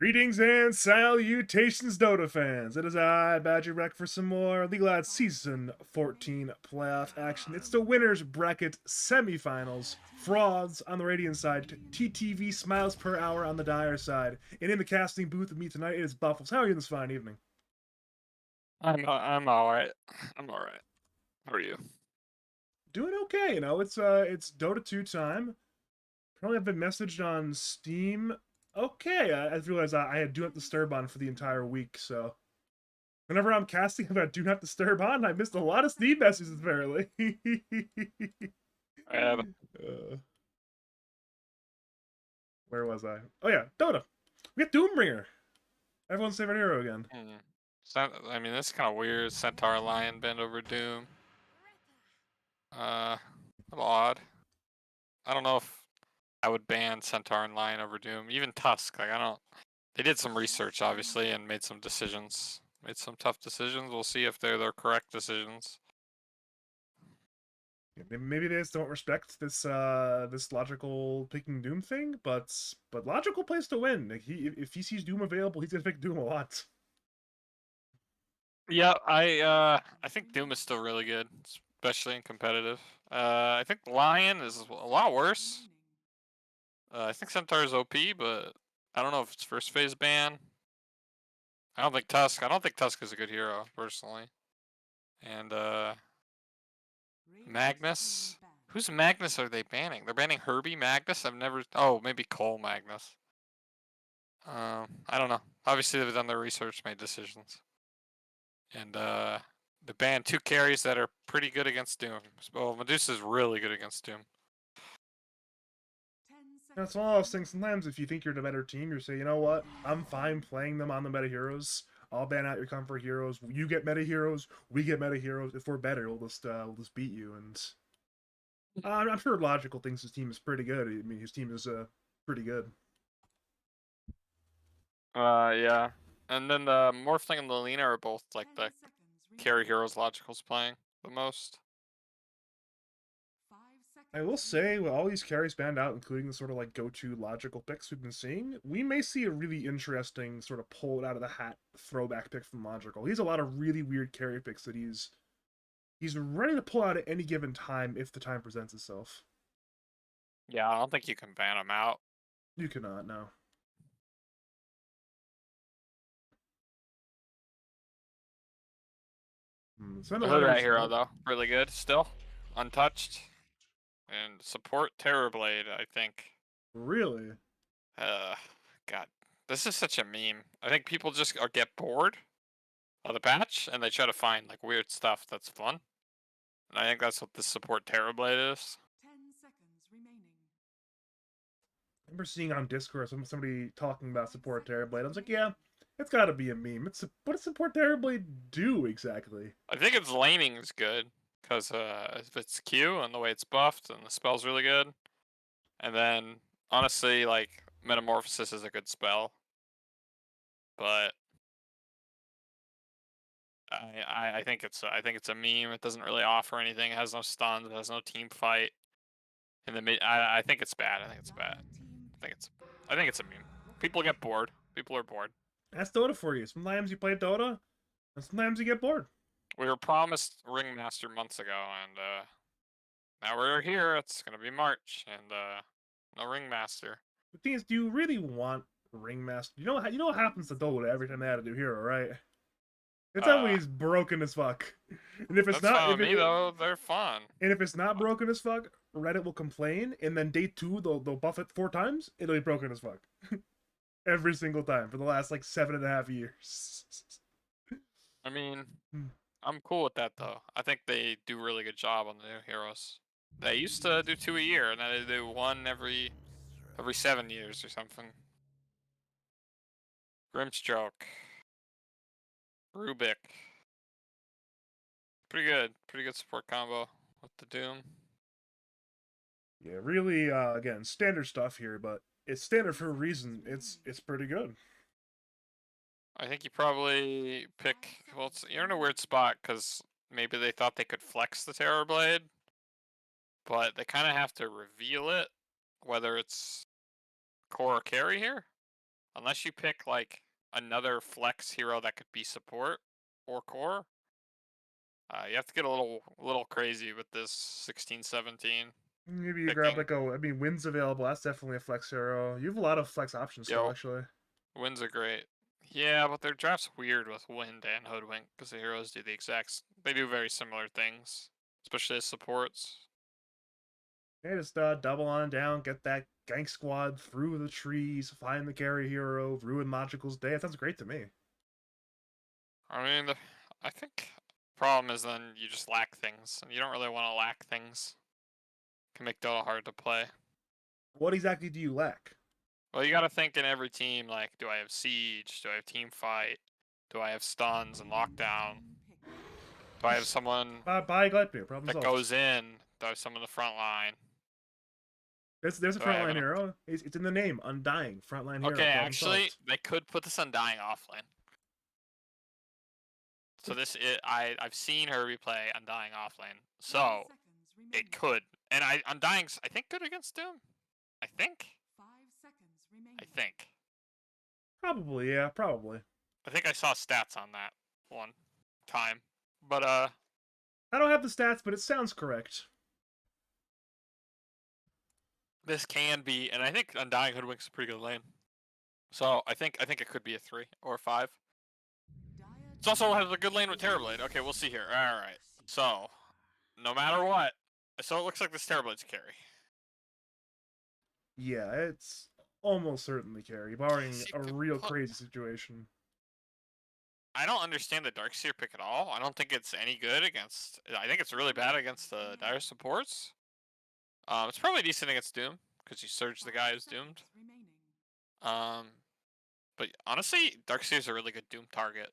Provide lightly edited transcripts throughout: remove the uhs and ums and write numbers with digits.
Greetings and salutations, Dota fans. It is I, Badger Rec, for some more League of Legends Season 14 playoff action. It's the winners bracket semifinals. Frauds on the Radiant side, TTV Smilesperhour on the Dire side. And in the casting booth with me tonight, it is Buffles. How are you this fine evening? I'm all right. I'm all right. How are you? Doing okay, it's Dota 2 time. Probably have been messaged on Steam. Okay, I realized I had Do Not Disturb on for the entire week, so whenever I'm casting about Do Not Disturb on, I missed a lot of Steam messages apparently. Uh, uh, where was I? Oh yeah, Dota. We got Doombringer. Everyone's favorite hero again. hmm. I mean, this is kind of weird. Centaur Lion bend over Doom. A little odd. I don't know if I would ban Centaur and Lion over Doom. Even Tusk. Like I don't. They did some research, obviously, and made some decisions. Made some tough decisions. We'll see if they're their correct decisions. Maybe they just don't respect this logical picking Doom thing, but logical place to win. Like if he sees Doom available, he's gonna pick Doom a lot. Yeah, I think Doom is still really good, especially in competitive. I think Lion is a lot worse. I think Centaur is OP, but I don't know if it's first phase ban. I don't think Tusk. I don't think Tusk is a good hero personally. And Magnus. Who's Magnus are they banning? They're banning Herbie Magnus. I've never. Oh, maybe Cole Magnus. I don't know. Obviously, they've done their research, made decisions, and they banned two carries that are pretty good against Doom. Well, Medusa's really good against Doom. That's one of those things. Sometimes, if you think you're the better team, you say, you know what, I'm fine playing them on the meta heroes. I'll ban out your comfort heroes. You get meta heroes. We get meta heroes. If we're better, we'll just beat you. And I'm sure Logical thinks his team is pretty good. I mean, his team is pretty good. Yeah. And then the Morphling and the Lina are both like the carry heroes Logical's playing the most. I will say, with all these carries banned out, including the sort of like go-to logical picks we've been seeing, we may see a really interesting sort of pull it out of the hat throwback pick from Logical. He's a lot of really weird carry picks that he's ready to pull out at any given time if the time presents itself. Yeah, I don't think you can ban him out. You cannot, no. Spend a I lot heard of that his. hero Oh, though, really good still, untouched, and support Terrorblade. I think. really? Uh, God, this is such a meme. I think people just get bored of the patch and they try to find like weird stuff that's fun. And I think that's what the support Terrorblade is. I remember seeing on Discord somebody talking about support Terrorblade. I was like, yeah, it's got to be a meme. What does support Terrorblade do exactly? I think its laning is good because if it's Q and the way it's buffed and the spell's really good. And then honestly, like Metamorphosis is a good spell, but I think it's a meme. It doesn't really offer anything. It has no stuns. It has no team fight. And then I think it's bad. I think it's bad. I think it's a meme. People get bored. People are bored. That's Dota for you. Sometimes you play Dota, and sometimes you get bored. We were promised Ringmaster months ago, and now we're here. It's gonna be March, and no Ringmaster. The thing is, do you really want Ringmaster? You know what happens to Dota every time they add a new hero, right? It's Uh, always broken as fuck. And if it's that's not, fine if with me it, though. They're fun. and if it's not broken as fuck, Reddit will complain, and then day two they'll buff it 4 times. It'll be broken as fuck every single time for the last like 7.5 years. I mean, I'm cool with that though. I think they do a really good job on the new heroes. They used to do 2 a year, and now they do one every 7 years or something. Grimstroke, Rubik, pretty good support combo with the Doom. Yeah, really. Again, standard stuff here, but it's standard for a reason. It's pretty good. I think you probably pick. Well, you're in a weird spot because maybe they thought they could flex the Terrorblade, but they kind of have to reveal it, whether it's core or carry here. unless you pick like another flex hero that could be support or core, you have to get a little crazy with this 16, 17 Maybe you grab picking. like I mean, Wind's available. That's definitely a flex hero. You have a lot of flex options still, Yo, actually. wins are great. Yeah, but their draft's weird with Wind and Hoodwink because the heroes do the exact. They do very similar things, especially as supports. Yeah, just double on down, get that gank squad through the trees, find the carry hero, ruin Logical's day. That sounds great to me. I mean, I think problem is then you just lack things, and you don't really want to lack things. Can make Dota hard to play. What exactly do you lack? Well, you got to think in every team, like, do I have Siege? Do I have Team Fight? Do I have stuns and lockdown? Do I have Just someone buy Gleipnir, problem that solved. goes in? Do I have someone in the front line? There's a Do I have frontline an... hero. It's in the name, Undying, frontline hero, Okay, problem actually, solved. they could put this Undying offlane. So I've seen her replay Undying offlane. So it could. And Undying's I think good against Doom. I think. I think. Probably, yeah, probably. I think I saw stats on that one time. But I don't have the stats, but it sounds correct. this can be, and I think Undying Hoodwink's a pretty good lane. So I think it could be a 3 or a 5. It also has a good lane with Terrorblade. Okay, we'll see here. Alright. So no matter what. So it looks like this Terrorblade's a carry. Yeah, it's almost certainly carry, barring See, a real crazy situation. I don't understand the Darkseer pick at all. I don't think it's any good against. I think it's really bad against the dire supports. It's probably decent against Doom because you surge the guy who's doomed. Um, but honestly, Darkseer's a really good Doom target.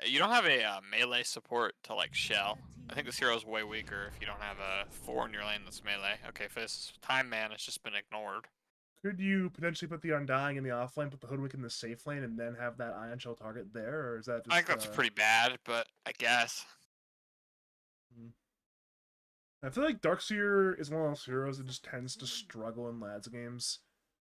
You don't have a melee support to like Shell. I think this hero's way weaker if you don't have a 4 in your lane that's melee. Okay, for this Time Man, it's just been ignored. Could you potentially put the Undying in the offlane, put the Hoodwink in the safe lane, and then have that Ion Shell target there, or is that I think just that's pretty bad, but I guess. hmm. I feel like Darkseer is one of those heroes that just tends to struggle in lads games.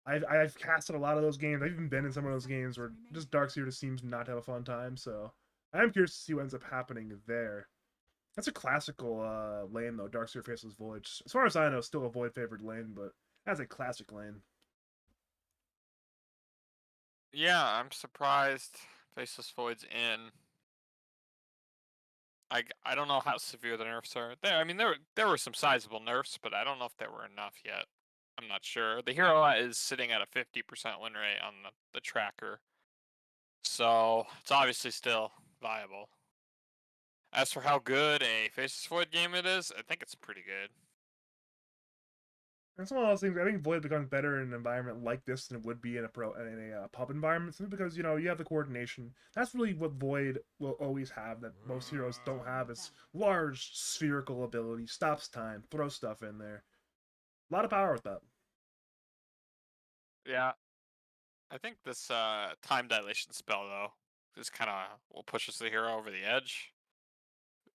I've casted a lot of those games. I've even been in some of those games where just Darkseer just seems not to have a fun time. So I am curious to see what ends up happening there. That's a classical lane though. Darkseer faceless Void. As far as I know, still a Void favored lane, but that's a classic lane. Yeah, I'm surprised Faceless Void's in. I don't know how severe the nerfs are. I mean, there were some sizable nerfs, but I don't know if there were enough yet. I'm not sure. The hero is sitting at a 50% win rate on the tracker, so it's obviously still viable. As for how good a Faceless Void game it is, I think it's pretty good. It's one of those things. I think Void becomes better in an environment like this than it would be in a pub environment, simply because you have the coordination. That's really what Void will always have that most heroes don't have. Is large spherical ability, stops time, throw stuff in there. A lot of power with that. Yeah, I think this time dilation spell though just kind of will push us the hero over the edge.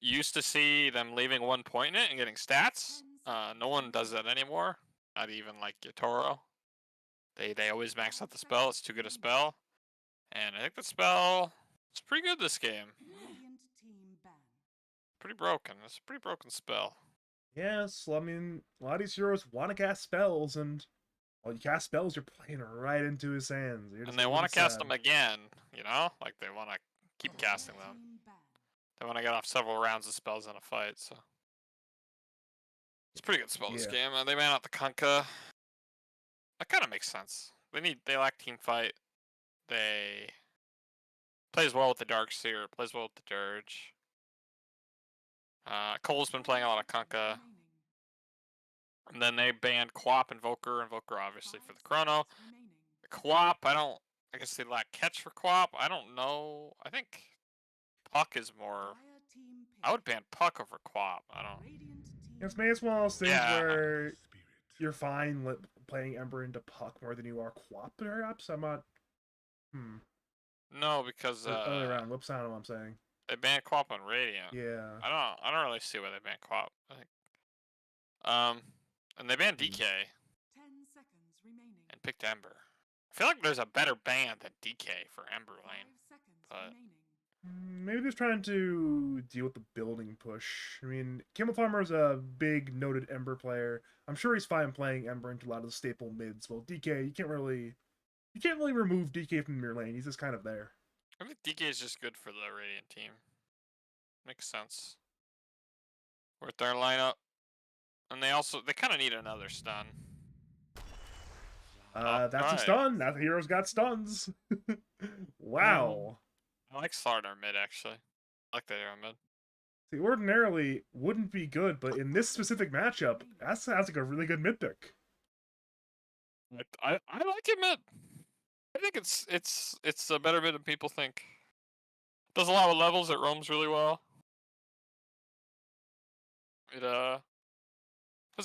Used to see them leaving 1 point in it and getting stats. No one does that anymore. Not even like Yatoro. They always max out the spell. It's too good a spell. And I think the spell is pretty good this game. Pretty broken. It's a pretty broken spell. Yes, I mean, a lot of these heroes want to cast spells, and while you cast spells, you're playing right into his hands. You're And just they a want little to cast sad. them again, you know? Like they want to keep casting them. They want to get off several rounds of spells in a fight, so. It's a pretty good spell this Yeah. game. They man out the Kunkka. That kind of makes sense. They lack team fight. They plays well with the Darkseer, plays well with the Dirge. Cole's been playing a lot of Kunkka. And then they banned Quap and Invoker obviously for the Chrono. The Quap, I guess they lack catch for Quap. I don't know. I think Puck is more. I would ban Puck over Quap. I don't. It's one of those things Yeah. where you're fine playing Ember into Puck more than you are Quap, perhaps? I'm not. Hmm. No, because Other round. Whoops, I don't know what I'm saying. they banned Quap on Radiant. Yeah. I don't really see why they banned Quap. I think. And they banned DK and picked Ember. I feel like there's a better ban than DK for Ember Lane, but Maybe they're trying to deal with the building push. I mean, Camel Farmer is a big noted Ember player. I'm sure he's fine playing Ember into a lot of the staple mids. Well, DK, you can't really remove DK from your lane. He's just kind of there. I think DK is just good for the Radiant team. Makes sense. With their lineup, and they kind of need another stun. That's right. a stun. Now the hero's got stuns. Wow. I like Slardar mid actually. I like the hero mid. See, ordinarily wouldn't be good, but in this specific matchup, that's like a really good mid pick. I like it mid. I think it's a better mid than people think. Does a lot of levels. It roams really well. It does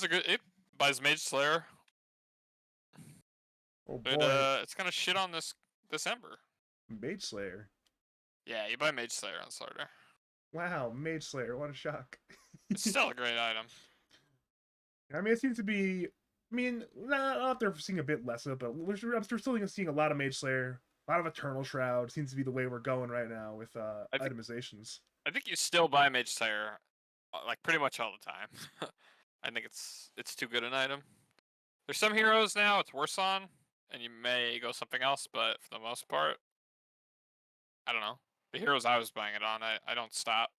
a good. It buys Mage Slayer. Oh boy, It's gonna shit on this Ember. Mage Slayer. Yeah, you buy Mage Slayer on Slardar. Wow, Mage Slayer, what a shock. It's still a great item. I mean, it seems to be. I mean, not they're seeing a bit less of it, but we're still seeing a lot of Mage Slayer, a lot of Eternal Shroud. Seems to be the way we're going right now with itemizations. I think you still buy Mage Slayer, like pretty much all the time. I think it's too good an item. There's some heroes now it's worse on, and you may go something else, but for the most part, I don't know. The heroes I was buying it on, I don't stop.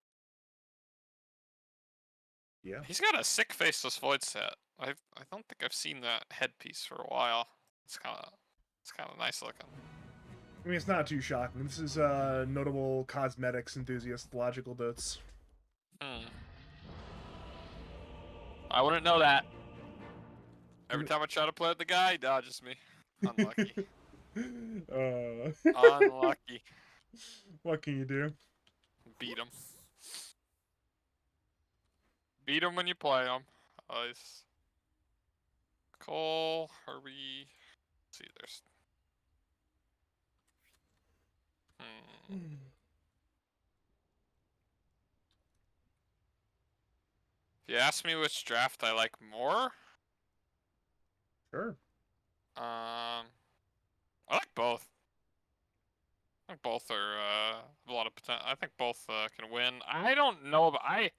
Yeah. He's got a sick Faceless Void set. I don't think I've seen that headpiece for a while. It's kind of nice looking. I mean, it's not too shocking. This is notable cosmetics enthusiast logical bits. I wouldn't know that. Every time I try to play with the guy, he dodges me. Unlucky. Unlucky. What can you do? Beat him. Beat him when you play him. Nice. Cole, Herbie. Let's see, there's. If you ask me which draft I like more, Sure. I like both. I think both are have a lot of potential. I think both can win. I don't know, but I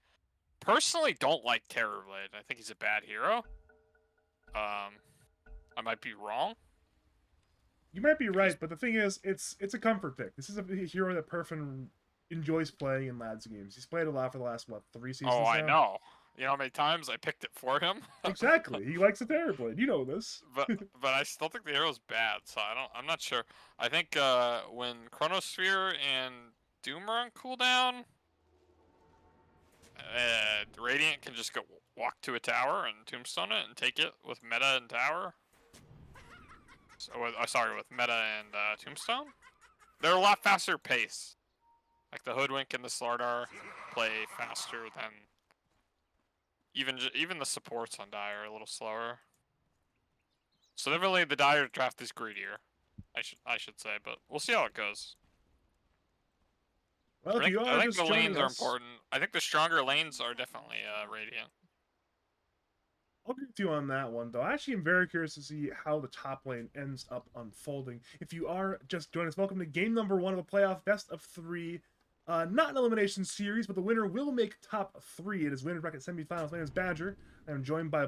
personally don't like Terrorblade. I think he's a bad hero. I might be wrong. You might be right, but the thing is, it's a comfort pick. This is a hero that Perfin enjoys playing in lads games. He's played a lot for the last 3 seasons. Oh, now? I know. You know how many times I picked it for him? Exactly. He likes the Terrorblade. You know this. but I still think the hero's bad, so I'm not sure. I think when Chronosphere and Doom are on cooldown, Radiant can just go walk to a tower and tombstone it and take it with meta and tower. So, sorry, with meta and tombstone. They're a lot faster pace. Like the Hoodwink and the Slardar play faster than even the supports on Dire are a little slower. So definitely the Dire draft is greedier. I should say, but we'll see how it goes. Well, I think the lanes are important. I think the stronger lanes are definitely Radiant. I'll agree with you on that one, though. I actually am very curious to see how the top lane ends up unfolding. If you are just joining us, welcome to game number 1 of the playoff best of 3. Not an elimination series, but the winner will make top 3. It is winner bracket semifinals. My name is Badger. I'm joined by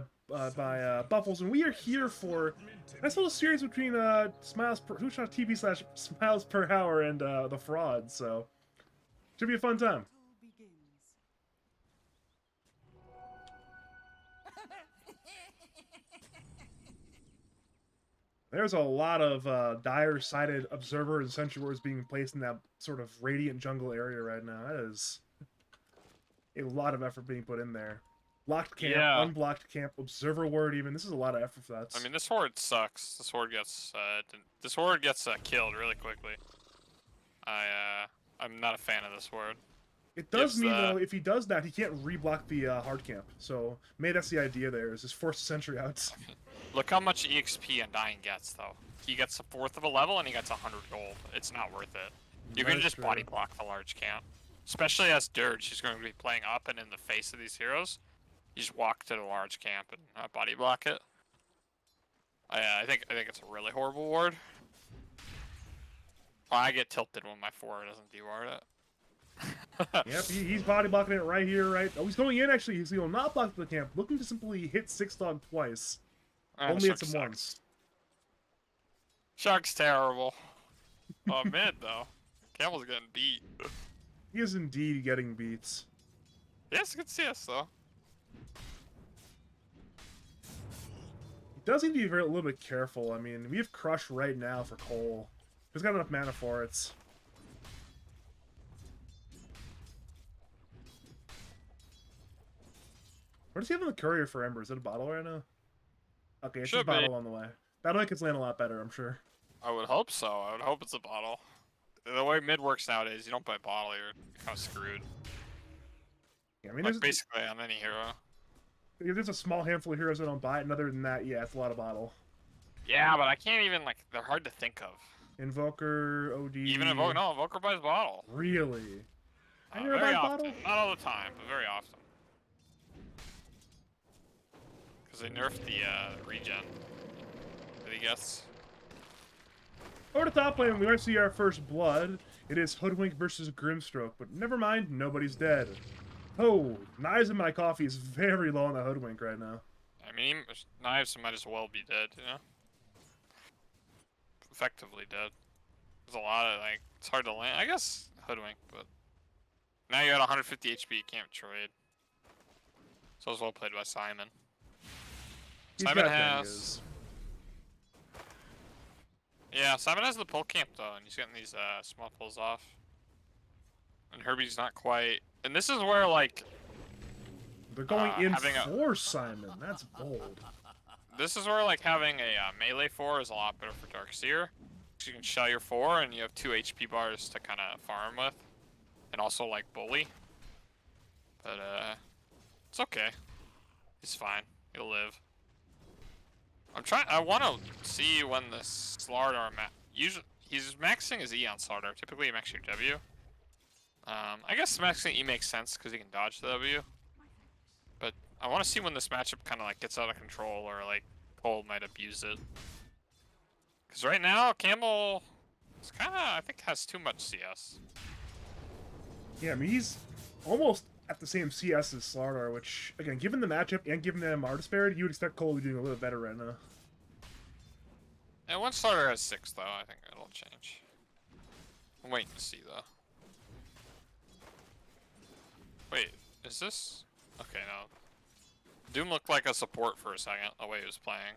Buffles, and we are here for a nice little series between Smilesperhour and the Fraud. So should be a fun time. There's a lot of dire-sided observer and sentry wars being placed in that sort of radiant jungle area right now. That is a lot of effort being put in there. Locked camp, unblocked camp, observer ward even. This is a lot of effort for that. I mean, this horde sucks. This horde gets killed really quickly. I'm not a fan of this horde. It does mean, though, if he does that, he can't reblock the hard camp. So maybe that's the idea there, is just force the sentry out. Look how much EXP Undying gets, though. He gets a 4th of a level, and he gets 100 gold. It's not worth it. You can just body block the large camp. Especially as Dirge, he's going to be playing up and in the face of these heroes. You just walk to the large camp and body block it. I think it's a really horrible ward. Well, I get tilted when my 4 doesn't deward it. Yep, he's body blocking it right here, right? Oh, he's going in, actually. He's going not block the camp. Looking to simply hit 6-dog twice. Only hits him once. Shark's terrible. Oh, mid, though. Camel's getting beat. He is indeed getting beats. Yes, good CS, though. He does need to be a little bit careful. I mean, we have Crush right now for Cole. He's got enough mana for it. Where does he have on the courier for Ember? Is it a bottle right now? Okay, it's a bottle on the way. That'll make its land a lot better, I'm sure. I would hope so. I would hope it's a bottle. The way mid works nowadays, you don't buy bottle, you're kind of screwed. Yeah, I mean, like basically on any hero. There's a small handful of heroes that don't buy it, and other than that, yeah, it's a lot of bottle. Yeah, but I can't even, like, they're hard to think of. Invoker, OD... Even Invoker, no, Invoker buys bottle. Really? Very often. Bottle? Not all the time, but very often. Because they nerfed the regen. Did he guess? Over the top lane, we might see our first blood. It is Hoodwink versus Grimstroke, but never mind, nobody's dead. Oh, Knives in my coffee is very low on the Hoodwink right now. I mean, Knives might as well be dead, you know? Effectively dead. There's a lot of, like, it's hard to land. I guess Hoodwink, but... Now you're at 150 HP, you can't trade. So it was well played by Simon. Simon has... Yeah, Simon has the pull camp though, and he's getting these small pulls off. And Herbie's not quite... And this is where, like... They're going in for Simon. That's bold. This is where, like, having a melee 4 is a lot better for Darkseer. So you can shell your 4, and you have 2 HP bars to kind of farm with. And also, like, bully. But, it's okay. He's fine. He'll live. I want to see when the Slardar usually he's maxing his E on Slardar. Typically, he maxes your W. I guess maxing E makes sense because he can dodge the W. But I want to see when this matchup kind of like gets out of control or like Cole might abuse it. Because right now, Camel is kind of, I think, has too much CS. Yeah, I mean, he's almost at the same CS as Slardar, which, again, given the matchup and given the MR disparity, you would expect Cole to be doing a little better right now. And once Slardar has 6, though, I think it'll change. I'm waiting to see, though. Wait, is this? Okay, no. Doom looked like a support for a second, the way he was playing.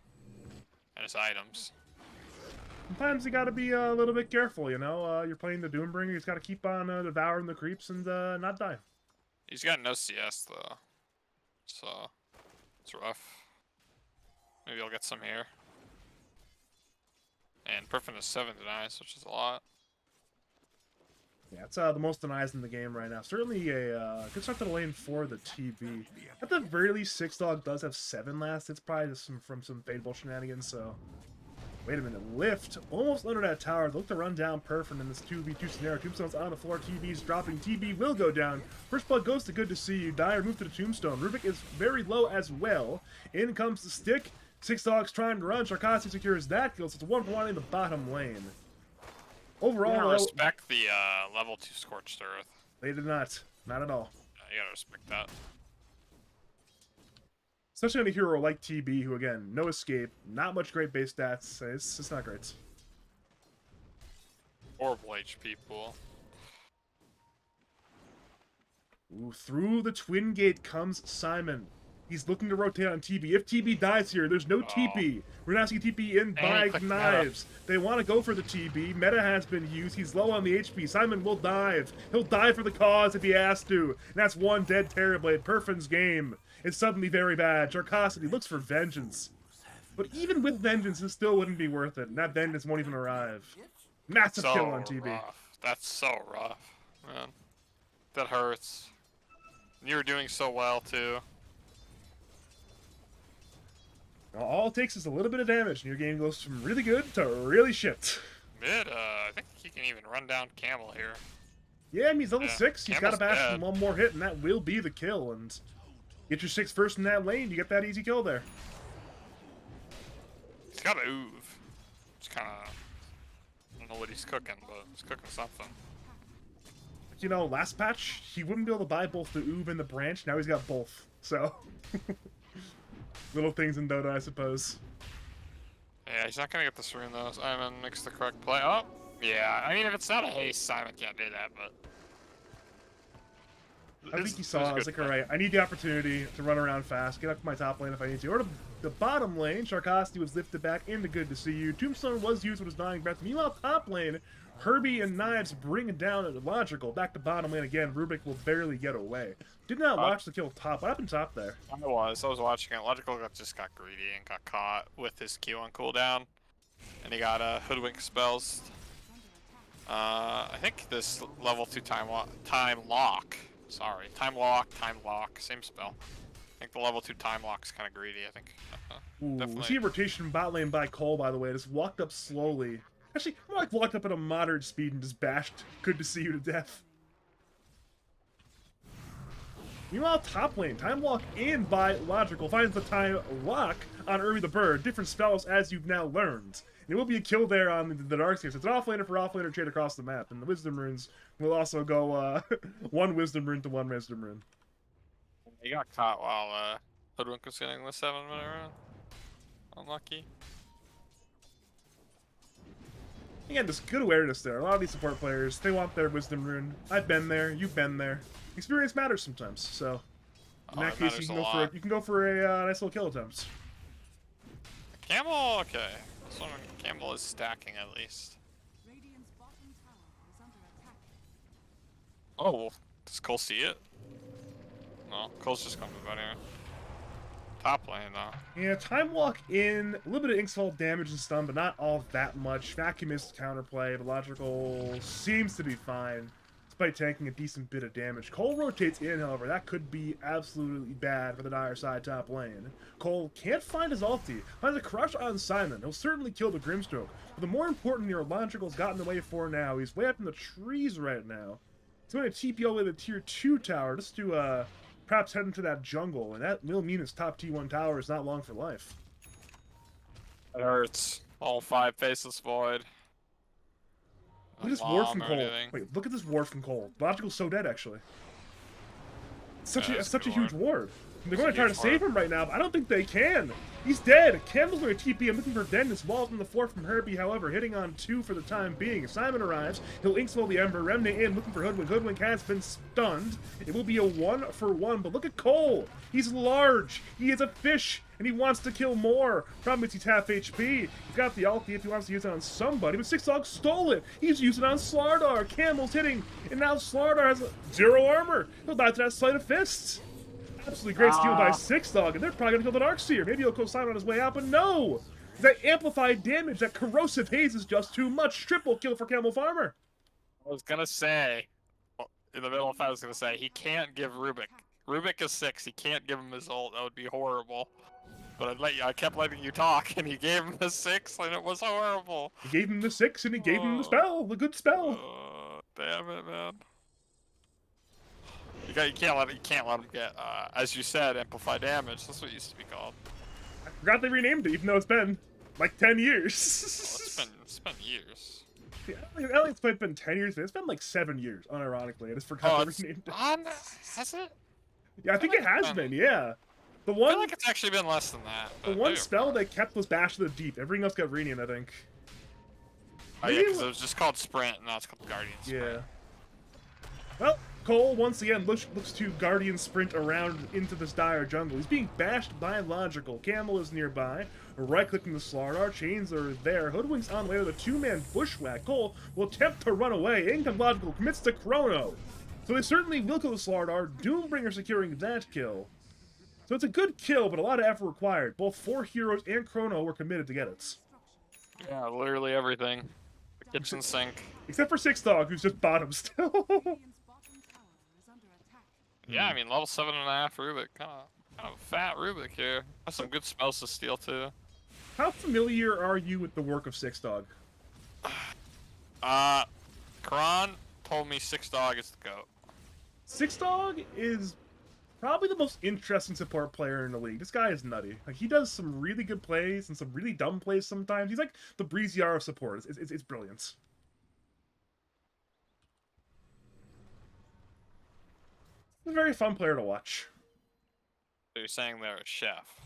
And his items. Sometimes you gotta be a little bit careful, you know? You're playing the Doombringer, you just gotta keep on devouring the creeps and not die. He's got no CS, though. So, it's rough. Maybe I'll get some here. And Perfin has 7 denies, which is a lot. Yeah, it's the most denies in the game right now. Certainly a good start to the lane for the TB. At the very least, 6-Dog does have 7 last. It's probably just from some fadeable shenanigans, so... Wait a minute, Lift almost under that tower. Look to run down Perfin in this 2v2 scenario. Tombstone's on the floor, TB's dropping. TB will go down. First blood goes to Good to See You. Dyer moved to the Tombstone. Rubik is very low as well. In comes the stick. 6-Dog's trying to run. Sharkasi secures that kill, so it's a 1-for-1 in the bottom lane. Overall, I respect the level 2 Scorched Earth. They did not. Not at all. Yeah, you gotta respect that. Especially on a hero like TB, who, again, no escape, not much great base stats. It's not great. Horrible HP pool. Ooh, through the Twin Gate comes Simon. He's looking to rotate on TB. If TB dies here, there's no TP. We're not seeing TP in by Knives. They want to go for the TB. Meta has been used. He's low on the HP. Simon will dive. He'll die for the cause if he has to. And that's one dead Terrorblade. Perfin's game. It's suddenly very bad. Jarkosity looks for vengeance. But even with vengeance, it still wouldn't be worth it. And that vengeance won't even arrive. Massive kill on TB. Rough. That's so rough, man. That hurts. You were doing so well, too. All it takes is a little bit of damage, and your game goes from really good to really shit. Mid, I think he can even run down Camel here. Yeah, I mean, he's level 6. He's got to bash dead. from one more hit, and that will be the kill. And get your 6 first in that lane, you get that easy kill there. He's got a Oov. It's kind of know what he's cooking, but he's cooking something. You know, last patch, he wouldn't be able to buy both the Oob and the Branch. Now he's got both. So, little things in Dota, I suppose. Yeah, he's not gonna get this rune though. Simon makes the correct play. Oh, yeah. I mean, if it's not a haste, Simon can't do that, but. I think he saw. I was like, all right, I need the opportunity to run around fast, get up to my top lane if I need to, or to the bottom lane. Sharkosti was lifted back into good to see you. Tombstone was used with his dying breath. Meanwhile, top lane, Herbie and Knives bring down a Logical. Back to bottom lane again. Rubik will barely get away. Did not watch the kill top. What happened top there? I was watching it. Logical just got greedy and got caught with his Q on cooldown, and he got hoodwink spells. I think this level 2 time lock. Sorry, time lock, same spell. I think the level 2 time lock is kind of greedy. I think. Ooh, we see a rotation bot lane by Cole, by the way. Just walked up slowly. Actually, more like walked up at a moderate speed and just bashed. Good to see you to death. Meanwhile, top lane, time lock in by Logical finds the time lock on Urby the Bird. Different spells as you've now learned. And it will be a kill there on the Darkseers. It's an offlaner for offlaner trade across the map, and the Wisdom runes will also go one Wisdom rune to one Wisdom rune. He got caught while Hoodwink was getting the 7-minute run. Unlucky. Again, there's good awareness there. A lot of these support players, they want their Wisdom rune. I've been there. You've been there. Experience matters sometimes. So, in that case, you can go for a nice little kill attempt. Camel, okay. This one, Campbell is stacking at least. Oh, does Cole see it? No, Cole's just coming about here. Top lane though. Yeah, time walk in, a little bit of Inksfall damage and stun, but not all that much. Vacuum is counterplay, but Logical seems to be fine, despite taking a decent bit of damage. Cole rotates in, however, that could be absolutely bad for the dire side top lane. Cole can't find his ulti, finds a crush on Simon. He'll certainly kill the Grimstroke, but the more important here, Logical's gotten away for now. He's way up in the trees right now. He's going to TP all the way to the tier 2 tower just to perhaps head into that jungle, and that will mean his top T1 tower is not long for life. It hurts. All 5 faceless void. Look at this ward from Cole. Wait, look at this ward from Cole. Logical's so dead, actually. It's such a huge ward. And they're going to try to save him right now, but I don't think they can. He's dead. Campbell's going to TP. I'm looking for Dennis. Walls on the floor from Herbie, however, hitting on 2 for the time being. If Simon arrives, he'll Inkswell the Ember. Remnant in, looking for Hoodwink. Hoodwink has been stunned. It will be a 1-for-1, but look at Cole. He's large. He is a fish, and he wants to kill more. Problem is he's half HP. He's got the ulti if he wants to use it on somebody, but Six Dog stole it. He's using it on Slardar. Campbell's hitting, and now Slardar has 0 armor. He'll die to that Sleight of Fists. Absolutely great steal by Six Dog, and they're probably going to kill the Darkseer. Maybe he'll kill Simon on his way out, but no! That amplified damage, that corrosive haze is just too much. Triple kill for Camel Farmer. I was going to say, in the middle of I was going to say, he can't give Rubik. Rubik is 6, he can't give him his ult, that would be horrible. But I kept letting you talk, and he gave him the 6, and it was horrible. He gave him the 6, and he gave him the spell, the good spell. Damn it, man. You can't let him get, as you said, amplified damage. That's what it used to be called. I forgot they renamed it, even though it's been like 10 years. Well, it's been years. Yeah, I don't think it's been 10 years, but it's been like 7 years, unironically. I just forgot they renamed it. Has it? Yeah, I think it has been. Yeah. The I one. feel like it's actually been less than that. The one spell they kept was Bash to the Deep. Everything else got renamed, I think. Oh yeah, because it was just called Sprint, and now it's called Guardian Sprint. Yeah. Well, Cole, once again, looks to Guardian Sprint around into this dire jungle. He's being bashed by Logical. Camel is nearby. Right-clicking the Slardar. Chains are there. Hoodwink's on later. The 2-man bushwhack. Cole will attempt to run away. In comes Logical. Commits to Chrono. So they certainly will kill the Slardar. Doombringer securing that kill. So it's a good kill, but a lot of effort required. Both 4 heroes and Chrono were committed to get it. Yeah, literally everything. The kitchen sink. Except for Six Dog, who's just bottom still. Yeah, I mean, level 7.5 Rubik. Kind of fat Rubik here. Has some good spells to steal, too. How familiar are you with the work of Six Dog? Karan told me Six Dog is the GOAT. Six Dog is probably the most interesting support player in the league. This guy is nutty. Like, he does some really good plays and some really dumb plays sometimes. He's like the Breeziar of support. It's brilliant. a very fun player to watch. So you're saying they're a chef?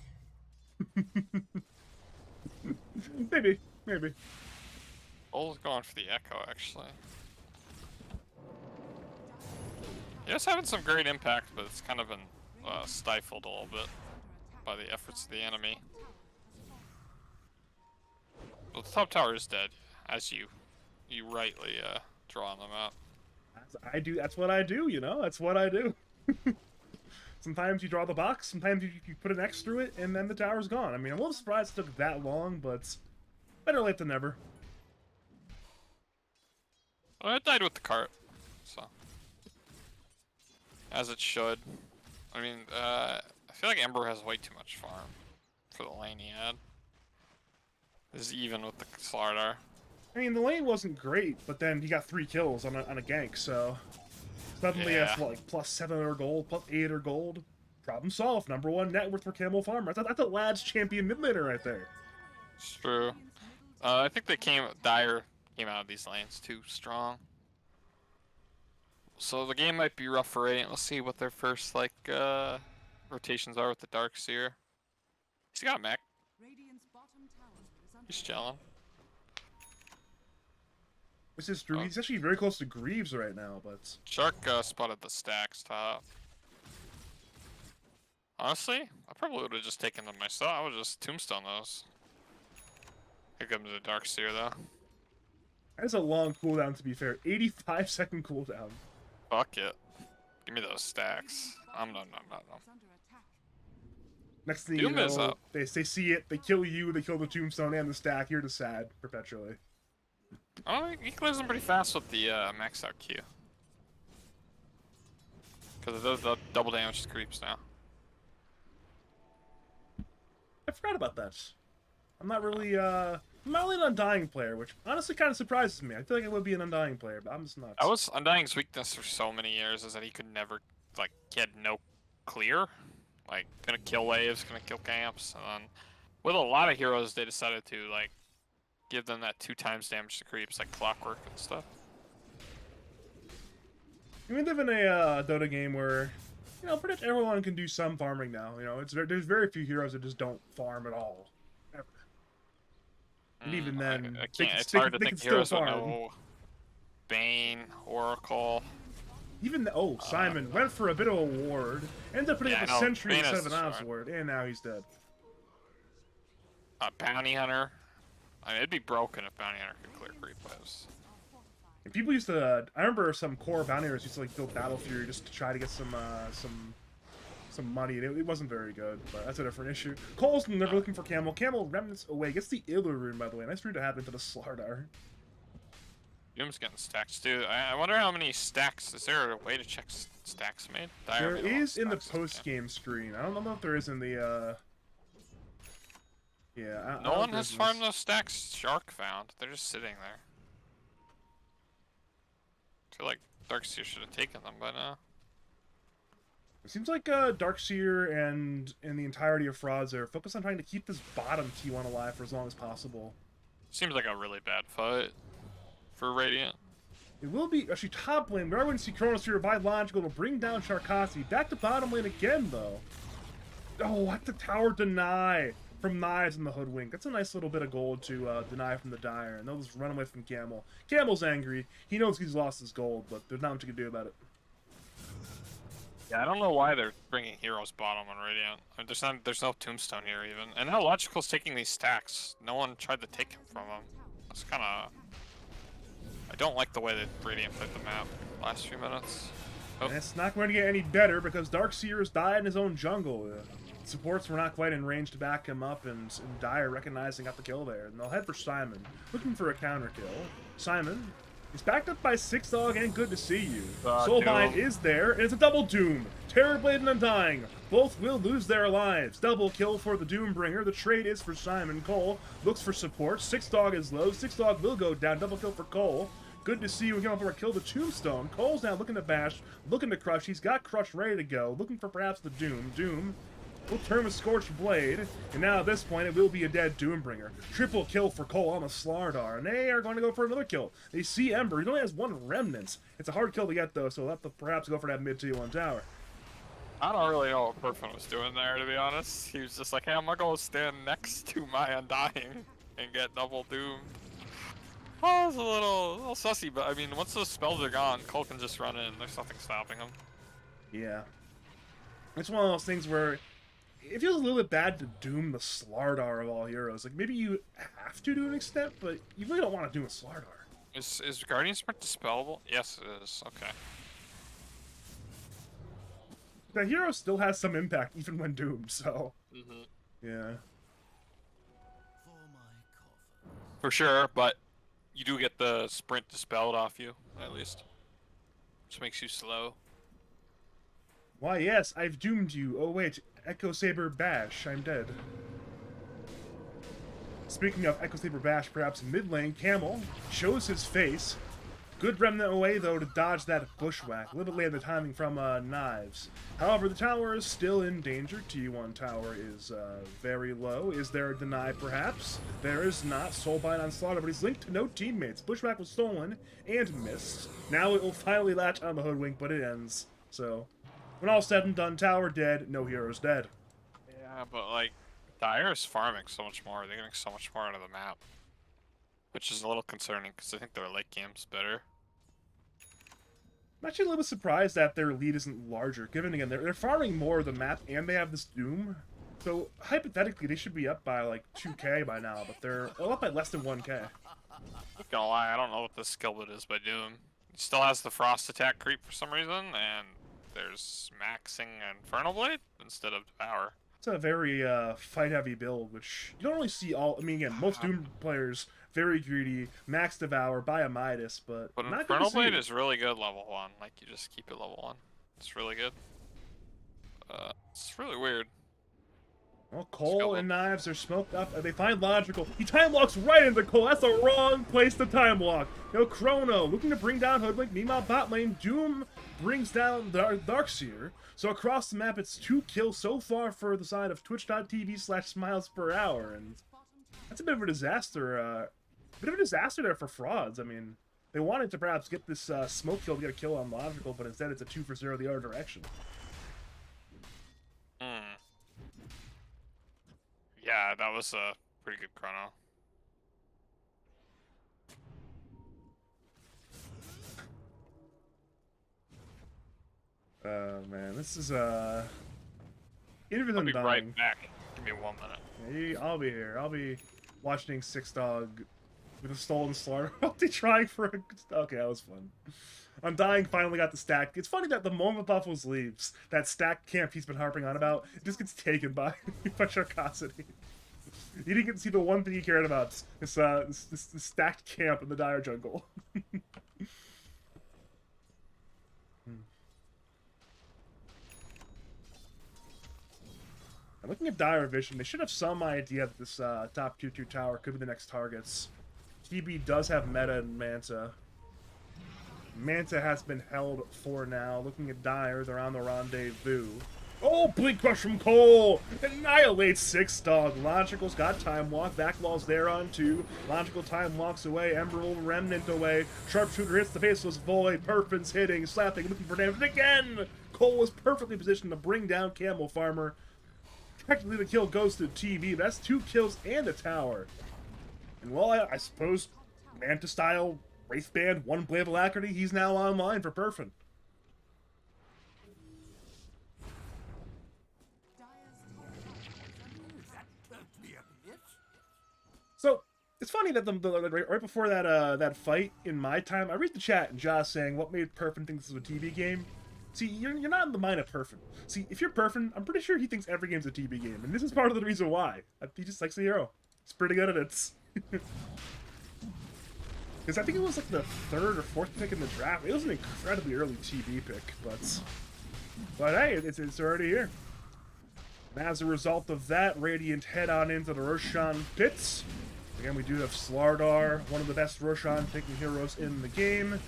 Maybe, maybe. Bull's going for the echo, actually. He's having some great impact, but it's kind of been stifled a little bit by the efforts of the enemy. Well, the top tower is dead, as you rightly draw them out. I do. That's what I do. You know, that's what I do. Sometimes you draw the box. Sometimes you put an X through it, and then the tower's gone. I mean, I'm a little surprised it took that long, but better late than never. Well, it died with the cart, so as it should. I mean, I feel like Ember has way too much farm for the lane he had. This is even with the Slardar. I mean, the lane wasn't great, but then he got 3 kills on a gank, so suddenly Yeah. that's what, like plus 700 gold, plus 800 gold. Problem solved. #1 net worth for Camel Farmer. That's a lad's champion mid laner right there. It's true. I think Dire came out of these lanes too strong. So the game might be rough for Radiant. Let's see what their first like rotations are with the Darkseer. He's got a mech. He's chilling. This is true. He's actually very close to Greaves right now, but Shark spotted the stacks top. Honestly, I probably would have just taken them myself. I would just tombstone those. Here comes the Darkseer though. that's a long cooldown to be fair. 85-second cooldown. Fuck it. Give me those stacks. No. Next thing Doom you is know, up. they see it, they kill you, they kill the tombstone and the stack. You're just sad perpetually. Oh, he clears them pretty fast with the max out Q. Because the double damage to creeps now. I forgot about that. I'm not really an Undying player, which honestly kind of surprises me. I feel like I would be an Undying player, but I'm just not. That was Undying's weakness for so many years, is that he could never, like, he had no clear. Like, gonna kill waves, gonna kill camps, and then with a lot of heroes, they decided to, like, give them that 2 times damage to creeps, like Clockwork and stuff. We live in a Dota game where, you know, pretty much everyone can do some farming now. You know, there's very few heroes that just don't farm at all, ever. And even then, I can't. It's hard to think of heroes with farm. no Bane, Oracle. Even Simon went for a bit of a ward, ended up putting up a sentry Bane instead is of an the Ops shard. ward, and now he's dead. Bounty Hunter. I mean, it'd be broken if Bounty Hunter could clear creep waves. And people used to, I remember some core bounty hunters used to like build Battle Fury just to try to get some money. It wasn't very good, but that's a different issue. Cole's never looking for Camel. Camel remnants away. Gets the Iller rune, by the way. Nice rune to have into the Slardar. Doom's getting stacks too. I wonder how many stacks. Is there a way to check stacks made? There is in the post-game screen. I don't know if there is in the. Yeah. No one has farmed those stacks. Shark found. They're just sitting there. I feel like Darkseer should have taken them by now. It seems like Darkseer and the entirety of Frauds are focused on trying to keep this bottom T1 alive for as long as possible. Seems like a really bad fight for Radiant. It will be actually top lane. We are going to see Chronosphere revive Logical to bring down Sharkasi. Back to bottom lane again, though. Oh, what the tower deny from Knives in the Hoodwink. That's a nice little bit of gold to deny from the Dire. And they'll just run away from Camel. Camel's angry. He knows he's lost his gold, but there's not much you can do about it. Yeah, I don't know why they're bringing Heroes bottom on Radiant. I mean, there's no Tombstone here even. And now Logical's taking these stacks. No one tried to take him from him. That's kind of... I don't like the way that Radiant played the map last few minutes. Oh. And it's not going to get any better because Darkseer's died in his own jungle. Supports were not quite in range to back him up, and Dire recognizing got the kill there. And they'll head for Simon, looking for a counter kill. Simon is backed up by Six Dog, and good to see you. Soulbind is there, and it's a double Doom. Terrorblade and Undying. Both will lose their lives. Double kill for the Doombringer. The trade is for Simon. Cole looks for support. Six Dog is low. Six Dog will go down. Double kill for Cole. Good to see you again for a kill the Tombstone. Cole's now looking to bash, looking to crush. He's got crush ready to go. Looking for perhaps the Doom. Doom will turn with Scorched Blade, and now at this point it will be a dead Doombringer. Triple kill for Cole on the Slardar, and they are going to go for another kill. They see Ember. He only has 1 remnant. It's a hard kill to get though, so they'll have to perhaps go for that mid T1 tower. I don't really know what Perfin was doing there, to be honest. He was just like, hey, I'm gonna go stand next to my Undying and get double doomed. Oh, it's a little sussy, but I mean, once those spells are gone, Cole can just run in. There's nothing stopping him. Yeah. It's one of those things where it feels a little bit bad to doom the Slardar of all heroes. Like, maybe you have to an extent, but you really don't want to doom a Slardar. Is Guardian Sprint dispellable? Yes, it is. Okay. The hero still has some impact even when doomed, so... Yeah. For sure, but you do get the sprint dispelled off you, at least. Which makes you slow. Why, yes, I've doomed you. Oh, wait. Echo Saber Bash. I'm dead. Speaking of Echo Saber Bash, perhaps mid lane, Camel shows his face. Good remnant away, though, to dodge that bushwhack. A little bit late in the timing from Knives. However, the tower is still in danger. T1 tower is very low. Is there a deny, perhaps? There is not. Soulbind on Slaughter, but he's linked to no teammates. Bushwhack was stolen and missed. Now it will finally latch on the Hoodwink, but it ends. So, when all's said and done, tower dead, no heroes dead. Yeah, but, like, Dire is farming so much more. They're getting so much more out of the map. Which is a little concerning, because I think their late game's better. I'm actually a little bit surprised that their lead isn't larger, given, again, they're farming more of the map, and they have this Doom. So, hypothetically, they should be up by, like, 2k by now, but they're up by less than 1k. Not gonna lie, I don't know what the skill bit is by Doom. He still has the Frost attack creep for some reason, and there's maxing Infernal Blade instead of Devour. It's a very fight-heavy build, which you don't really see all... I mean, again, most Doom players, very greedy, max Devour, buy a Midas, but not Infernal Blade is really good level 1. Like, you just keep it level 1. It's really good. It's really weird. Well, Cole and Knives are smoked up, and they find Logical. He time locks right into Cole. That's the wrong place to time lock. No, Chrono looking to bring down Hoodwink. Meanwhile, bot lane, Doom brings down Darkseer. So across the map, it's 2 kills so far for the side of twitch.tv/Smilesperhour, and that's a bit of a disaster. There for Frauds. I mean, they wanted to perhaps get this smoke kill to get a kill on Logical, but instead it's a 2 for 0 the other direction. Yeah, that was a pretty good chrono. Man, this is even I'll be dying. right back. Give me 1 minute. I'll be here. I'll be watching Six Dog with a stolen slaughter. I'll be trying for a... Okay, that was fun. Undying finally got the stack. It's funny that the moment Buffles leaves, that stack camp he's been harping on about, it just gets taken by Sharkosity. He didn't get to see the one thing he cared about, this stacked camp in the Dire jungle. I'm looking at Dire Vision. They should have some idea that this top 2-2 tower could be the next targets. TB does have Meta and Manta. Manta has been held for now. Looking at Dire, they're on the rendezvous. Oh, Blink Crush from Cole! Annihilates Six Dog. Logical's got Time Walk. Backlaw's there on 2. Logical Time Walks away. Emerald Remnant away. Sharpshooter hits the faceless Void. Perfin's hitting, slapping, looking for damage again! Cole was perfectly positioned to bring down Camel Farmer. Technically, the kill goes to TV, but that's 2 kills and a tower. And well, I suppose Manta-style Wraithband, 1 Blade of Alacrity, he's now online for Perfin. So, it's funny that right before that that fight in my time, I read the chat and Josh saying, what made Perfin think this was a TV game? See, you're not in the mind of Perfin. See, if you're Perfin, I'm pretty sure he thinks every game's a TV game, and this is part of the reason why. He just likes the hero. He's pretty good at it. Because I think it was like the 3rd or 4th pick in the draft. It was an incredibly early TV pick, but hey, it's already here. And as a result of that, Radiant head on into the Roshan pits. Again, we do have Slardar, one of the best Roshan picking heroes in the game.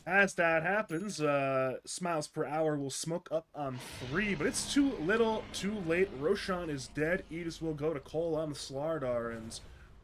As that happens, Smilesperhour will smoke up on 3, but it's too little, too late. Roshan is dead. Aegis will go to Cole on the Slardar, and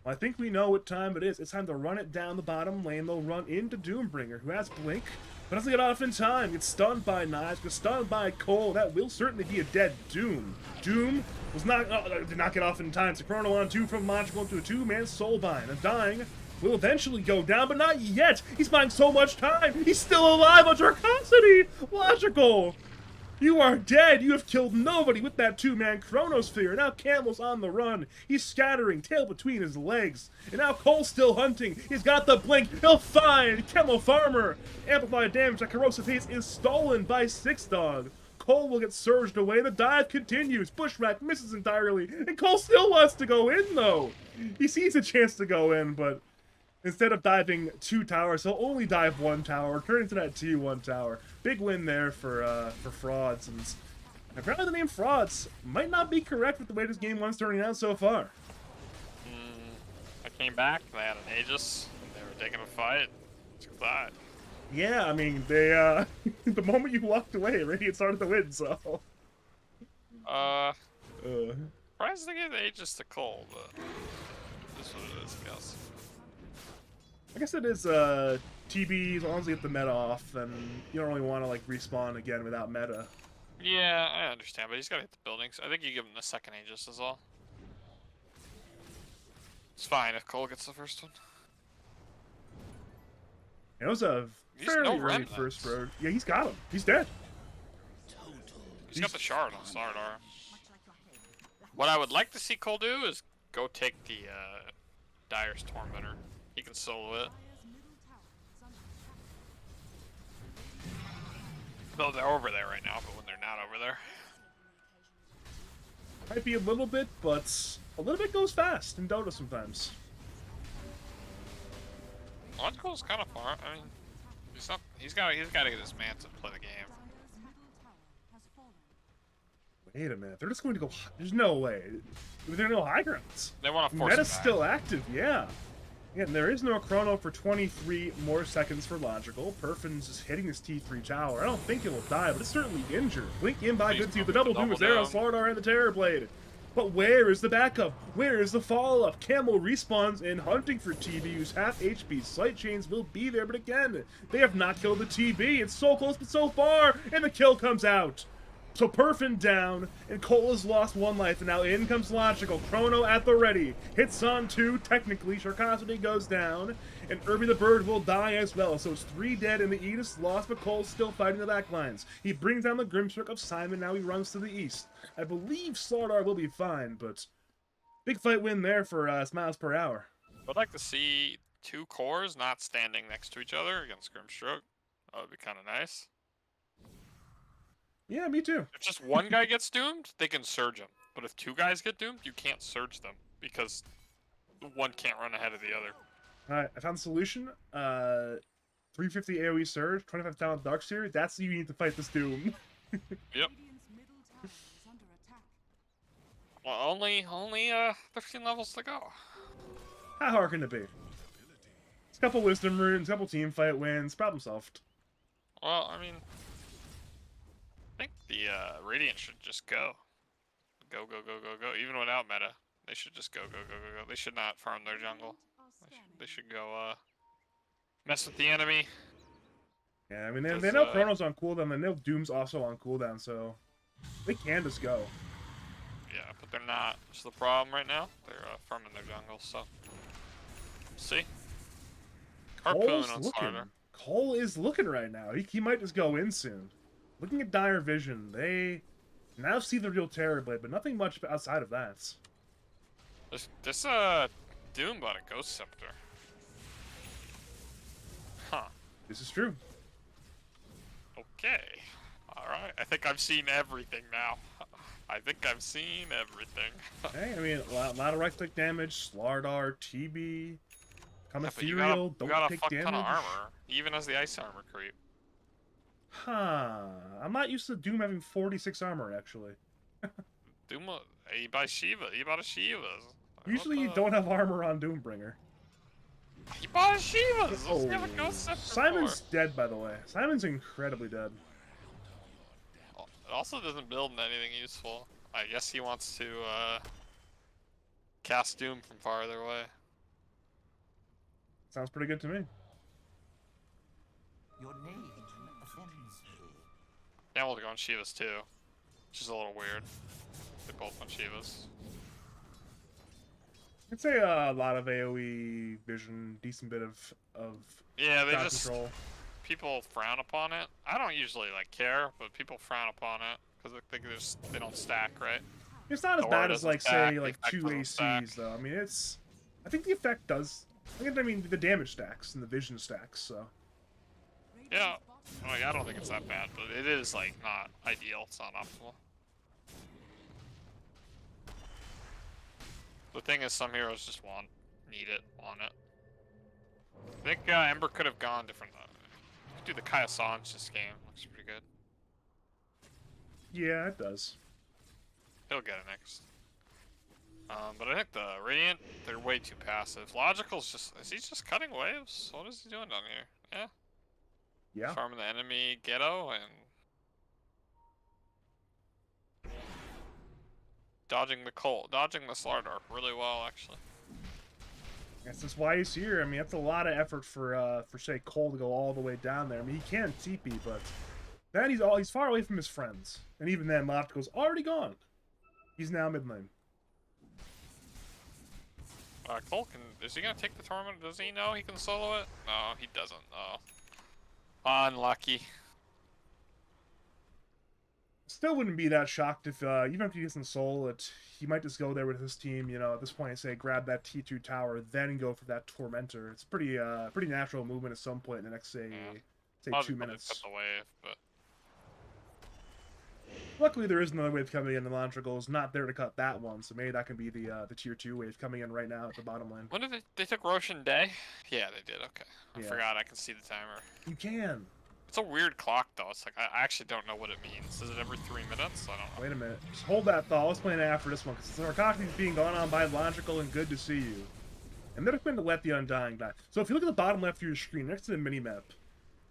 I think we know what time it is. It's time to run it down the bottom lane. They'll run into Doombringer, who has Blink, but doesn't get off in time. Gets stunned by Knives, gets stunned by Cole. That will certainly be a dead Doom. Doom was not did not get off in time. So Chrono on 2 from Logical into a 2-man Soulbind. And dying will eventually go down, but not yet. He's buying so much time. He's still alive on Dracosity. Logical. You are dead! You have killed nobody with that 2-man Chronosphere! Now Camel's on the run! He's scattering, tail between his legs! And now Cole's still hunting! He's got the blink! He'll find Camel Farmer! Amplified damage that Corrosive Haze is stolen by Six Dog! Cole will get surged away, the dive continues! Bushwhack misses entirely, and Cole still wants to go in, though! He sees a chance to go in, but instead of diving 2 towers, he'll only dive 1 tower, turn into that T1 tower. Big win there for Frauds, and apparently the name Frauds might not be correct with the way this game one's turning out so far. I came back, they had an Aegis, and they were taking a fight. Took that. Yeah, I mean, they, the moment you walked away, Radiant started to win, so. Surprised they gave the Aegis to Cole, but this is what it is, I guess. I guess it is, TB, as long as you get the meta off, then you don't really want to, like, respawn again without meta. Yeah, I understand, but he's gotta hit the buildings. I think you give him the second Aegis as well. It's fine if Cole gets the first one. It was a fairly early first road. Yeah, he's got him. He's dead. He's got the shard on Slardar. What I would like to see Cole do is go take the Dire's Tormentor. He can solo it. Though they're over there right now, but when they're not over there. Might be a little bit, but a little bit goes fast in Dota sometimes. Logical's kind of far. I mean, he's not. He's got to get his man to play the game. Wait a minute, they're just going to go. There's no way. There are no high grounds. They want to force Meta's it back. still active, yeah. Yeah, and there is no chrono for 23 more seconds for Logical. Perfins is hitting his T3 tower. I don't think it will die, but it's certainly injured. Blink in by Good Team. The double doom is there on Slardar and the Terror Blade. But where is the backup? Where is the follow-up? Camel respawns in hunting for TB, who's half HP. Sight chains will be there, but again, they have not killed the TB. It's so close, but so far, and the kill comes out. So Perfin down, and Cole has lost 1 life, and now in comes Logical. Chrono at the ready. Hits on 2, technically. Sharkosity goes down, and Irby the Bird will die as well. So it's 3 dead, and the Aegis lost, but Cole's still fighting the back lines. He brings down the Grimstroke of Simon, now he runs to the east. I believe Slardar will be fine, but big fight win there for Smilesperhour. I'd like to see 2 cores not standing next to each other against Grimstroke. That would be kind of nice. Yeah, me too. If just 1 guy gets doomed, they can surge him. But if 2 guys get doomed, you can't surge them because 1 can't run ahead of the other. Alright, I found the solution. 350 AoE surge, 25 talent Darkseer. That's you need to fight this Doom. Yep. Well, only 15 levels to go. How hard can it be? It's a couple Wisdom runes, a couple team fight wins, problem solved. Well, I mean, I think the Radiant should just go. Go. Even without meta, they should just go. They should not farm their jungle. They should go mess with the enemy. Yeah, I mean, they know Chrono's on cooldown, and they know Doom's also on cooldown, so they can just go. Yeah, but they're not. That's the problem right now. They're farming their jungle, so. See? Harpoon on Slardar. Cole is looking right now. He might just go in soon. Looking at Dire Vision, they now see the real Terror Blade, but nothing much outside of that. This Doom bought a Ghost Scepter. Huh. This is true. Okay. Alright. I think I've seen everything now. I think I've seen everything. Hey, I mean, a lot of right-click damage, Slardar, TB, come Yeah, ethereal, you don't got a take fuck damage. ton of armor, even as the ice armor creep. Huh. I'm not used to Doom having 46 armor, actually. Doom, he buys Shiva. He bought a Shiva. Usually you don't have armor on Doombringer. He bought a Shiva. Oh, Have a Ghost Scepter Simon's dead, by the way. Simon's incredibly dead. It also doesn't build anything useful. I guess he wants to cast Doom from farther away. Sounds pretty good to me. Your name offends me. Yeah, we'll go on Shivas too, which is a little weird. They both on Shivas. I'd say a lot of AoE vision, decent bit of Yeah, they crowd just control. people frown upon it. I don't usually like care, but people frown upon it because they think they don't stack, right? It's not as The bad word as doesn't like stack, say the like effect 2 doesn't stack. ACs though. I mean it's I think the effect does I mean the damage stacks and the vision stacks, so Yeah, like I don't think it's that bad, but it is like not ideal. It's not optimal. The thing is, some heroes just need it, want it. I think Ember could have gone different. Could do the Kaya Sanj this game. Looks pretty good. yeah, it does. He'll get it next. But I think the Radiant, they're way too passive. Logical's is he just cutting waves? What is he doing down here? Yeah. Yeah. Farming the enemy ghetto and dodging the Slardar really well, actually. That's why he's here. I mean, that's a lot of effort for say Cole to go all the way down there. I mean, he can TP, but then he's far away from his friends, and even then, Logical's already gone. He's now mid lane. Cole is he gonna take the tournament? Does he know he can solo it? No, he doesn't. Oh, unlucky. Still wouldn't be that shocked if even if he doesn't solo it, he might just go there with his team. You know, at this point, say grab that T2 tower, then go for that Tormentor. It's pretty natural movement at some point in the next say 2 minutes. Cut the wave, but luckily there is another wave coming in. The Elantrical is not there to cut that one, so maybe that can be the tier 2 wave coming in right now at the bottom lane. when did they took Roshan Day? Yeah, they did. Okay, I Yeah. forgot. I can see the timer. You can. It's a weird clock though. It's like I actually don't know what it means. Is it every 3 minutes? I don't know. Wait a minute. Just hold that thought. Let's play it after this one, because Narcotic is being gone on by Logical, and good to see you. And they're going to let the Undying die. So if you look at the bottom left of your screen, next to the minimap,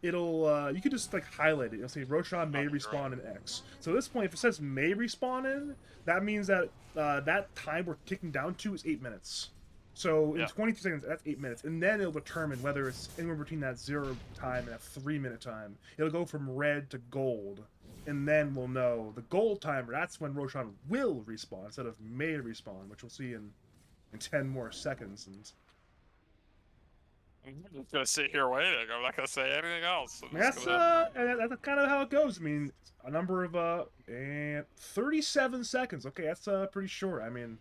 it'll, you could just, like, highlight it. It'll say Roshan may respawn in X. So at this point, if it says may respawn in, that means that that time we're ticking down to is 8 minutes. So in 22 seconds, that's 8 minutes. And then it'll determine whether it's anywhere between that 0 time and that 3 minute time. It'll go from red to gold. And then we'll know the gold timer, that's when Roshan will respawn instead of may respawn, which we'll see in 10 more seconds. And I'm just gonna sit here waiting. I'm not gonna say anything else. that's kind of how it goes. I mean, a number of and 37 seconds. Okay, that's pretty short. I mean,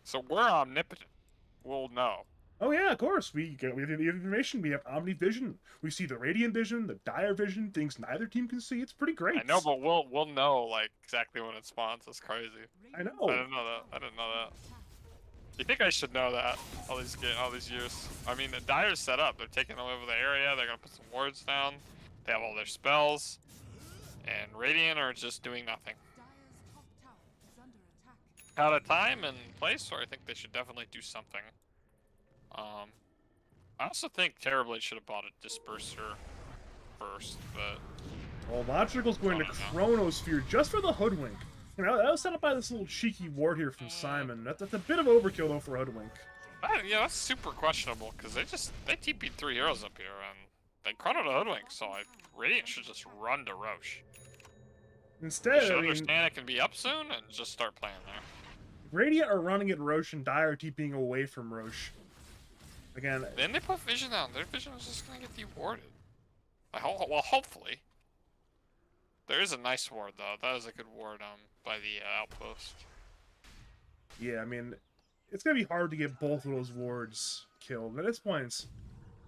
so we're omnipotent. We'll know. oh yeah, of course. We have the information. We have Omni Vision. We see the Radiant Vision, the Dire Vision, things neither team can see. It's pretty great. I know, but we'll know like exactly when it spawns. That's crazy. I know. I didn't know that. I didn't know that. You think I should know that all these years? I mean, the Dire's set up. They're taking over the area. They're gonna put some wards down. They have all their spells, and Radiant are just doing nothing. Out of time and place, or I think they should definitely do something. I also think Terrorblade should have bought a Disperser first, but Well, Logical's going to Chronosphere just for the Hoodwink. You know, that was set up by this little cheeky ward here from Simon. That's a bit of overkill though for Hoodwink. yeah, that's super questionable because they TP'd 3 heroes up here and they chronoed a Hoodwink, so Radiant should just run to Roche. Instead, They should I mean, understand it can be up soon and just start playing there. Radiant are running at Roche and Dire TPing away from Roche. Again, Then they put Vision down. Their Vision is just gonna get dewarded. Well, hopefully. There is a nice ward though. That is a good ward by the outpost. yeah, I mean, it's gonna be hard to get both of those wards killed. At this point,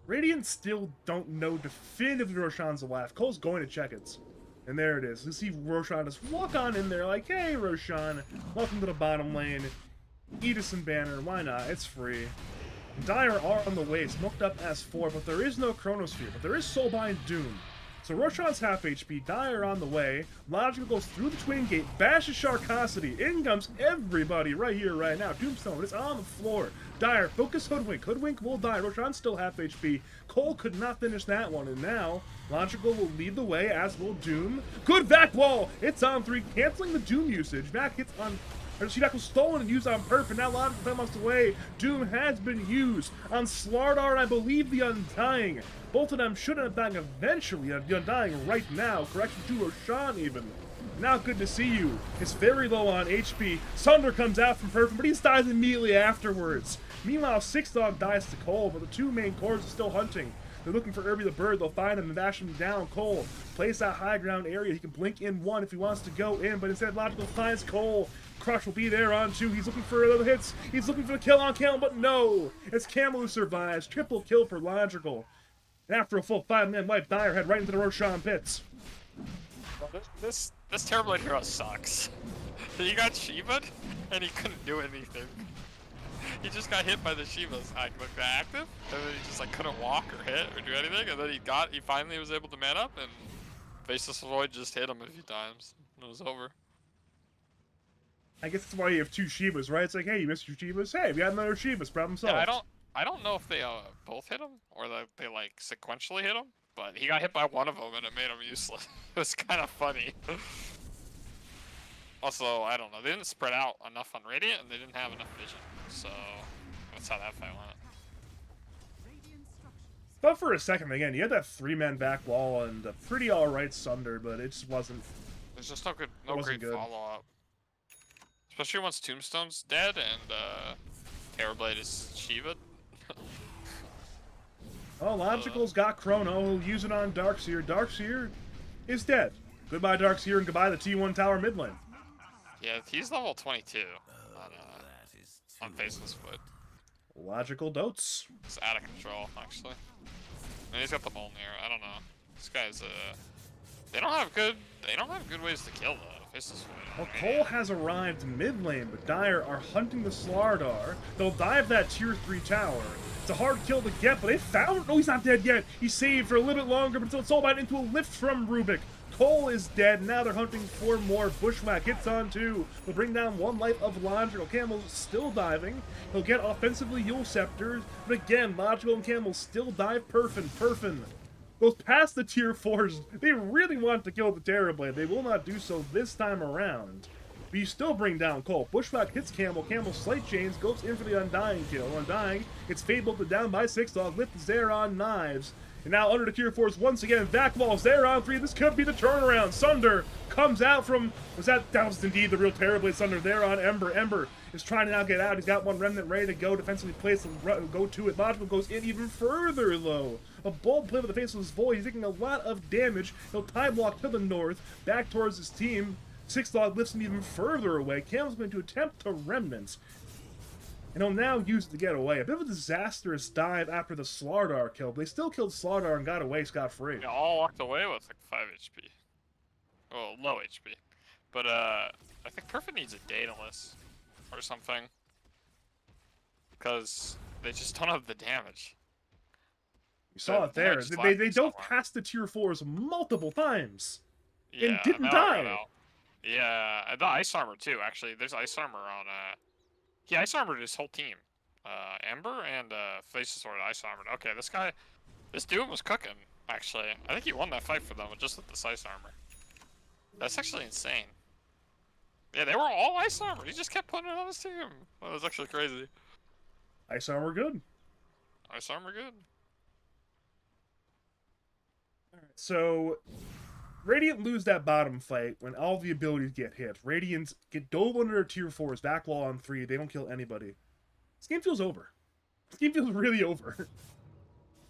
Radiant still don't know definitively Roshan's alive. Cole's going to check it. And there it is. You see Roshan just walk on in there like, hey, Roshan, welcome to the bottom lane. Eat us some banner. Why not? It's free. Dire are on the way, smoked up S4, but there is no Chronosphere, but there is Soulbind Doom. So Roshan's half HP, Dire on the way, Logical goes through the Twin Gate, bashes Sharkosity, in comes everybody right here, right now. Tombstone is on the floor. Dire, focus Hoodwink, Hoodwink will die, Roshan's still half HP. Cole could not finish that one, and now Logical will lead the way, as will Doom. Good back wall! It's on 3, canceling the Doom usage. Back hits on Shedak was stolen and used on Perf, and now Logical 10 months away. Doom has been used on Slardar and I believe the Undying. Both of them should end up dying eventually. The Undying right now. Correction to Roshan even. Now good to see you. It's very low on HP. Sunder comes out from Perf, but he dies immediately afterwards. Meanwhile, Six Dog dies to Cole, but the two main cores are still hunting. They're looking for Irby the Bird. They'll find him and dash him down. Cole plays that high ground area. He can blink in one if he wants to go in, but instead Logical finds Cole. Crush will be there on two. He's looking for other hits. He's looking for the kill on Camel, but no! It's Camel who survives. Triple kill for Logical. And after a full 5-man wipe, Dyer head right into the Roshan pits. Well, this Terrorblade hero sucks. He got Shiva'd, and he couldn't do anything. He just got hit by the Shiva's like active, and then he just like couldn't walk or hit or do anything, and then he finally was able to man up, and Faceless Void just hit him a few times, and it was over. I guess that's why you have two Shivas, right? It's like, hey, you missed your Shivas. Hey, we got another Shivas. Problem solved. Yeah, I don't know if they both hit him or that they like sequentially hit him, but he got hit by one of them and it made him useless. It was kind of funny. Also, I don't know. They didn't spread out enough on Radiant, and they didn't have enough vision. So that's how that fight went. But for a second, again, you had that 3-man back wall and a pretty alright Sunder, but it just wasn't. There's just no great follow-up. Especially once Tombstone's dead and Terrorblade is Shiva. Oh, Logical's got Chrono. He'll use it on Darkseer. Darkseer is dead. Goodbye, Darkseer, and goodbye the T1 tower mid lane. Yeah, he's level 22 on Faceless Foot. Logical dotes. It's out of control, actually. And he's got the Mjolnir. I don't know. This guy's they don't have good ways to kill though. Faceless Foot. Well, Cole has arrived mid lane, but Dire are hunting the Slardar. They'll dive that tier 3 tower. It's a hard kill to get, but they found. No, he's not dead yet. He's saved for a little bit longer, but it's all about into a lift from Rubik. Cole is dead. Now they're hunting for more. Bushwhack hits on two. They'll bring down one life of Logical. Camel's still diving. He'll get offensively Yule Scepters. But again, Logical and Camel still dive. Perfin goes past the tier 4s. They really want to kill the Terrorblade. They will not do so this time around. But you still bring down Cole. Bushwhack hits Camel. Camel slight chains. Goes in for the Undying kill. Undying gets Fade bolted down by Six Dog. Lift is there on Knives. And now under the tier 4s once again, back walls there on 3. This could be the turnaround. Sunder comes out from, that was indeed the real Terrorblade Sunder there on Ember. Ember is trying to now get out. He's got one remnant ready to go, defensively placed, and go to it. Logical goes in even further low. A bold play with the Faceless Void. He's taking a lot of damage. He'll time block to the north, back towards his team. Six Dog lifts him even further away. Camel's going to attempt to remnant. And he'll now use it to get away. A bit of a disastrous dive after the Slardar kill, but they still killed Slardar and got away scot-free. They all walked away with like 5 HP. Well, low HP. But I think Perfect needs a Daedalus or something. Because they just don't have the damage. You saw it there. They dove past the tier 4s multiple times. Yeah, and didn't die. Yeah, the ice armor too, actually. There's ice armor on he ice armored his whole team. Ember and Faceless Sword ice armored. Okay, this dude was cooking, actually. I think he won that fight for them with just with this ice armor. That's actually insane. Yeah, they were all ice armored. He just kept putting it on his team. That was actually crazy. Ice armor good. Ice armor good. Alright, so Radiant lose that bottom fight when all the abilities get hit. Radiant get dove under their tier 4s, back wall on 3. They don't kill anybody. This game feels over. This game feels really over.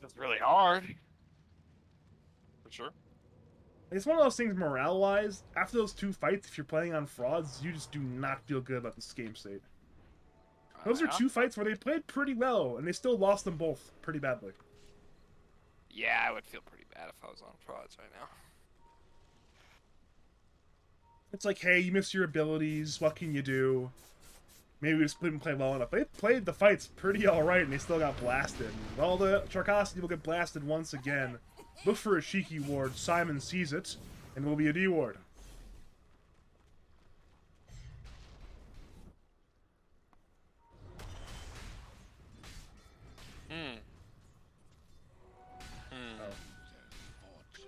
It's really hard. For sure. It's one of those things morale-wise. After those 2 fights, if you're playing on frauds, you just do not feel good about this game state. Those are 2 fights where they played pretty well, and they still lost them both pretty badly. Yeah, I would feel pretty bad if I was on frauds right now. It's like, hey, you missed your abilities. What can you do? Maybe we just didn't play well enough. They played the fights pretty alright, and they still got blasted. All the Charkosity will get blasted once again. Look for a Shiki ward. Simon sees it, and will be a D ward.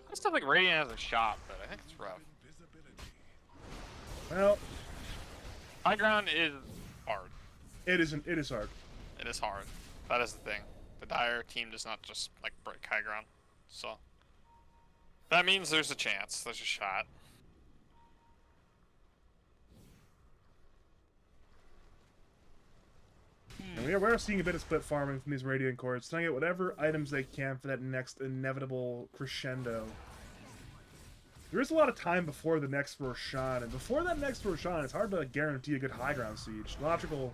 I still think Radiant has a shot, but I think it's rough. Well, High ground is hard. It isn't. It is hard. It is hard. That is the thing. The Dire team does not just like break high ground, so that means there's a chance. There's a shot. And we are seeing a bit of split farming from these Radiant Cores, trying to get whatever items they can for that next inevitable crescendo. There is a lot of time before the next Roshan, and before that next Roshan, it's hard to guarantee a good high ground siege. Logical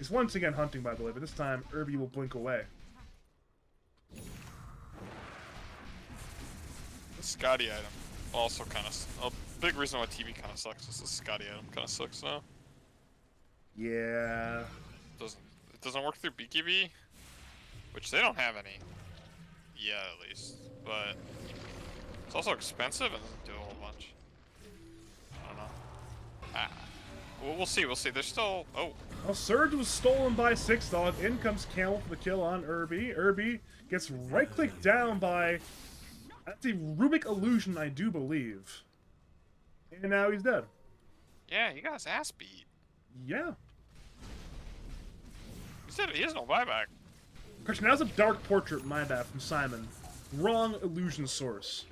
is once again hunting, by the way, but this time Irby will blink away. The Scotty item also kind of a big reason why TV kind of sucks is the Scotty item kind of sucks now. Yeah. It doesn't work through BKB, which they don't have any yet at least, but it's also expensive and doesn't do a whole bunch. I don't know. We'll see. We'll see. There's still Well, Surge was stolen by Six Dog. In comes Camel for the kill on Irby. Irby gets right-clicked down by that's a Rubik illusion, I do believe. And now he's dead. Yeah, he got his ass beat. Yeah. He has no buyback. Question, now's a Dark Portrait, my bad, from Simon. Wrong illusion source.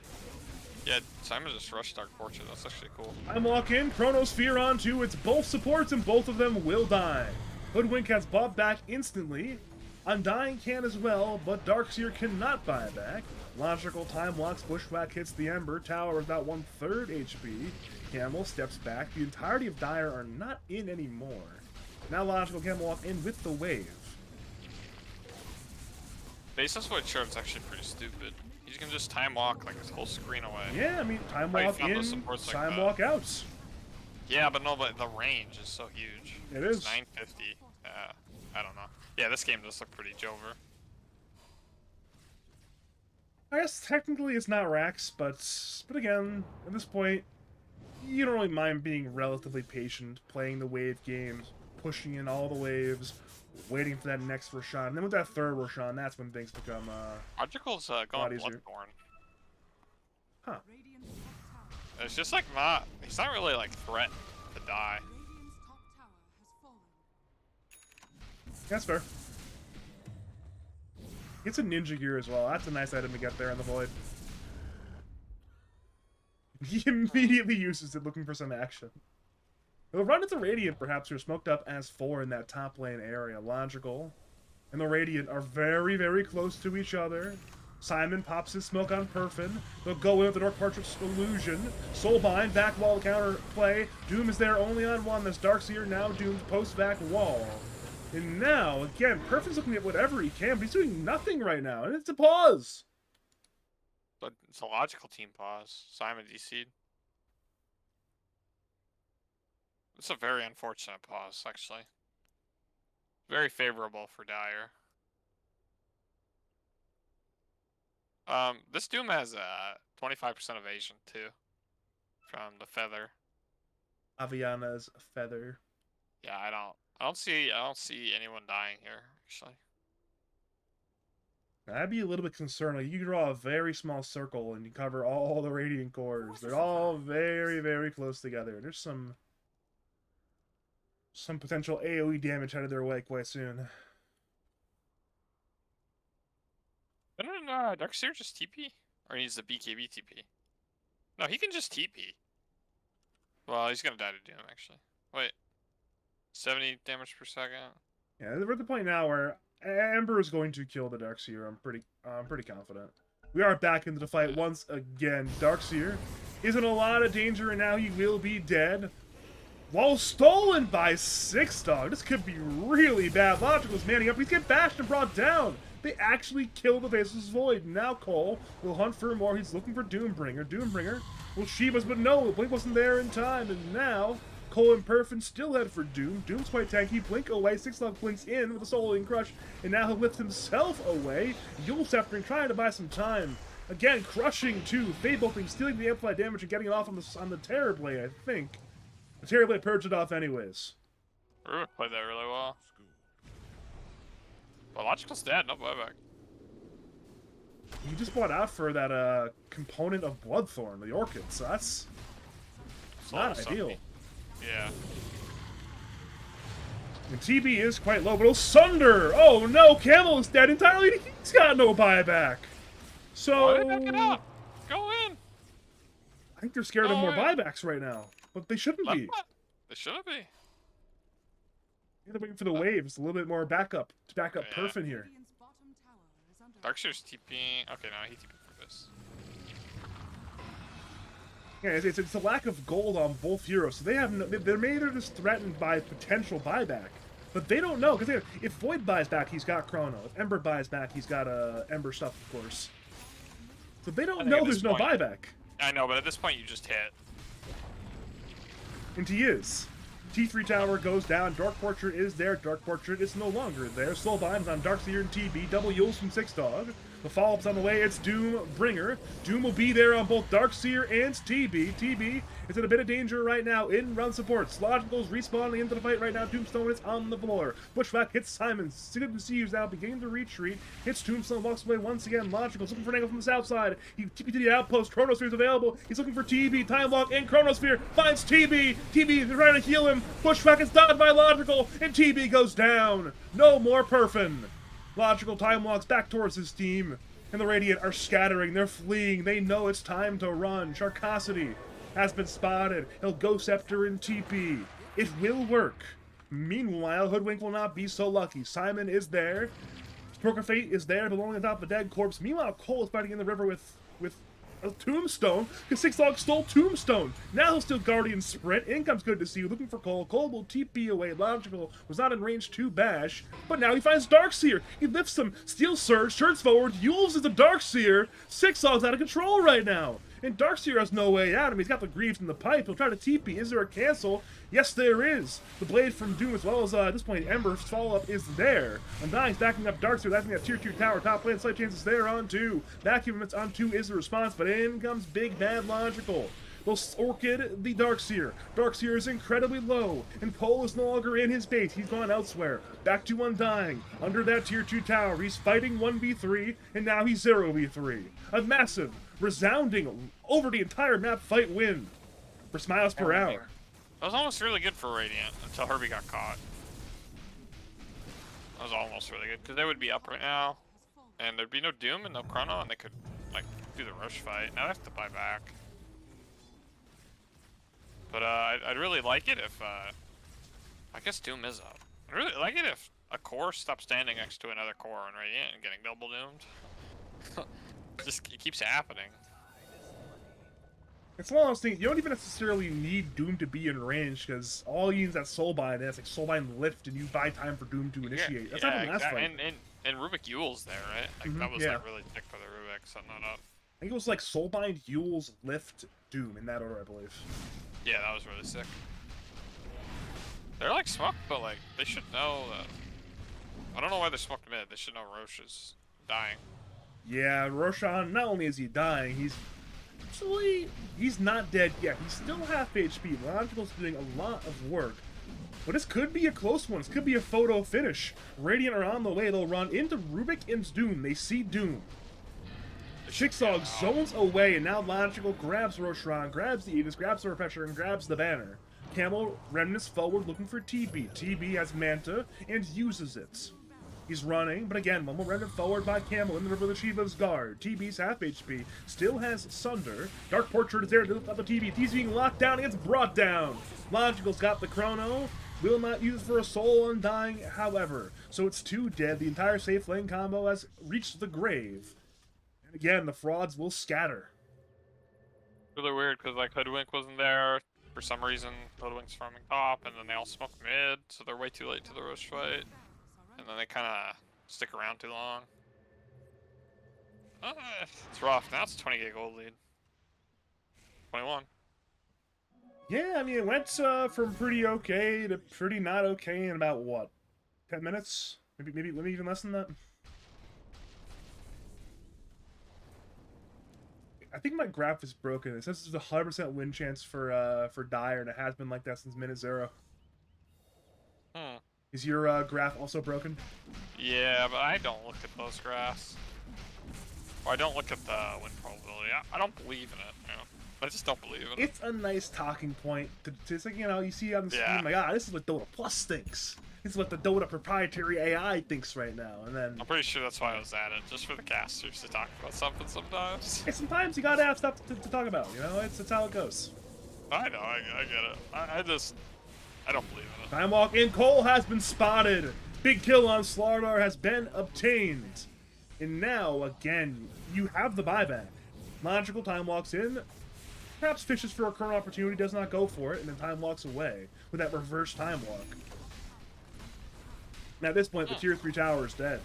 Yeah, Simon just rushed Dark Portrait. That's actually cool. I'm walk in, Chronosphere on two. It's both supports and both of them will die. Hoodwink has Bob back instantly. Undying can as well, but Darkseer cannot buy back. Logical time walks, Bushwhack hits the Ember. Tower is about 1/3 HP. Camel steps back. The entirety of Dire are not in anymore. Now Logical can walk in with the wave. Basis Void Shard's actually pretty stupid. You can just time walk like his whole screen away. Yeah, I mean, time Right, walk found in, those supports like time that. walk out. Yeah, but no, but the range is so huge. It It's is. 950. I don't know. Yeah, this game does look pretty Jover. I guess technically it's not Rax, but again, at this point, you don't really mind being relatively patient, playing the wave games, pushing in all the waves, waiting for that next Roshan. And then with that third Roshan, that's when things become Logical's lot going easier. Bloodborne. Huh. It's just like not. He's not really like threatened to die. That's fair. It's a ninja gear as well. That's a nice item to get there in the void. He immediately uses it looking for some action. He'll run into Radiant, perhaps, who are smoked up as 4 in that top lane area. Logical. And the Radiant are very, very close to each other. Simon pops his smoke on Perfin. They'll go in with the Dark Portrait's illusion. Soulbind, back wall counter play. Doom is there only on one. This Darkseer now doomed post-back wall. And now, again, Perfin's looking at whatever he can, but he's doing nothing right now. And it's a pause. But it's a logical team pause. Simon DC'd. It's a very unfortunate pause, actually. Very favorable for Dire. This Doom has 25% evasion too, from the feather. Aviana's feather. Yeah, I don't see anyone dying here actually. I'd be a little bit concerned. Like, you draw a very small circle and you cover all the Radiant cores. They're all very, very close together. There's some potential AoE damage headed their way quite soon. Didn't Darkseer just TP? Or he needs the BKB TP? No, he can just TP. Well, he's gonna die to Doom, actually. Wait. 70 damage per second? Yeah, we're at the point now where Ember is going to kill the Darkseer. I'm pretty confident. We are back into the fight once again. Darkseer is in a lot of danger, and now he will be dead. While stolen by Six Dog. This could be really bad. Logical's manning up. He's getting bashed and brought down. They actually kill the Baseless Void. Now Cole will hunt for more. He's looking for Doombringer. Doombringer will Shivas, but no, Blink wasn't there in time. And now Cole and Perfin still head for Doom. Doom's quite tanky. Blink away. Six Dog blinks in with a Soul Crush. And now he'll lift himself away. Yule Sceptering trying to buy some time. Again, crushing two. Fade Bolting, stealing the amplified damage and getting it off on the Terror Blade, I think. The Terror Blade purged it off anyways. Rubik played that really well. But Logical's dead, no buyback. You just bought out for that component of Bloodthorn, the Orchid, so that's not ideal. Yeah. And TB is quite low, but oh, Sunder! Oh no, Camel is dead entirely. He's got no buyback. So Why did they get up? Go in. I think they're scared of Go more in. buybacks right now, but they shouldn't Left be. foot. They shouldn't be. They're waiting for the waves, a little bit more backup to back up Yeah. perf in here. Darkseer's TPing. Okay, no, he TPing for this. Yeah, it's a lack of gold on both heroes, so they have no, they're maybe just threatened by potential buyback, but they don't know because if Void buys back, he's got Chrono. If Ember buys back, he's got Ember stuff, of course. So they don't think know at there's this no point- buyback. I know, but at this point you just hit. And he is. T3 tower goes down. Dark Portrait is there. Dark Portrait is no longer there. Soulbind's on Darkseer and TB. Double Yules from Six Dog. The follow-up's on the way. It's Doom Bringer. Doom will be there on both Darkseer and TB. TB is in a bit of danger right now in run supports. Logical's respawning into the fight right now. Tombstone is on the floor. Bushwhack hits Simon. It's good to see you now beginning to retreat. Hits Tombstone, walks away once again. Logical's looking for an angle from the south side. He TP to the outpost. Chronosphere's available. He's looking for TB. Time Walk and Chronosphere finds TB. TB is trying to heal him. Bushwhack is dodged by Logical, and TB goes down. No more perfin. Logical time walks back towards his team, and the Radiant are scattering. They're fleeing. They know it's time to run. Sharkosity has been spotted. He'll go Scepter and TP. It will work. Meanwhile, Hoodwink will not be so lucky. Simon is there. Stroke of Fate is there, belonging on top of the dead corpse. Meanwhile, Cole is fighting in the river with a Tombstone, because Six Dog stole Tombstone. Now he'll steal Guardian Sprint. In comes Good to See You, looking for Cole. Cole will TP away. Logical was not in range to bash, but now he finds Darkseer. He lifts him, steals Surge, turns forward, Yules is a Darkseer. Six Dog's out of control right now. And Darkseer has no way out. I mean, he's got the Greaves in the pipe. He'll try to TP. Is there a cancel? Yes, there is. The Blade from Doom, as well as, at this point, Ember's follow-up is there. Undying's backing up Darkseer. That's that tier 2 tower. Top lane, slight chances there on 2. Vacuum limits on 2 is the response, but in comes Big Bad Logical. Will Orchid the Darkseer. Darkseer is incredibly low, and Cole is no longer in his base. He's gone elsewhere. Back to Undying. Under that tier 2 tower, he's fighting 1v3, and now he's 0v3. A massive, resounding, over the entire map fight win for Smilesperhour. That was almost really good for Radiant until Herbie got caught. That was almost really good because they would be up right now, and there'd be no Doom and no Chrono, and they could like do the rush fight. Now they have to buy back. But I'd really like it if I guess Doom is up. I'd really like it if a core stopped standing next to another core on Radiant and getting double doomed. It keeps happening. It's one of those things, you don't even necessarily need Doom to be in range, because all you need is that Soulbind, and it's like Soulbind lift, and you buy time for Doom to initiate. That's happened last fight. And Rubik Yule's there, right? Like that was like really thick for the Rubik, setting that up. I think it was like Soulbind, Yules, lift, Doom, in that order, I believe. Yeah, that was really sick. They're like smoked, but like they should know that. I don't know why they're smoked mid. They should know Roche is dying. Yeah, Roshan, not only is he dying, he's not dead yet. He's still half HP. Logical's doing a lot of work. But this could be a close one. This could be a photo finish. Radiant are on the way. They'll run into Rubik and Doom. They see Doom. Six-Dog zones away, and now Logical grabs Roshan, grabs the Aegis, grabs the Refresher, and grabs the banner. Camel remnants forward looking for TB. TB has Manta and uses it. He's running, but again, one more remnant forward by Camel in the River of the Shiva's guard. TB's half HP, still has Sunder. Dark Portrait is there to lift up the TB. He's being locked down, and it's brought down. Logical's got the Chrono. Will not use it for a soul Undying, however. So it's 2 dead. The entire safe lane combo has reached the grave. And again, the frauds will scatter. Really weird because like Hoodwink wasn't there. For some reason, Hoodwink's farming top, and then they all smoke mid, so they're way too late to the rush fight. And then they kind of stick around too long. It's rough. Now it's 20k gold lead. 21. Yeah, I mean, it went from pretty okay to pretty not okay in about, what, 10 minutes? Maybe even less than that? I think my graph is broken. It says there's a 100% win chance for Dire, and it has been like that since minute 0. Is your graph also broken? Yeah, but I don't look at those graphs. Or I don't look at the win probability. I don't believe in it. You know? I just don't believe in it. It's a nice talking point. It's like, you know, you see on the screen, Yeah. like, this is what Dota Plus thinks. This is what the Dota proprietary AI thinks right now. And then I'm pretty sure that's why I was at it, just for the casters to talk about something sometimes. hey, sometimes you gotta have stuff to talk about. You know, it's how it goes. I know, I get it. I don't believe in it. Time walk in. Cole has been spotted. Big kill on Slardar has been obtained. And now, again, you have the buyback. Logical time walks in. Perhaps fishes for a current opportunity, does not go for it, and then time walks away with that reverse time walk. Now, at this point, the tier 3 tower is dead.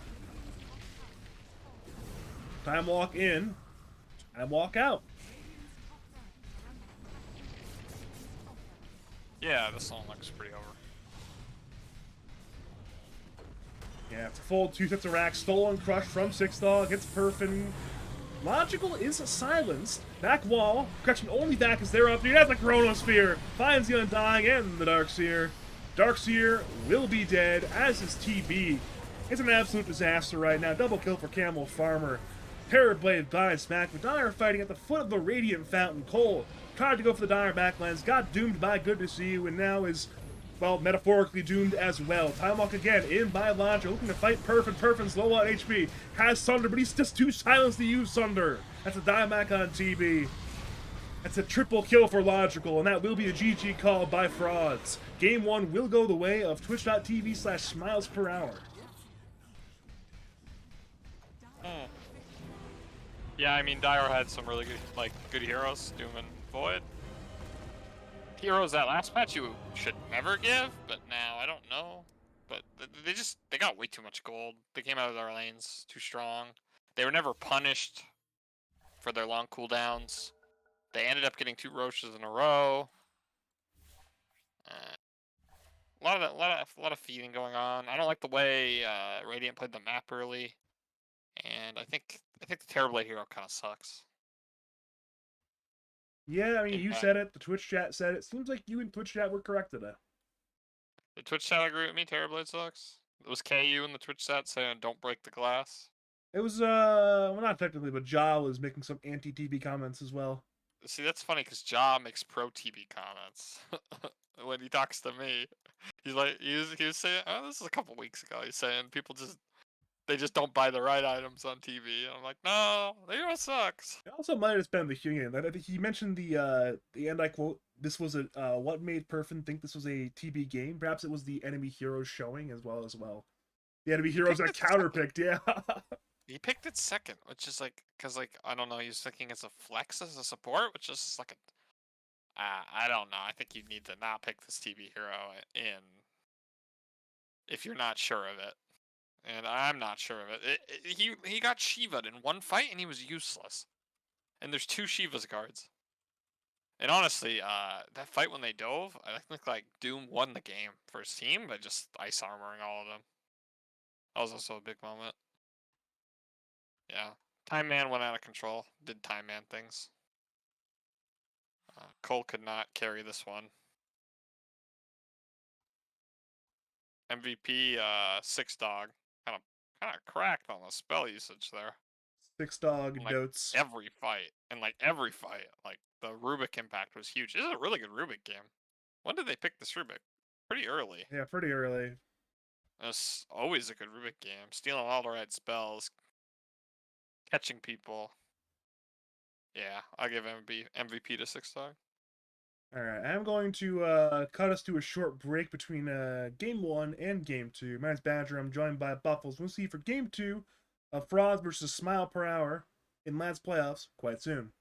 Time walk in. Time walk out. Yeah, this one looks pretty over. Yeah, it's a full 2 sets of racks. Stolen crush from Six Dog. Hits Perfin. Logical is silenced. Back wall. Correction, only back is there up. He has the Chronosphere. Finds the Undying and the Darkseer. Darkseer will be dead, as is TB. It's an absolute disaster right now. Double kill for Camel Farmer. Terrorblade by Smack. The Dire fighting at the foot of the Radiant Fountain. Cole tried to go for the Dire backlands. Got doomed by Good to See You, and now is, well, metaphorically doomed as well. Time walk again in by Launcher, looking to fight Perfin. Perfin low on HP. Has Sunder, but he's just too silenced to use Sunder. That's a dieback on TB. That's a triple kill for Logical, and that will be a GG call by Frauds. Game 1 will go the way of twitch.tv/smilesperhour. Yeah, I mean, Dire had some really good heroes, Doom and Void. Heroes that last match you should never give, but now I don't know. But they got way too much gold. They came out of their lanes too strong. They were never punished for their long cooldowns. They ended up getting 2 Roaches in a row. A lot of feeding going on. I don't like the way Radiant played the map early, and I think the Terrorblade hero kind of sucks. Yeah, I mean, you said it. The Twitch chat said it. Seems like you and Twitch chat were correct today. The Twitch chat agree with me. Terrorblade sucks. It was KU in the Twitch chat saying "Don't break the glass." It was, well, not technically, but Ja was making some anti-TB comments as well. See, that's funny because Ja makes pro TB comments when he talks to me. He's like, he was saying, oh, this is a couple weeks ago. He's saying people just don't buy the right items on TV. And I'm like, no, the hero sucks. It also might have been the Human. I think he mentioned the end I quote, this was a, what made Perfin think this was a TB game? Perhaps it was the enemy heroes showing as well. The enemy heroes that counterpicked, yeah. He picked it second, which is because I don't know, he was thinking it's a flex as a support, which is like I don't know. I think you need to not pick this TB hero in if you're not sure of it. And I'm not sure of it. He got Shiva'd in one fight and he was useless. And there's 2 Shiva's cards. And honestly, that fight when they dove, I think like Doom won the game for his team by just ice armoring all of them. That was also a big moment. Yeah. Time Man went out of control. Did Time Man things. Cole could not carry this one. MVP, Six Dog. Kind of cracked on the spell usage there. Six Dog Like notes. every fight. And like every fight. Like the Rubik impact was huge. This is a really good Rubik game. When did they pick this Rubik? Pretty early. Yeah, pretty early. It's always a good Rubik game. Stealing all the right spells. Catching people. Yeah, I'll give MVP to Six Dog. Alright, I'm going to cut us to a short break between Game 1 and Game 2. My name's Badger, I'm joined by Buffles. We'll see you for Game 2 of Frauds versus Smilesperhour in Lads Playoffs quite soon.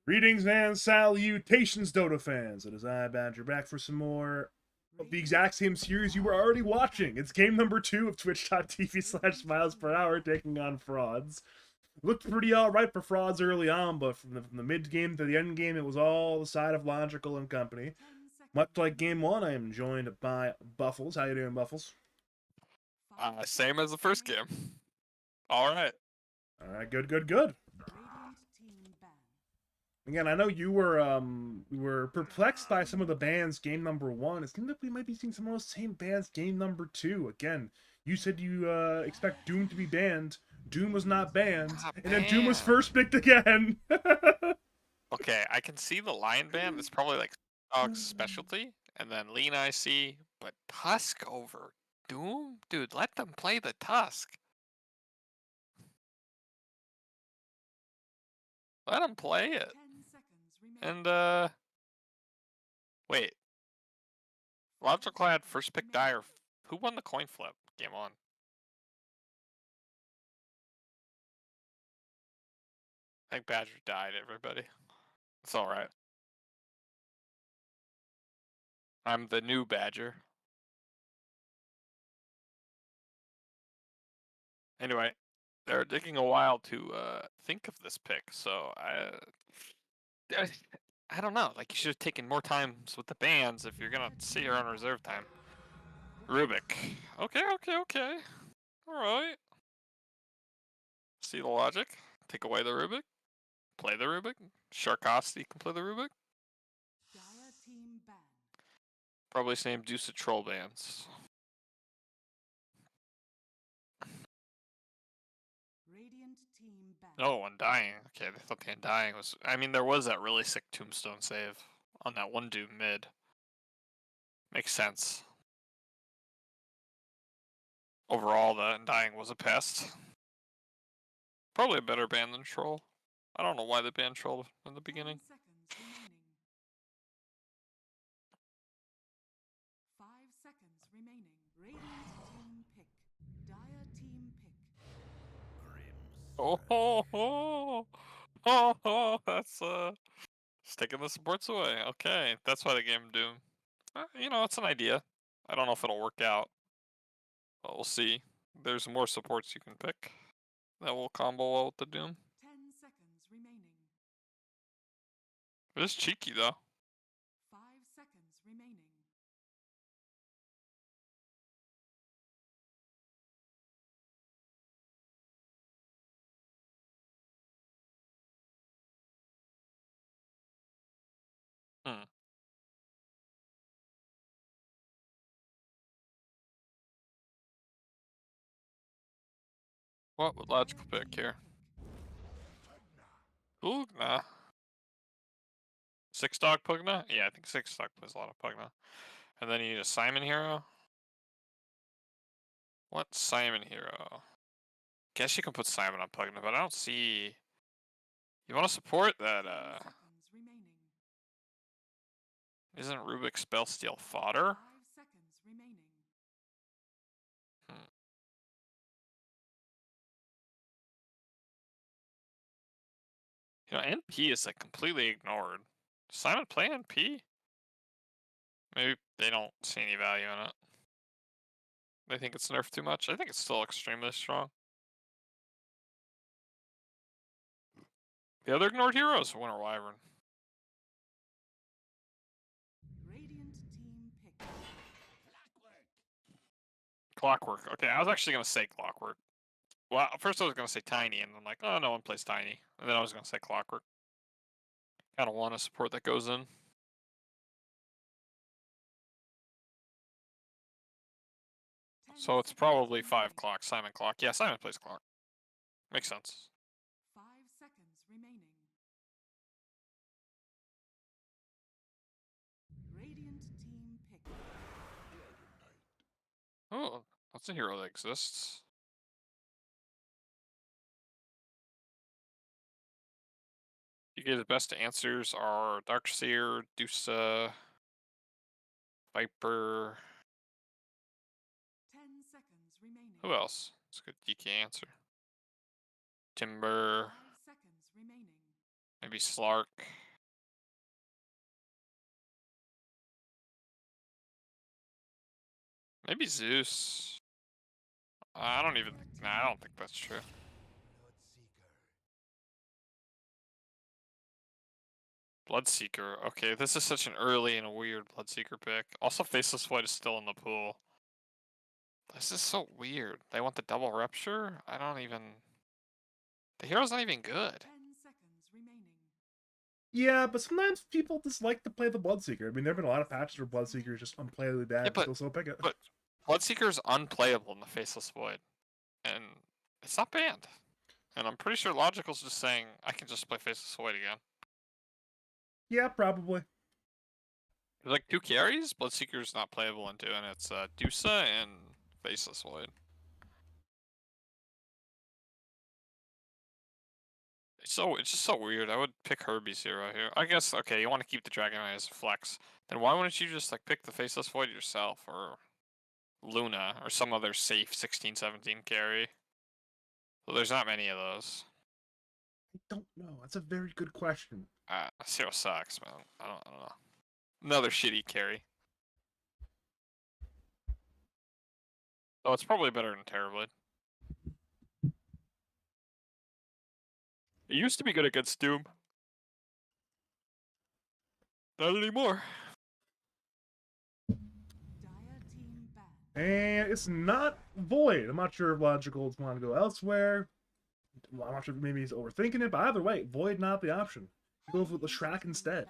Greetings and salutations, Dota fans. It is I, Badger, back for some more of the exact same series you were already watching. It's game number 2 of twitch.tv/Smilesperhour taking on Frauds. Looked pretty alright for Frauds early on, but from the mid game to the end game, it was all the side of Logical and company. Much like game 1, I am joined by Buffles. How you doing, Buffles? Same as the first game. All right. Alright, good. Again, I know you were perplexed by some of the bans game number 1. It seems like we might be seeing some of those same bans game number 2. Again, you said you expect Doom to be banned. Doom was not banned, and then Doom was first picked again. Okay, I can see the lion ban. It's probably like Dog's specialty, and then Lean IC, but Tusk over Doom, dude. Let them play the Tusk. Let them play it. And wait, Logical had first pick Dire. Who won the coin flip? Game on. I think Badger died. Everybody. It's all right. I'm the new Badger. Anyway, they're taking a while to think of this pick, so I don't know. Like, you should have taken more times with the bands if you're gonna sit here on reserve time. Rubik. Okay. All right. See the logic. Take away the Rubik. Play the Rubik. Sharkosty can play the Rubik. Probably same Deuce of Troll bands. Oh, Undying. Okay, they thought the Undying was... I mean, there was that really sick Tombstone save on that one dude mid. Makes sense. Overall, the Undying was a pest. Probably a better band than Troll. I don't know why they banned Troll in the beginning. That's it's taking the supports away. Okay, that's why the game Doom. You know, it's an idea. I don't know if it'll work out, but we'll see. There's more supports you can pick that will combo well with the Doom. It is cheeky though. Hmm. What would logical pick here? Pugna. 6-dog Pugna? Yeah, I think 6-dog plays a lot of Pugna. And then you need a Simon hero. What Simon hero? Guess you can put Simon on Pugna, but I don't see. You want to support that? Isn't Rubik spell steal fodder? You know, NP is like completely ignored. Does Simon play NP? Maybe they don't see any value in it. They think it's nerfed too much. I think it's still extremely strong. The other ignored hero is Winter Wyvern. Clockwork. Okay, I was actually gonna say Clockwork. Well, first I was gonna say Tiny, and I'm like, oh, no one plays Tiny. And then I was gonna say Clockwork. Kind of want a support that goes in. So it's probably 5 clock, Simon clock. Yeah, Simon plays clock. Makes sense. Oh, that's a hero that exists. You get the best answers are Darkseer, Dusa, Viper. Who else? It's a good DK answer. Timber. Maybe Slark. Maybe Zeus. I don't even. Nah, I don't think that's true. Bloodseeker. Okay, this is such an early and a weird Bloodseeker pick. Also, Faceless Void is still in the pool. This is so weird. They want the double rupture? I don't even. The hero's not even good. 10 seconds remaining. Yeah, but sometimes people just like to play the Bloodseeker. I mean, there have been a lot of patches where Bloodseeker is just unplayably bad, Yeah, but they'll still pick it. But Bloodseeker's unplayable in the Faceless Void. And it's not banned. And I'm pretty sure Logical's just saying, I can just play Faceless Void again. Yeah, probably. There's like 2 carries, Bloodseeker's not playable into, and it's Dusa and Faceless Void. It's just so weird. I would pick Herbie's hero here. I guess, okay, you want to keep the Dragon Eye as a flex. Then why wouldn't you just like pick the Faceless Void yourself, or Luna, or some other safe 16-17 carry? So there's not many of those. I don't know. That's a very good question. Zero sucks, man. I don't know. Another shitty carry. Oh, it's probably better than Terrorblade. It used to be good against Doom. Not anymore. Dire team ban. And it's not Void. I'm not sure if Logicals want to go elsewhere. I'm not sure if maybe he's overthinking it, but either way, Void not the option. Go with the Shrek instead.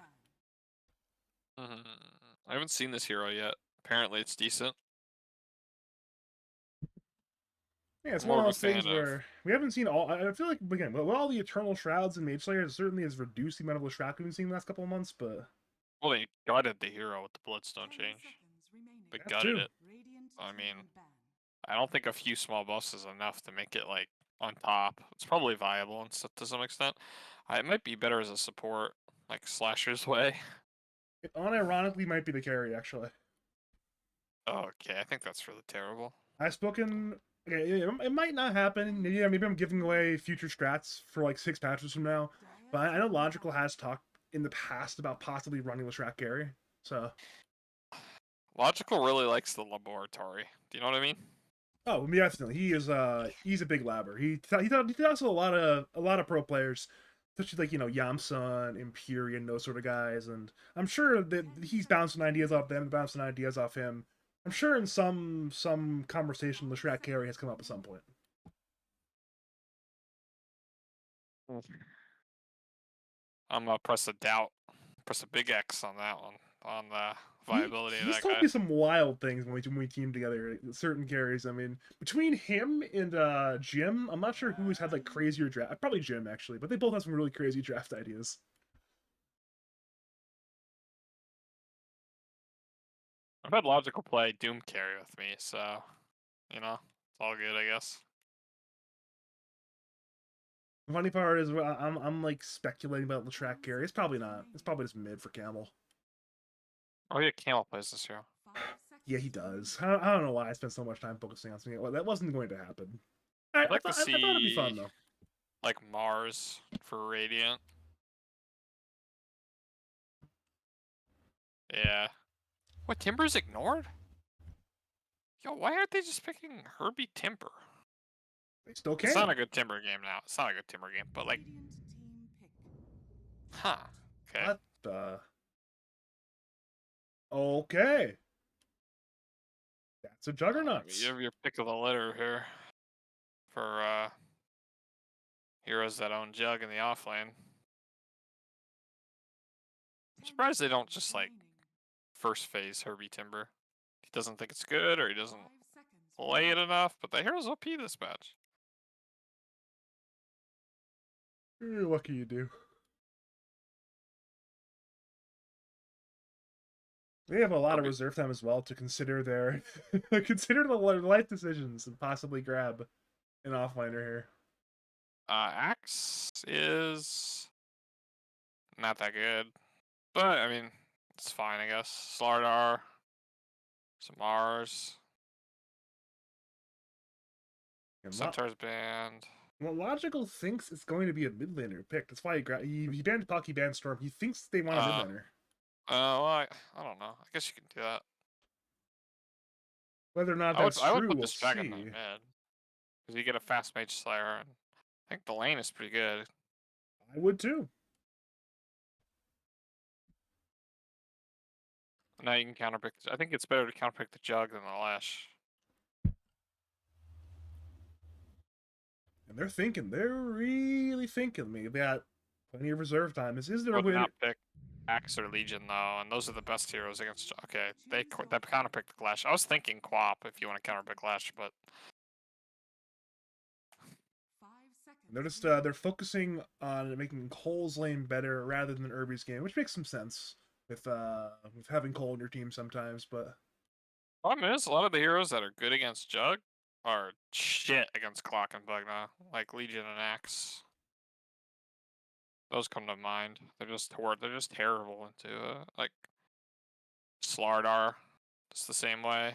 I haven't seen this hero yet. Apparently it's decent. Yeah, it's More one of of a those things fan of- where we haven't seen all. I feel like, again, with all the Eternal Shrouds and Mage Slayer, it certainly has reduced the amount of Leshrac we've seen the last couple of months, but. Well, they gutted the hero with the Bloodstone 10 change. seconds remaining. They That gutted too. it. Radiant I team mean, ban. I don't think a few small buffs is enough to make it like on top. It's probably viable and to some extent. It might be better as a support, like Slasher's Way. It unironically might be the carry, actually. Okay, I think that's really terrible. I've spoken. Okay, it might not happen. Yeah, maybe I'm giving away future strats for like 6 patches from now. But I know Logical has talked in the past about possibly running Leshrac carry. So. Logical really likes the laboratory. Do you know what I mean? Oh, definitely. He's a big labber. He talks to a lot of pro players, especially like Yamsun, Empyrean, those sort of guys, and I'm sure that he's bouncing ideas off them, bouncing ideas off him. I'm sure in some conversation, Leshrac carry has come up at some point. I'm gonna press a doubt. Press a big X on that one. On the viability of He's that told guy. me some wild things when we team together. Certain carries. I mean, between him and Jim, I'm not sure who's had like crazier draft. Probably Jim actually, but they both have some really crazy draft ideas. I've had Logical play Doom carry with me, so it's all good, I guess. The funny part is I'm like speculating about Leshrac carry. It's probably not. It's probably just mid for Camel. Oh yeah, Camel plays this hero. 5 Yeah, he seconds does. I don't know why I spent so much time focusing on something. Well, that wasn't going to happen. I'd like to I thought it'd be fun see- though. Like Mars for Radiant. Yeah. What, Timber's ignored? Yo, why aren't they just picking Herbie Timber? They still can. It's not a good Timber game now. It's not a good Timber game, but like, Radiant team pick. huh. Okay. What the? Okay. That's a juggernaut. You have your pick of the litter here for heroes that own Jug in the offlane. I'm surprised they don't just like first phase Herbie Timber. He doesn't think it's good or he doesn't play it enough, but the hero's OP this match. What can you do? They have a lot of Okay. reserve time as well to consider their consider the life decisions and possibly grab an offliner here. Axe is not that good, but I mean, it's fine, I guess. Slardar, some Mars, And Centaur's banned. Well, Logical thinks it's going to be a mid laner pick. That's why he banned Puck, he banned Storm. He thinks they want a mid laner. Well, I don't know. I guess you can do that. Whether or not I would that's I would true, put we'll this dragon in see. mid. Because you get a fast mage slayer, and I think the lane is pretty good. I would too. Now you can counterpick. I think it's better to counterpick the jug than the lash. And they're really thinking. Maybe they got plenty of reserve time. Is there I a would way? not pick Axe or Legion though, and those are the best heroes against. Okay, they counterpick the Clash. I was thinking Quap if you want to counterpick Clash, but 5 seconds. They're just remaining. they're focusing on making Cole's lane better rather than Irby's game, which makes some sense with having Cole in your team sometimes. But problem is a lot of the heroes that are good against Jug are shit against Clock and Bug now, like Legion and Axe. Those come to mind. They're just terrible into like Slardar. It's the same way.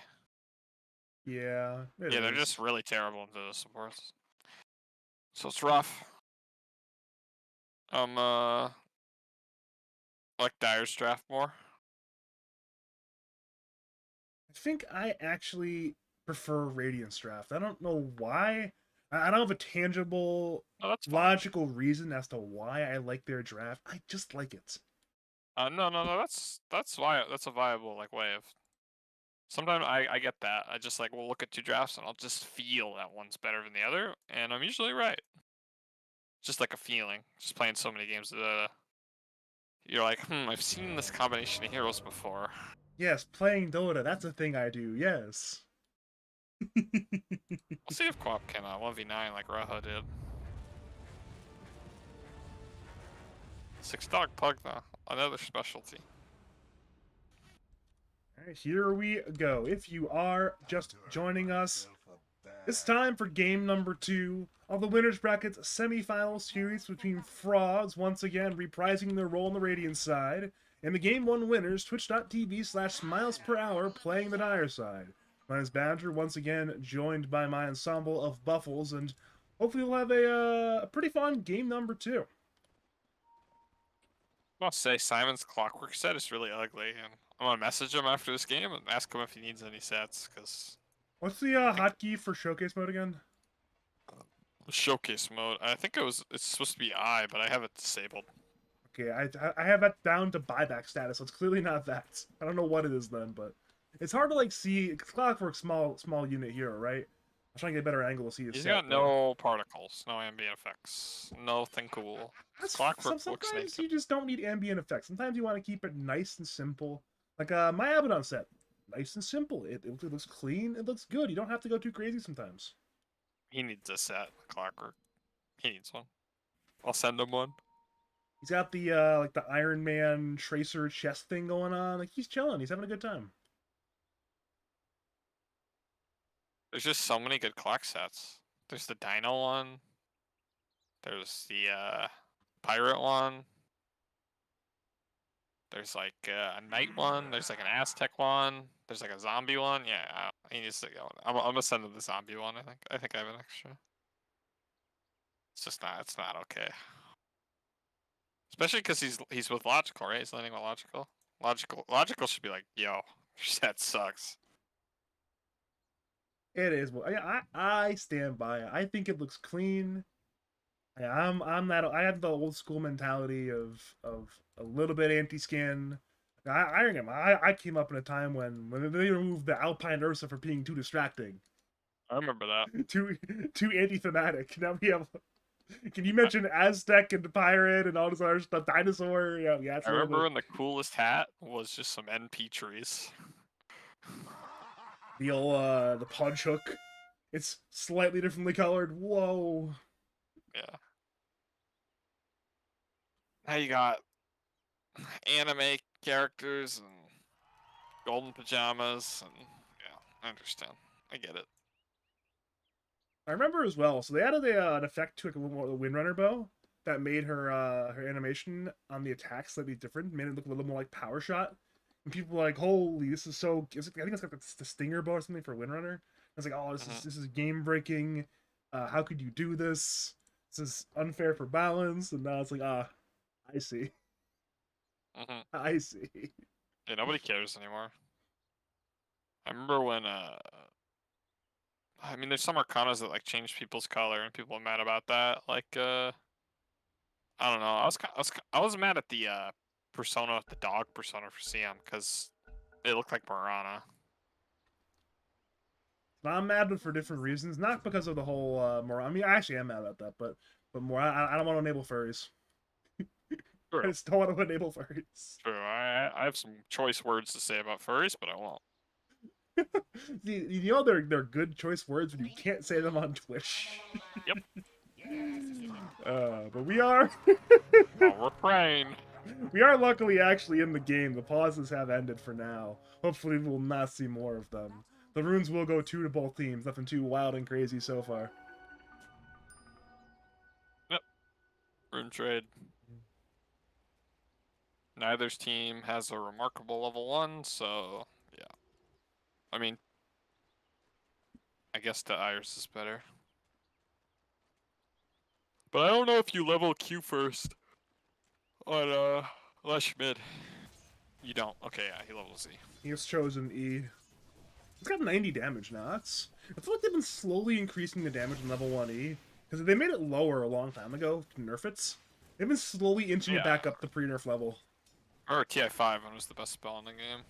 yeah, Yeah, they're just really terrible into the supports. So it's rough. I like Dyer's draft more. I think I actually prefer Radiance draft. I don't know why. I don't have a tangible, No, that's fine. logical reason as to why I like their draft. I just like it. No. That's why that's a viable like way of. Sometimes I get that. I just like will look at two drafts and I'll just feel that one's better than the other, and I'm usually right. Just like a feeling. Just playing so many games. You're like, I've seen this combination of heroes before. Yes, playing Dota, that's a thing I do. Yes. We'll see if Quap can 1v9 like Raha did. $6 plug though, another specialty. All right, here we go. If you are just joining us, it's time for game number 2 of the Winners Brackets semifinal series between Frauds, once again reprising their role on the Radiant side, and the game 1 winners, twitch.tv/Smilesperhour, playing the Dire side. My name is Badger, once again joined by my ensemble of Buffles, and hopefully we'll have a pretty fun game number 2. I must say, Simon's Clockwork set is really ugly, and I'm gonna message him after this game and ask him if he needs any sets, because What's the hotkey for showcase mode again? showcase mode. I think it's supposed to be I, but I have it disabled. Okay, I have that down to buyback status, so it's clearly not that. I don't know what it is then, but it's hard to like see. Clockwork small unit hero, right? I'm trying to get a better angle to see his He's set, got but no particles, no ambient effects, nothing cool. Clockwork looks sometimes naked. you just don't need ambient effects. Sometimes you want to keep it nice and simple. Like my Abaddon set, nice and simple. It looks clean. It looks good. You don't have to go too crazy sometimes. He needs a set, Clockwork. He needs one. I'll send him one. He's got the like the Iron Man Tracer chest thing going on. Like he's chilling. He's having a good time. There's just so many good clock sets. There's the Dino one. There's the Pirate one. There's like a Knight one. There's like an Aztec one. There's like a zombie one. Yeah, he needs to go. I'm gonna send him the zombie one. I think I have an extra. It's just not. It's not okay. Especially because he's with Logical, right? He's landing with Logical. Logical should be like, yo, your set sucks. It is. Well, I stand by it. I think it looks clean. I'm that. I have the old school mentality of a little bit anti-skin. I came up in a time when they removed the Alpine Ursa for being too distracting, I remember that. too anti-thematic. Now we have. Can you mention Aztec and the pirate and all this other stuff? Dinosaur. Yeah. It's I remember when the coolest hat was just some NP trees. the old the punch hook. It's slightly differently colored. Whoa. Yeah. Now you got anime characters and golden pajamas, and yeah, I understand. I get it. I remember as well. So they added an effect to like, the Windrunner bow that made her her animation on the attack slightly different, made it look a little more like Power Shot. And people were like, "Holy, this is so!" I think it's like the Stinger bow or something for Windrunner. I was like, "Oh, this is game breaking. How could you do this?" This is unfair for balance, and now it's like, I see. Hmm. I see. Yeah, nobody cares anymore. I remember when I mean, there's some Arcanas that like change people's color, and people are mad about that. Like, I don't know. I was mad at the persona, the dog persona for CM, because it looked like Mirana. Now, I'm mad, but for different reasons. Not because of the whole more. I mean, I actually am mad about that, but more. I don't want to enable furries. I True. just don't want to enable furries. True. I have some choice words to say about furries, but I won't. You know they're good choice words when you can't say them on Twitch. Yep. But we are Oh, refrain. we are luckily actually in the game. The pauses have ended for now. Hopefully we will not see more of them. The runes will go 2 to both teams. Nothing too wild and crazy so far. Yep. Rune trade. Neither's team has a remarkable level 1, so yeah. I mean, I guess the Iris is better. But I don't know if you level Q first on Lush mid. You don't. Okay, yeah, he levels Z. He has chosen E. It's got 90 damage now. I feel like they've been slowly increasing the damage in level 1 E. Because they made it lower a long time ago to nerf it. They've been slowly inching it back up to pre-nerf level. Or TI5 was the best spell in the game.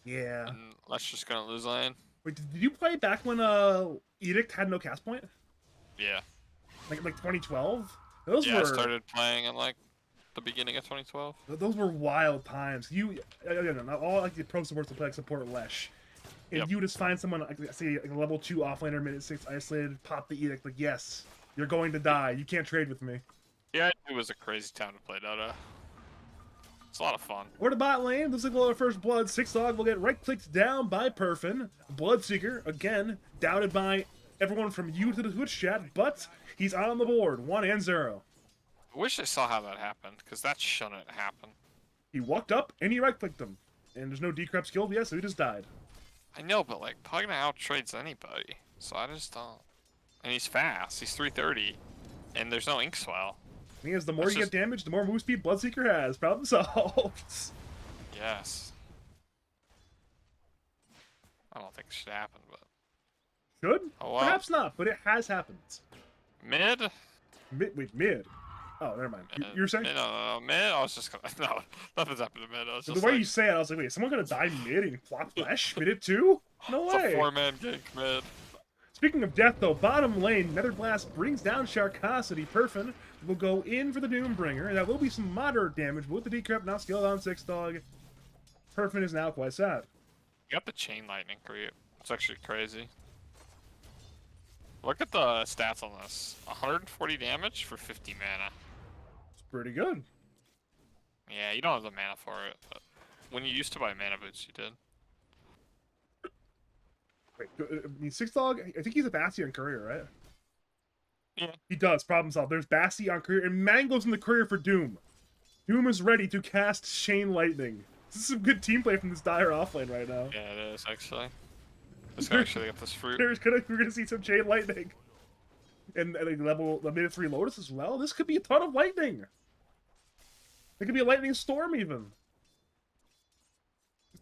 Yeah. And Lush just gonna lose lane. Wait, did you play back when Edict had no cast point? Yeah. Like 2012? Those Yeah, I were started playing in like the beginning of 2012. those were wild times. You again, not all like the pro supports to play like support Lesh. And Yep. you just find someone like say like a level 2 offlaner, minute 6 isolated, pop the Edict, like yes, you're going to die. You can't trade with me. Yeah, it was a crazy time to play Dota. It's a lot of fun. Or the bot lane, looks like we'll have our first blood. Six Dog will get right clicked down by Perfin. Bloodseeker, again, doubted by everyone from you to the Twitch chat, but he's on the board, 1 and 0. I wish I saw how that happened, because that shouldn't happen. He walked up and he right clicked him. And there's no decrep skilled yet, so he just died. I know, but like Pugna outtrades anybody, so I just don't. And he's fast. He's 330, and there's no ink swell. Thing is, the more That's you just- get damage, the more move speed Bloodseeker has. Problem solved. Yes. I don't think it should happen, but Should? oh well. Perhaps not, but it has happened. Mid. Mid. Oh, never mind. You were saying? No, mid. I was just gonna no, nothing's happened to mid. I was The just way like, you say it, I was like, wait, is someone gonna die mid and plot flesh? Mid it too? No it's way. a 4-man gank mid. Speaking of death, though, bottom lane, Nether Blast brings down Sharkosity. Perfin will go in for the Doombringer. That will be some moderate damage, but with the decrep now skilled on 6 Dog, Perfin is now quite sad. You got the chain lightning creep. It's actually crazy. Look at the stats on this. 140 damage for 50 mana. It's pretty good. Yeah, you don't have the mana for it, but when you used to buy mana boots, you did. Wait, I mean, 6 Dog, I think he's a Bassi on Courier, right? Yeah. He does, problem solved. There's Bassi on Courier, and Mango's in the Courier for Doom. Doom is ready to cast Chain Lightning. This is some good team play from this dire offlane right now. Yeah, it is actually. This guy actually got this fruit. We're gonna see some Chain Lightning. And like level the mid 3 Lotus as well. This could be a ton of lightning. It could be a lightning storm even.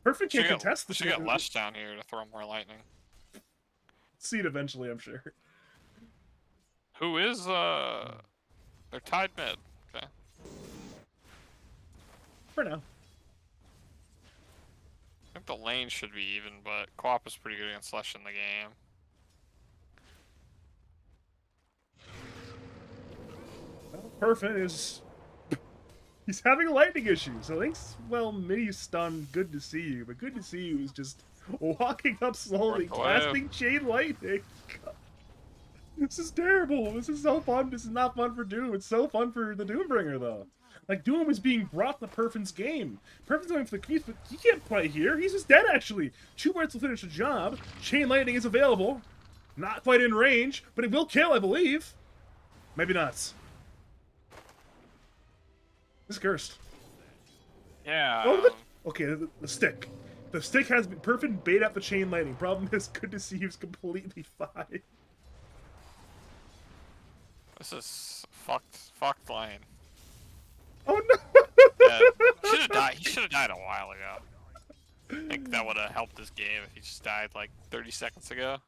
Perfect can't contest this. Should get Lush down here to throw more lightning. See it eventually, I'm sure. Who is they're tied mid. Okay. For now. I think the lane should be even, but Co-op is pretty good against Lush in the game. Perfect is he's having lightning issues. So thanks, well, mini stun, good to see you, but good to see you is just walking up slowly, Away. casting chain lightning. This is terrible. This is so fun. This is not fun for Doom. It's so fun for the Doombringer though. Like Doom is being brought to Perfin's game. Perfin's going for the creeps, but he can't play here. He's just dead actually. 2 minutes will finish the job. Chain lightning is available. Not quite in range, but it will kill, I believe. Maybe not. This is cursed. Yeah. Oh, okay, the stick. The stick has been perfect bait up the chain lightning. Problem is, good to see he's completely fine. This is fucked lane. Oh no! Yeah, should have died. He should have died a while ago. I think that would have helped this game if he just died like 30 seconds ago.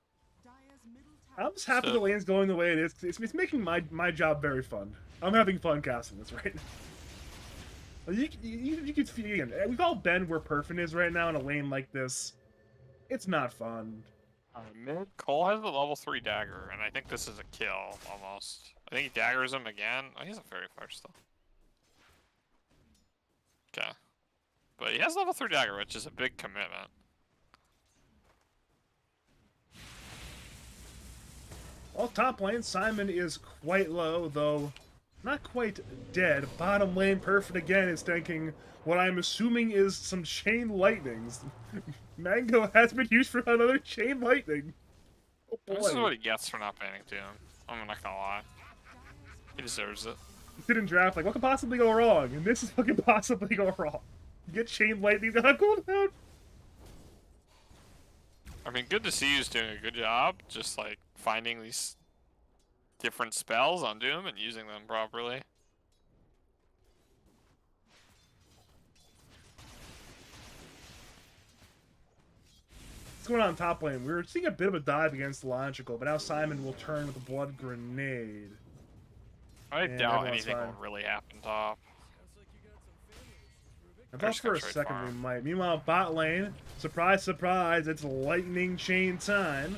I'm just happy the lane's going the way it is. It's making my job very fun. I'm having fun casting this right now. You can feel again. We've all been where Perfin is right now in a lane like this. It's not fun. Mid Cole has the level 3 dagger, and I think this is a kill almost. I think he daggers him again. Oh, he's not very far still. Okay, but he has level 3 dagger, which is a big commitment. Well, top lane, Simon is quite low, though not quite dead. Bottom lane, Perfect again is tanking what I'm assuming is some chain lightnings. Mango has been used for another chain lightning. Oh boy. This is what he gets for not banning to him. I'm not gonna lie. He deserves it. He didn't draft, like, what could possibly go wrong? And this is what could possibly go wrong. You get chain lightning on cooldown. I mean, good to see he's doing a good job, just like finding these different spells on Doom and using them properly. What's going on top lane? We were seeing a bit of a dive against Logical, but now Simon will turn with a blood grenade. I And doubt everyone's anything fine. will really happen top. I Or thought just for go a straight second farm. we might. Meanwhile, bot lane, surprise, surprise, it's lightning chain time.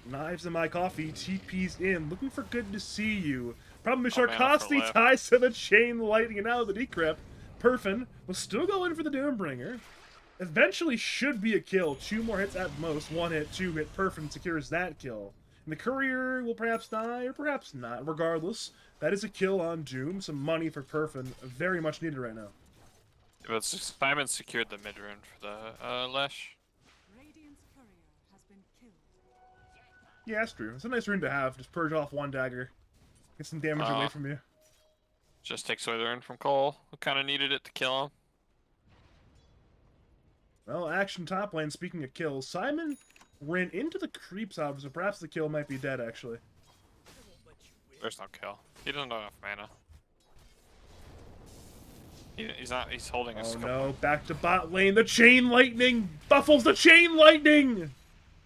Knives in my coffee, TP's in. Looking for good to see you. Problem is, Oh, man, that's for Sharkosty left. ties to the chain lightning, and now the decrypt. Perfin will still go in for the Doombringer. Eventually should be a kill. 2 more hits at most. 1 hit, 2 hit. Perfin secures that kill. And the courier will perhaps die, or perhaps not. Regardless, that is a kill on Doom. Some money for Perfin. Very much needed right now. But Simon secured the mid rune for the Lesh. Radiant's courier has been killed. Yeah, that's true. It's a nice rune to have. Just purge off 1 dagger. Get some damage away from you. Just takes away the rune from Cole, who kind of needed it to kill him. Well, action top lane, speaking of kills, Simon ran into the creeps out, so perhaps the kill might be dead, actually. There's no kill. He doesn't have enough mana. He's holding his Oh scope. no, back to bot lane, the chain lightning! Buffles the chain lightning!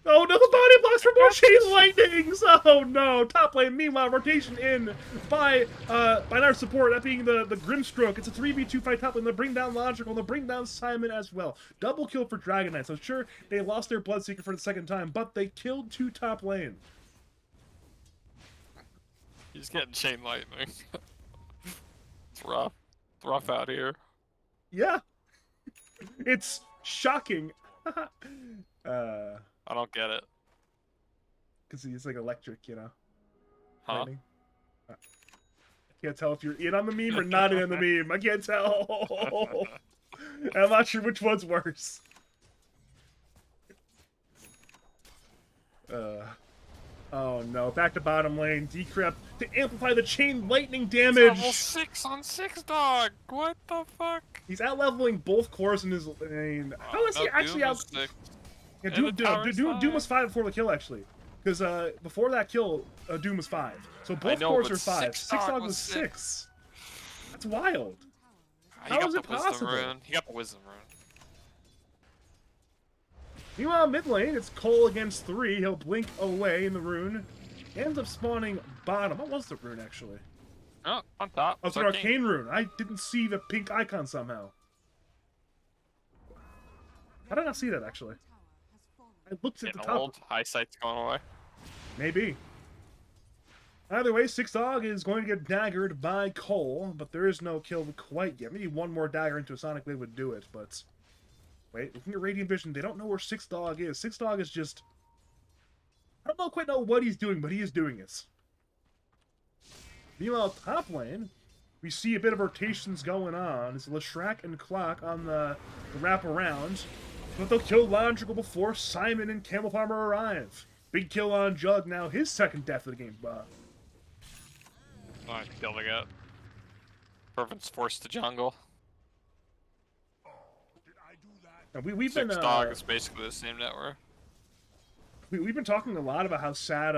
Oh no, the body blocks for more chain lightnings! Oh no, top lane, meanwhile, rotation in by our support, that being the Grimstroke. It's a 3v2 fight top lane. They'll bring down Logical, they'll bring down Simon as well. Double kill for Dragon Knight. So sure, they lost their Bloodseeker for the second time, but they killed 2 top lane. He's getting chain lightning. It's rough. It's rough out here. Yeah. It's shocking. I don't get it. Because he's like electric, you know. Huh? Lightning. I can't tell if you're in on the meme or not in on the meme. I can't tell. I'm not sure which one's worse. Oh no, back to bottom lane. Decrypt to amplify the chain lightning damage. Level 6 on 6 dog. What the fuck? He's out leveling both cores in his lane. How is he actually out? Yeah, Doom was 5 before the kill, actually. Because before that kill, Doom was 5. So both cores are 5. Six Dog was 6. That's wild. How is it possible? He got the wisdom rune. Meanwhile, mid lane, it's Cole against 3. He'll blink away in the rune. Ends up spawning bottom. What was the rune, actually? Oh, on top. Oh, it's an arcane rune. I didn't see the pink icon somehow. How did I not see that, actually? I looked at the top. Old high sight's going away. Maybe. Either way, Six Dog is going to get daggered by Cole, but there is no kill quite yet. Maybe one more dagger into a Sonic Blade would do it, but... Wait, looking at Radiant Vision, they don't know where Six Dog is. Six Dog is just... I don't quite know what he's doing, but he is doing it. Meanwhile, top lane, we see a bit of rotations going on. It's Leshrac and Clock on the wraparound. But they'll kill Logical before Simon and Camel Farmer arrive. Big kill on Jug now, his second death of the game. Nice kill to get. Perfect's forced to jungle. Now we've Six been Dog is basically the same network. We've been talking a lot about how sad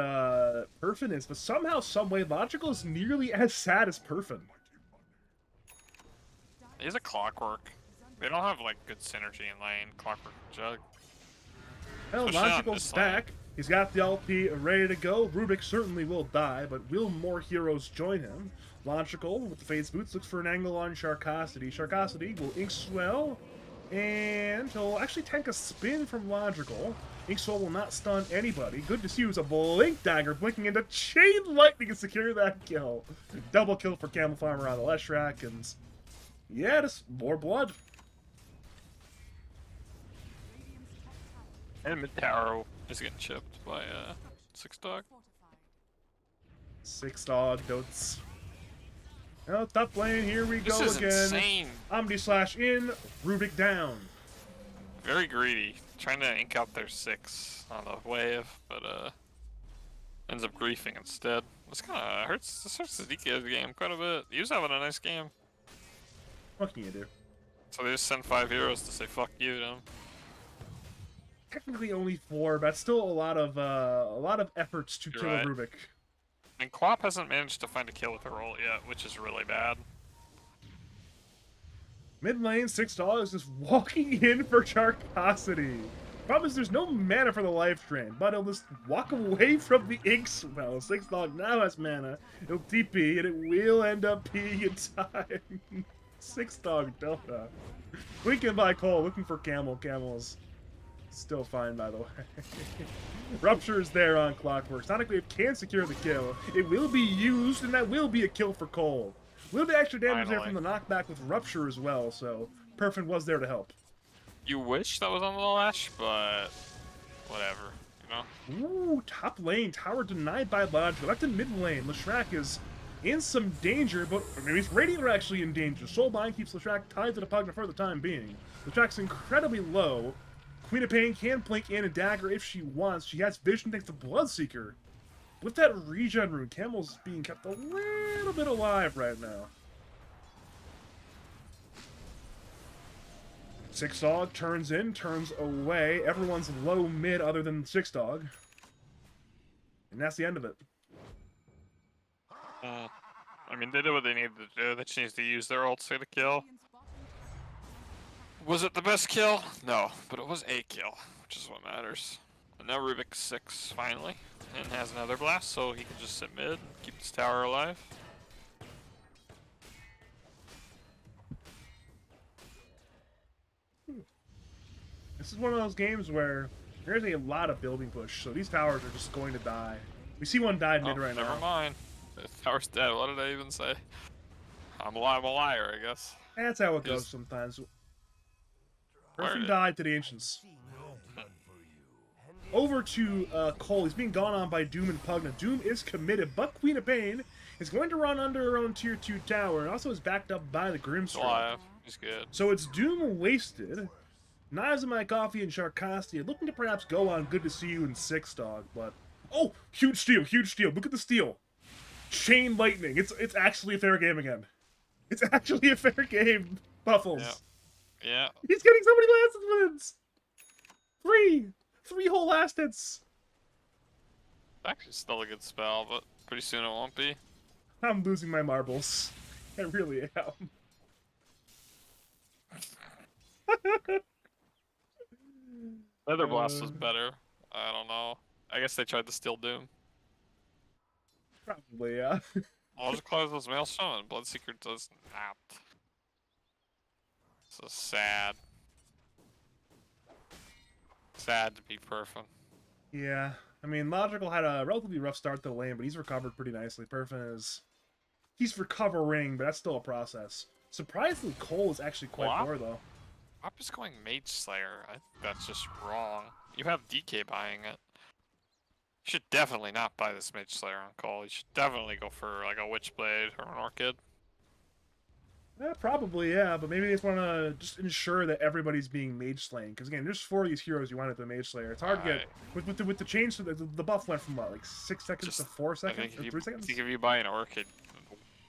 Perfin is, but somehow, someway, Logical is nearly as sad as Perfin. He's a Clockwork. They don't have like good synergy in lane. Clockwork and Jug. Well, Especially on Logical's this lane. back. He's got the LP ready to go. Rubik certainly will die, but will more heroes join him? Logical, with the Fade's Boots, looks for an angle on Sharkosity. Sharkosity will Inkswell, and he'll actually tank a spin from Logical. Inkswell will not stun anybody. Good to see who's a Blink Dagger blinking into Chain Lightning to secure that kill. Double kill for Camel Farmer on the Leshrac, and yeah, just more blood. And mid tower is getting chipped by Six Dog. Six Dog, Dotes. Oh, top lane, here we This go is again. insane. Omni Slash in, Rubik down. Very greedy. Trying to ink out their 6 on the wave, but ends up griefing instead. This kind of hurts. This hurts the DK's game quite a bit. He was having a nice game. What can you do? So they just send 5 heroes to say fuck you to him. Technically only 4, but that's still a lot of efforts to You're kill right. a Rubik. And Quap hasn't managed to find a kill with her ult yet, which is really bad. Mid lane, Six Dog is just walking in for Sharkosity. Problem is there's no mana for the life drain, but he'll just walk away from the ink spell. Six Dog now has mana. He'll TP, and it will end up being in time. Six Dog Delta. Winking by Cole, looking for Camel. Camel's still fine, by the way. Rupture is there on Clockwork. Sonic Wave can secure the kill. It will be used, and that will be a kill for Cole. A little bit extra damage there from the knockback with Rupture as well, so Perfin was there to help. You wish that was on the Lash, but whatever, you know? Ooh, top lane. Tower denied by Logical. Back to mid lane. Leshrac is in some danger, but maybe it's Radiant are actually in danger. Soulbind keeps Leshrac tied to the Pugna for the time being. Leshrac's incredibly low. Queen of Pain can blink in a dagger if she wants. She has vision thanks to Bloodseeker. With that regen rune, Camel's being kept a little bit alive right now. Six Dog turns in, turns away. Everyone's low mid other than Six Dog. And that's the end of it. I mean, they did what they needed to do. They just needed to use their ults to get a kill. Was it the best kill? No, but it was a kill, which is what matters. And now Rubik's 6 finally, and has another blast, so he can just sit mid and keep his tower alive. This is one of those games where there's a lot of building push, so these towers are just going to die. We see one die mid right Never now. mind. The tower's dead. What did I even say? I'm a liar, I guess. That's how it goes Just- sometimes. Where Perfin did- died to the Ancients. Over to Cole. He's being gone on by Doom and Pugna. Doom is committed, but Queen of Pain is going to run under her own tier 2 tower, and also is backed up by the He's Grimstrike. alive. He's good. So it's Doom wasted. Knives in My Coffee and Sharkosity looking to perhaps go on Good to See You and Six Dog, but oh, huge steal, huge steal. Look at the steal. Chain Lightning. It's actually a fair game again. It's actually a fair game. Buffles. Yeah. Yeah. He's getting so many last wins. Three whole last hits. Actually, still a good spell, but pretty soon it won't be. I'm losing my marbles. I really am. Nether Blast was better. I don't know. I guess they tried to steal Doom. Probably, yeah. Logical was Maelstrom and Bloodseeker does not. So sad. Sad to be Perfin. Yeah. I mean, Logical had a relatively rough start to the lane, but he's recovered pretty nicely. Perfin is... He's recovering, but that's still a process. Surprisingly, Cole is actually quite Wow. poor, though. I'm just going Mage Slayer. I think that's just wrong. You have DK buying it. You should definitely not buy this Mage Slayer on call. You should definitely go for like a Witchblade or an Orchid. Yeah, probably, yeah, but maybe they just want to just ensure that everybody's being mage slain. Because again, there's 4 of these heroes you want at the mage slayer. It's hard to get with the change. The buff went from what, like 6 seconds to 4 I seconds think or if 3 you, I seconds. think if you buy an Orchid,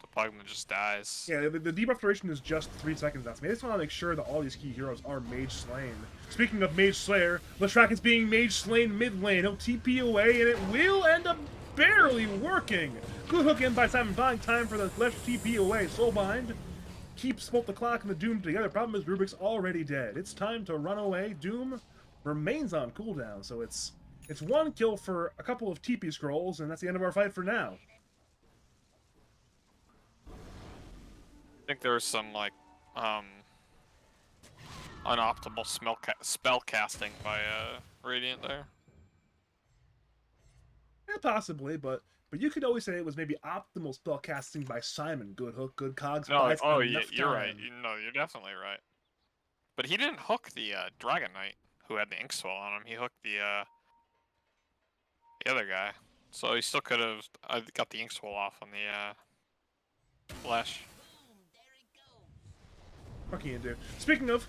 the Pugman just dies. Yeah, the debuff duration is just 3 seconds now. So maybe just want to make sure that all these key heroes are mage slain. Speaking of mage slayer, Leshrac is being mage slain mid lane. He'll TP away, and it will end up barely working. Good hook in by Simon, buying time for the Lesh TP away. Soulbind keeps both the clock and the Doom together. Problem is Rubik's already dead. It's time to run away. Doom remains on cooldown, so it's one kill for a couple of TP scrolls, and that's the end of our fight for now. I think there was some like unoptimal spell casting by Radiant there. Yeah, possibly, but you could always say it was maybe optimal spell casting by Simon. Good hook, good cogs. No, buys oh yeah, enough you're time. right. No, you're definitely right. But he didn't hook the Dragon Knight who had the Inkswell on him. He hooked the other guy, so he still could have got the Inkswell off on the Flash. What can you do? Speaking of,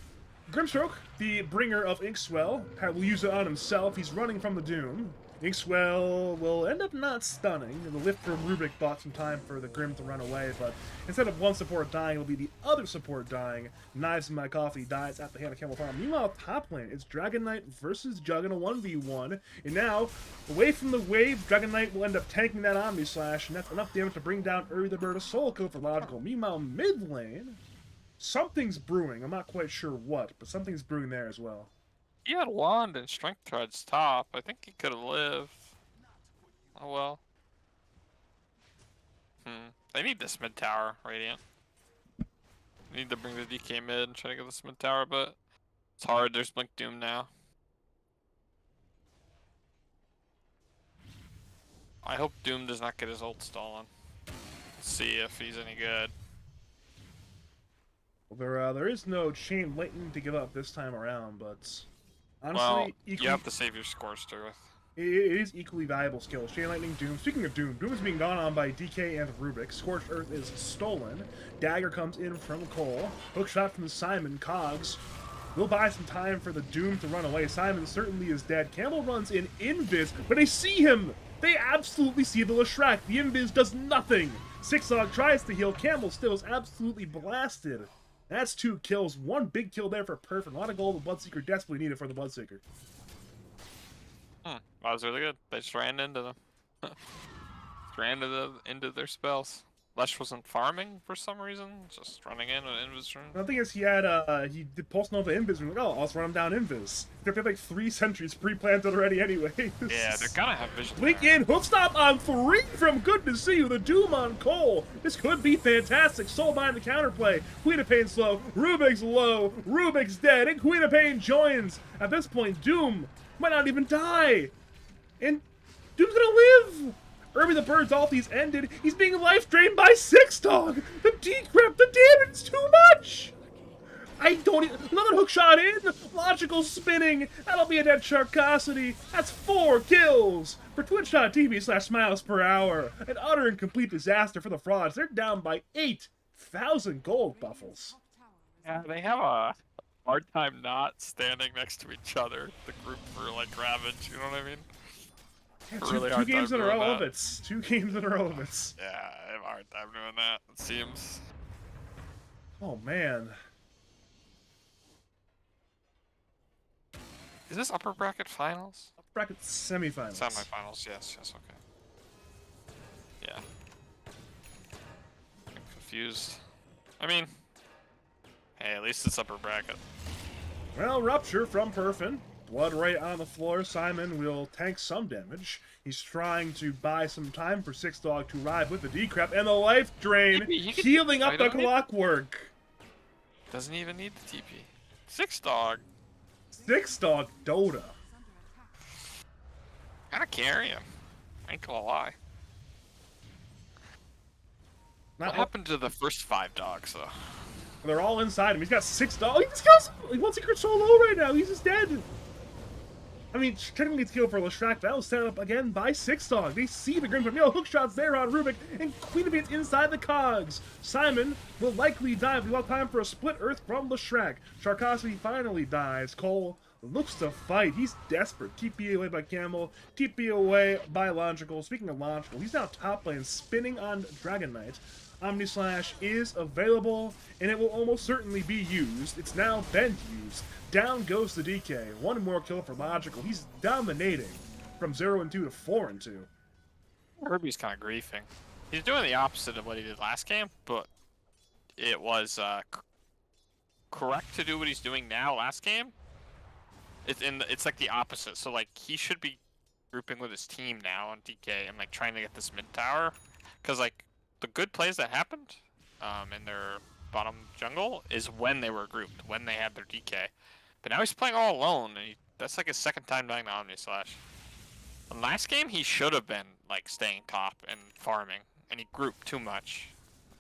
Grimstroke, the bringer of Inkswell, will use it on himself. He's running from the Doom. Inkswell will end up not stunning. The lift from Rubik bought some time for the Grim to run away, but instead of one support dying, it'll be the other support dying. Knives in my coffee dies at the hand of Camel Farm. Meanwhile, top lane, it's Dragon Knight versus Jug in a 1v1. And now, away from the wave, Dragon Knight will end up tanking that Omni Slash, and that's enough damage to bring down Uri the Bird of Soul Kill for Logical. Meanwhile, mid lane, something's brewing. I'm not quite sure what, but something's brewing there as well. He had Wand and Strength Threads top. I think he could have lived. Oh well. They need this mid tower, Radiant. They need to bring the DK mid and try to get this mid tower, but it's hard. There's Blink Doom now. I hope Doom does not get his ult stolen. Let's see if he's any good. Well, there is no Chain Lightning to give up this time around, but honestly, Well, equally, you have to save your Scorster with. it is equally valuable skill. Chain Lightning, Doom. Speaking of Doom, Doom is being gone on by DK and Rubik. Scorched Earth is stolen. Dagger comes in from Cole. Hook shot from Simon. Cogs will buy some time for the Doom to run away. Simon certainly is dead. Campbell runs in Invis, but they see him. They absolutely see the Leshrac. The Invis does nothing. Sixdog tries to heal. Campbell still is absolutely blasted. That's 2 kills. 1 big kill there for Perf. And a lot of gold the Bloodseeker desperately needed for the Bloodseeker. That was really good. They just ran into them. Ran into their spells. Lesh wasn't farming for some reason, just running in with Invis rune. The thing is, he did Pulse Nova Invis, and like, oh, I'll just run him down Invis. They have like 3 sentries pre-planted already anyway. Yeah, they're gonna have vision. Blink there. in, hook stop on 3 from Good to See You, the Doom on Cole. This could be fantastic. Soulbind the counterplay. Queen of Pain's low, Rubik's low, Rubik's dead, and Queen of Pain joins. At this point, Doom might not even die. And Doom's gonna live! Irby the Bird's ulti's ended. He's being life drained by Sixdog! The decrep, the damage is too much! I don't even... Another hook shot in! Logical spinning! That'll be a dead Sharkosity! That's 4 kills! For twitch.tv/Smilesperhour. An utter and complete disaster for the frauds. They're down by 8,000 gold, Buffles. Yeah, they have a hard time not standing next to each other. The group for like Ravage, you know what I mean? Yeah, Really two hard games time in a doing row of that. it. 2 games in a row of it. Yeah, I have a hard time doing that, it seems. Oh, man. Is this upper bracket finals? Bracket semifinals. Semifinals, yes, okay. Yeah. I'm confused. I mean, hey, at least it's upper bracket. Well, Rupture from Perfin. Blood right on the floor. Simon will tank some damage. He's trying to buy some time for Sixdog to arrive with the decrep and the life drain, He can healing up fight the on it. clockwork. Doesn't even need the TP. Sixdog. Sixdog Dota. Gotta carry him. Ain't gonna lie. Not What happened to the first 5 dogs, though? They're all inside him. He's got 6 dogs. He just kills. He wants Secret so low right now. He's just dead. I mean, technically it's kill for Leshrac. That was set up again by Sixdog. They see the Grim Camille hook shots there on Rubik, and Queen of Pain's inside the cogs. Simon will likely die. We want time for a split Earth from Leshrac. Sharkosity finally dies. Cole looks to fight. He's desperate. TP away by Camel, TP away by Logical. Speaking of Logical, he's now top lane, spinning on Dragon Knight. Omni Slash is available, and it will almost certainly be used. It's now been used. Down goes the DK. One more kill for Logical. He's dominating from 0-2 to 4-2. Herbie's kind of griefing. He's doing the opposite of what he did last game, but it was correct to do what he's doing now last game. It's like the opposite. So like he should be grouping with his team now on DK and like trying to get this mid tower, because like the good plays that happened in their bottom jungle is when they were grouped, when they had their DK. But now he's playing all alone, and that's like his second time dying to Omni Slash. And last game he should have been like staying top and farming, and he grouped too much.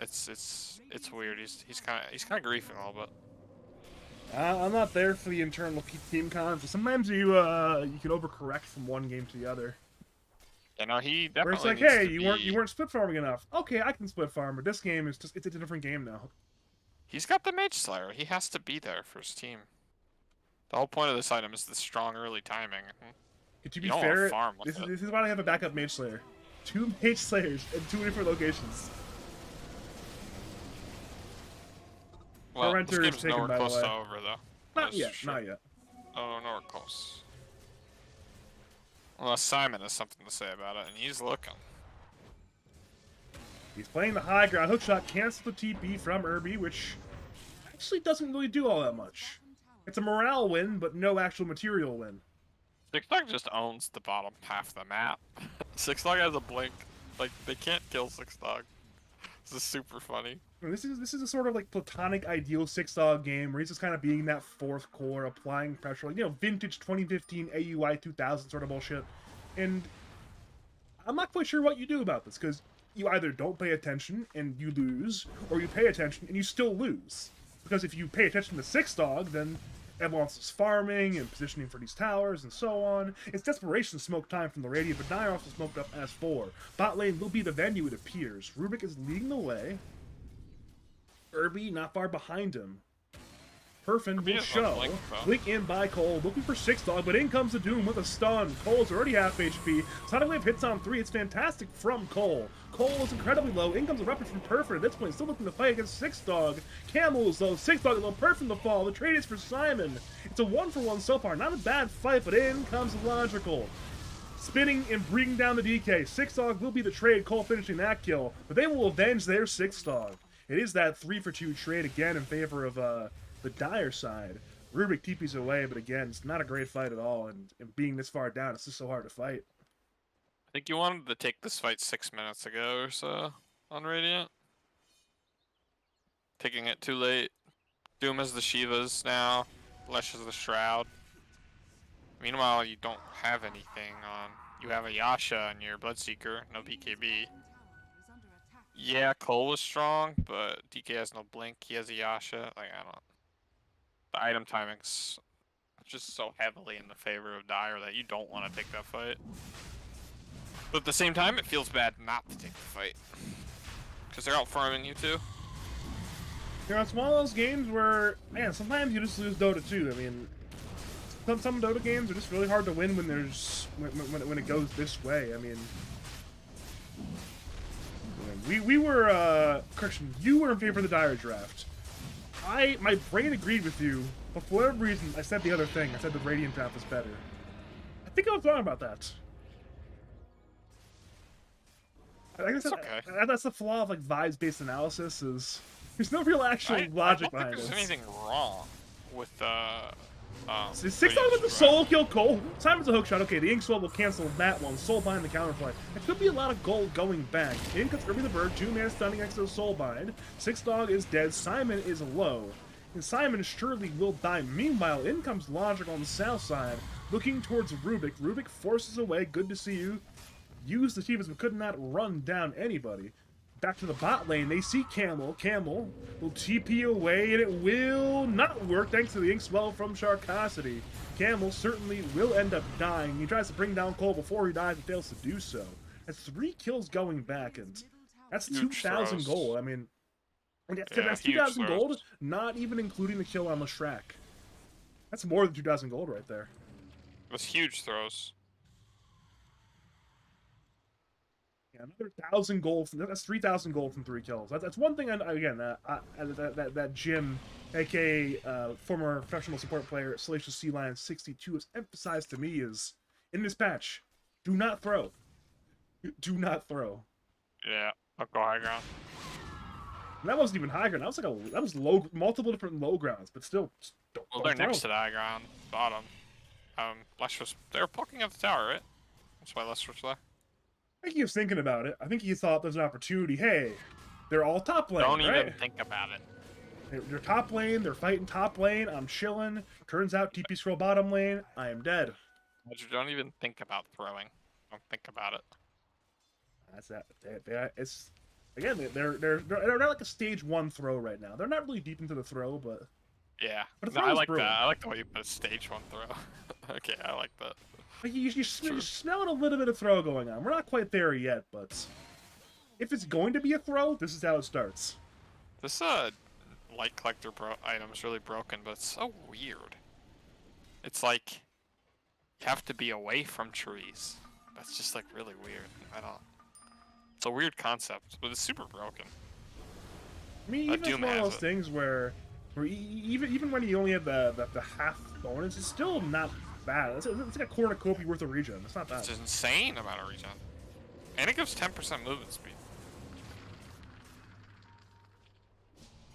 It's weird. He's kind of griefing a little bit. I'm not there for the internal team cons. So sometimes you can overcorrect from one game to the other. You know, he Where definitely it's like, needs hey, to you weren't split farming enough. Okay, I can split farm, but this game is just it's a different game now. He's got the Mage Slayer. He has to be there for his team. The whole point of this item is the strong early timing. To be You don't wanna fair, farm with this is why I have a backup Mage Slayer. 2 Mage Slayers in 2 different locations. Well, Torrenter this is game's taken, nowhere by the close way. to over, though. Not That's yet, for sure. not yet. Oh, nowhere close. Unless Simon has something to say about it, and he's looking. He's playing the high ground. Hookshot cancels the TP from Irby, which actually doesn't really do all that much. It's a morale win, but no actual material win. Six Dog just owns the bottom half of the map. Six Dog has a blink. Like, they can't kill Six Dog. This is super funny. And this is a sort of like platonic ideal 6-dog game where he's just kind of being that fourth core, applying pressure, like, you know, vintage 2015 AUI 2000 sort of bullshit. And I'm not quite sure what you do about this, because you either don't pay attention and you lose, or you pay attention and you still lose. Because if you pay attention to 6-dog, then everyone else is farming and positioning for these towers and so on. It's desperation smoke time from the Radiant, but Nire also smoked up S4. Bot lane will be the venue, it appears. Rubik is leading the way. Irby not far behind him. Perfin Irby will is on show. Blink, though. Blink in by Cole, looking for 6-dog, but in comes the Doom with a stun. Cole's already half HP. Sonic Wave hits on 3. It's fantastic from Cole. Cole is incredibly low. In comes a Rapid from Perfin. At this point, still looking to fight against 6-dog. Camel is low. 6-dog is low. Perfin the fall. The trade is for Simon. It's a 1-for-1 so far. Not a bad fight, but in comes Logical. Spinning and bringing down the DK. 6-dog will be the trade. Cole finishing that kill, but they will avenge their 6-dog. It is that 3-for-2 trade again in favor of the dire side. Rubik TP's away, but again, it's not a great fight at all, and being this far down, it's just so hard to fight. I think you wanted to take this fight 6 minutes ago or so on Radiant. Taking it too late. Doom has the Shivas now. Lesh has the Shroud. Meanwhile, you don't have anything on. You have a Yasha on your Bloodseeker, no BKB. Yeah, Cole was strong, but DK has no blink. He has a Yasha. Like, I don't. The item timing's just so heavily in the favor of Dire that you don't want to take that fight. But at the same time, it feels bad not to take the fight. Because they're out farming you too. You know, it's one of those games where, man, sometimes you just lose Dota 2. I mean, some Dota games are just really hard to win when there's when it goes this way. I mean, we were Christian, you were in favor of the Dire draft. My brain agreed with you, but for whatever reason, I said the other thing. I said the Radiant draft was better. I think I was wrong about that. I guess that's the flaw of like vibes-based analysis. Is there's no real actual logic I don't behind think it. there's anything wrong with 6-dog with the soul kill Cole. Simon's a hookshot. Okay, the Inkswell will cancel that one. Soulbind the counterplay. There could be a lot of gold going back. In comes Irby the Bird. 2-man stunning next to the Soulbind. 6-dog is dead. Simon is low. And Simon surely will die. Meanwhile, in comes Logic on the south side, looking towards Rubik. Rubik forces away. Good to see you. Use the Shivas, but could not run down anybody. Back to the bot lane, they see Camel. Camel will TP away, and it will not work thanks to the Inkswell from Sharkosity. Camel certainly will end up dying. He tries to bring down Cole before he dies and fails to do so. That's 3 kills going back, and that's 2,000 gold. I mean, that's 2,000 gold, not even including the kill on Leshrac. That's more than 2,000 gold right there. That's huge throws. Yeah, another 1,000 gold. That's 3,000 gold from 3 kills. That's one thing. That Jim, aka former professional support player Salacious Sea Lion 62, has emphasized to me is in this patch: do not throw. Do not throw. Yeah, I'll go high ground. And that wasn't even high ground. That was like that was low, multiple different low grounds, but still, don't, Well, don't they're throw. next to the high ground, bottom. They're poking at the tower, right? That's why Lester was there. I think he was thinking about it. I think he thought there's an opportunity. Hey, they're all top lane, Don't right? even think about it. They're top lane. They're fighting top lane. I'm chilling. Turns out TP scroll bottom lane. I am dead. Roger, don't even think about throwing. Don't think about it. That's that. It's again. They're not like a stage 1 throw right now. They're not really deep into the throw, but Yeah. But a No, I throw's like brewing. that. I like the way you put a stage 1 throw. Okay, I like that. like you smell a little bit of throw going on. We're not quite there yet, but if it's going to be a throw, this is how it starts. This light collector item is really broken, but it's so weird. It's like you have to be away from trees. That's just like really weird. I don't. It's a weird concept, but it's super broken. I mean, even it's Doom one of has those it. things where even when you only have the half bonus, it's still not bad. It's like a cornucopia worth of regen. It's not bad. It's an insane amount of regen, and it gives 10% movement speed,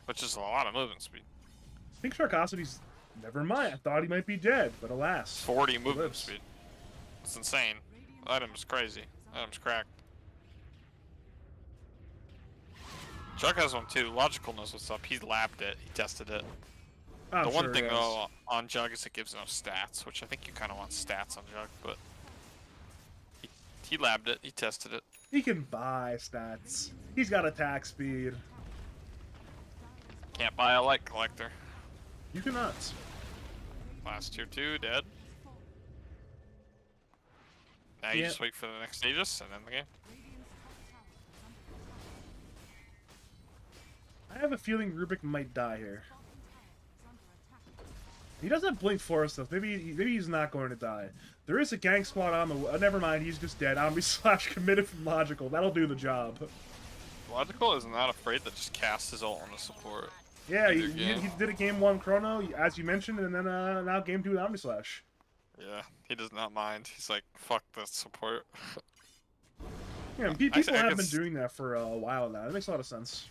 which is a lot of movement speed. I think Sharkosity's. Never mind. I thought he might be dead, but alas. 40 movement lives. speed. It's insane. The item's crazy. The item's cracked. Chuck has one too. Logical knows what's up. He labbed it. He tested it. I'm The one sure thing he though on Jug is it gives no stats, which I think you kind of want stats on Jug, but he labbed it. He tested it. He can buy stats. He's got attack speed. Can't buy a light collector. You cannot. Last tier 2 dead. Now you Yeah. just wait for the next stages and end the game. I have a feeling Rubik might die here. He doesn't have Blink Force stuff. Maybe he's not going to die. There is a gang squad on the. Never mind. He's just dead. Omni slash committed from Logical. That'll do the job. Logical is not afraid to just cast his ult on the support. Yeah, Either he game. did a game 1 chrono, as you mentioned, and then now game 2 with Omni Slash. Yeah, he does not mind. He's like, fuck the support. Yeah, people have been guess- doing that for a while now. It makes a lot of sense.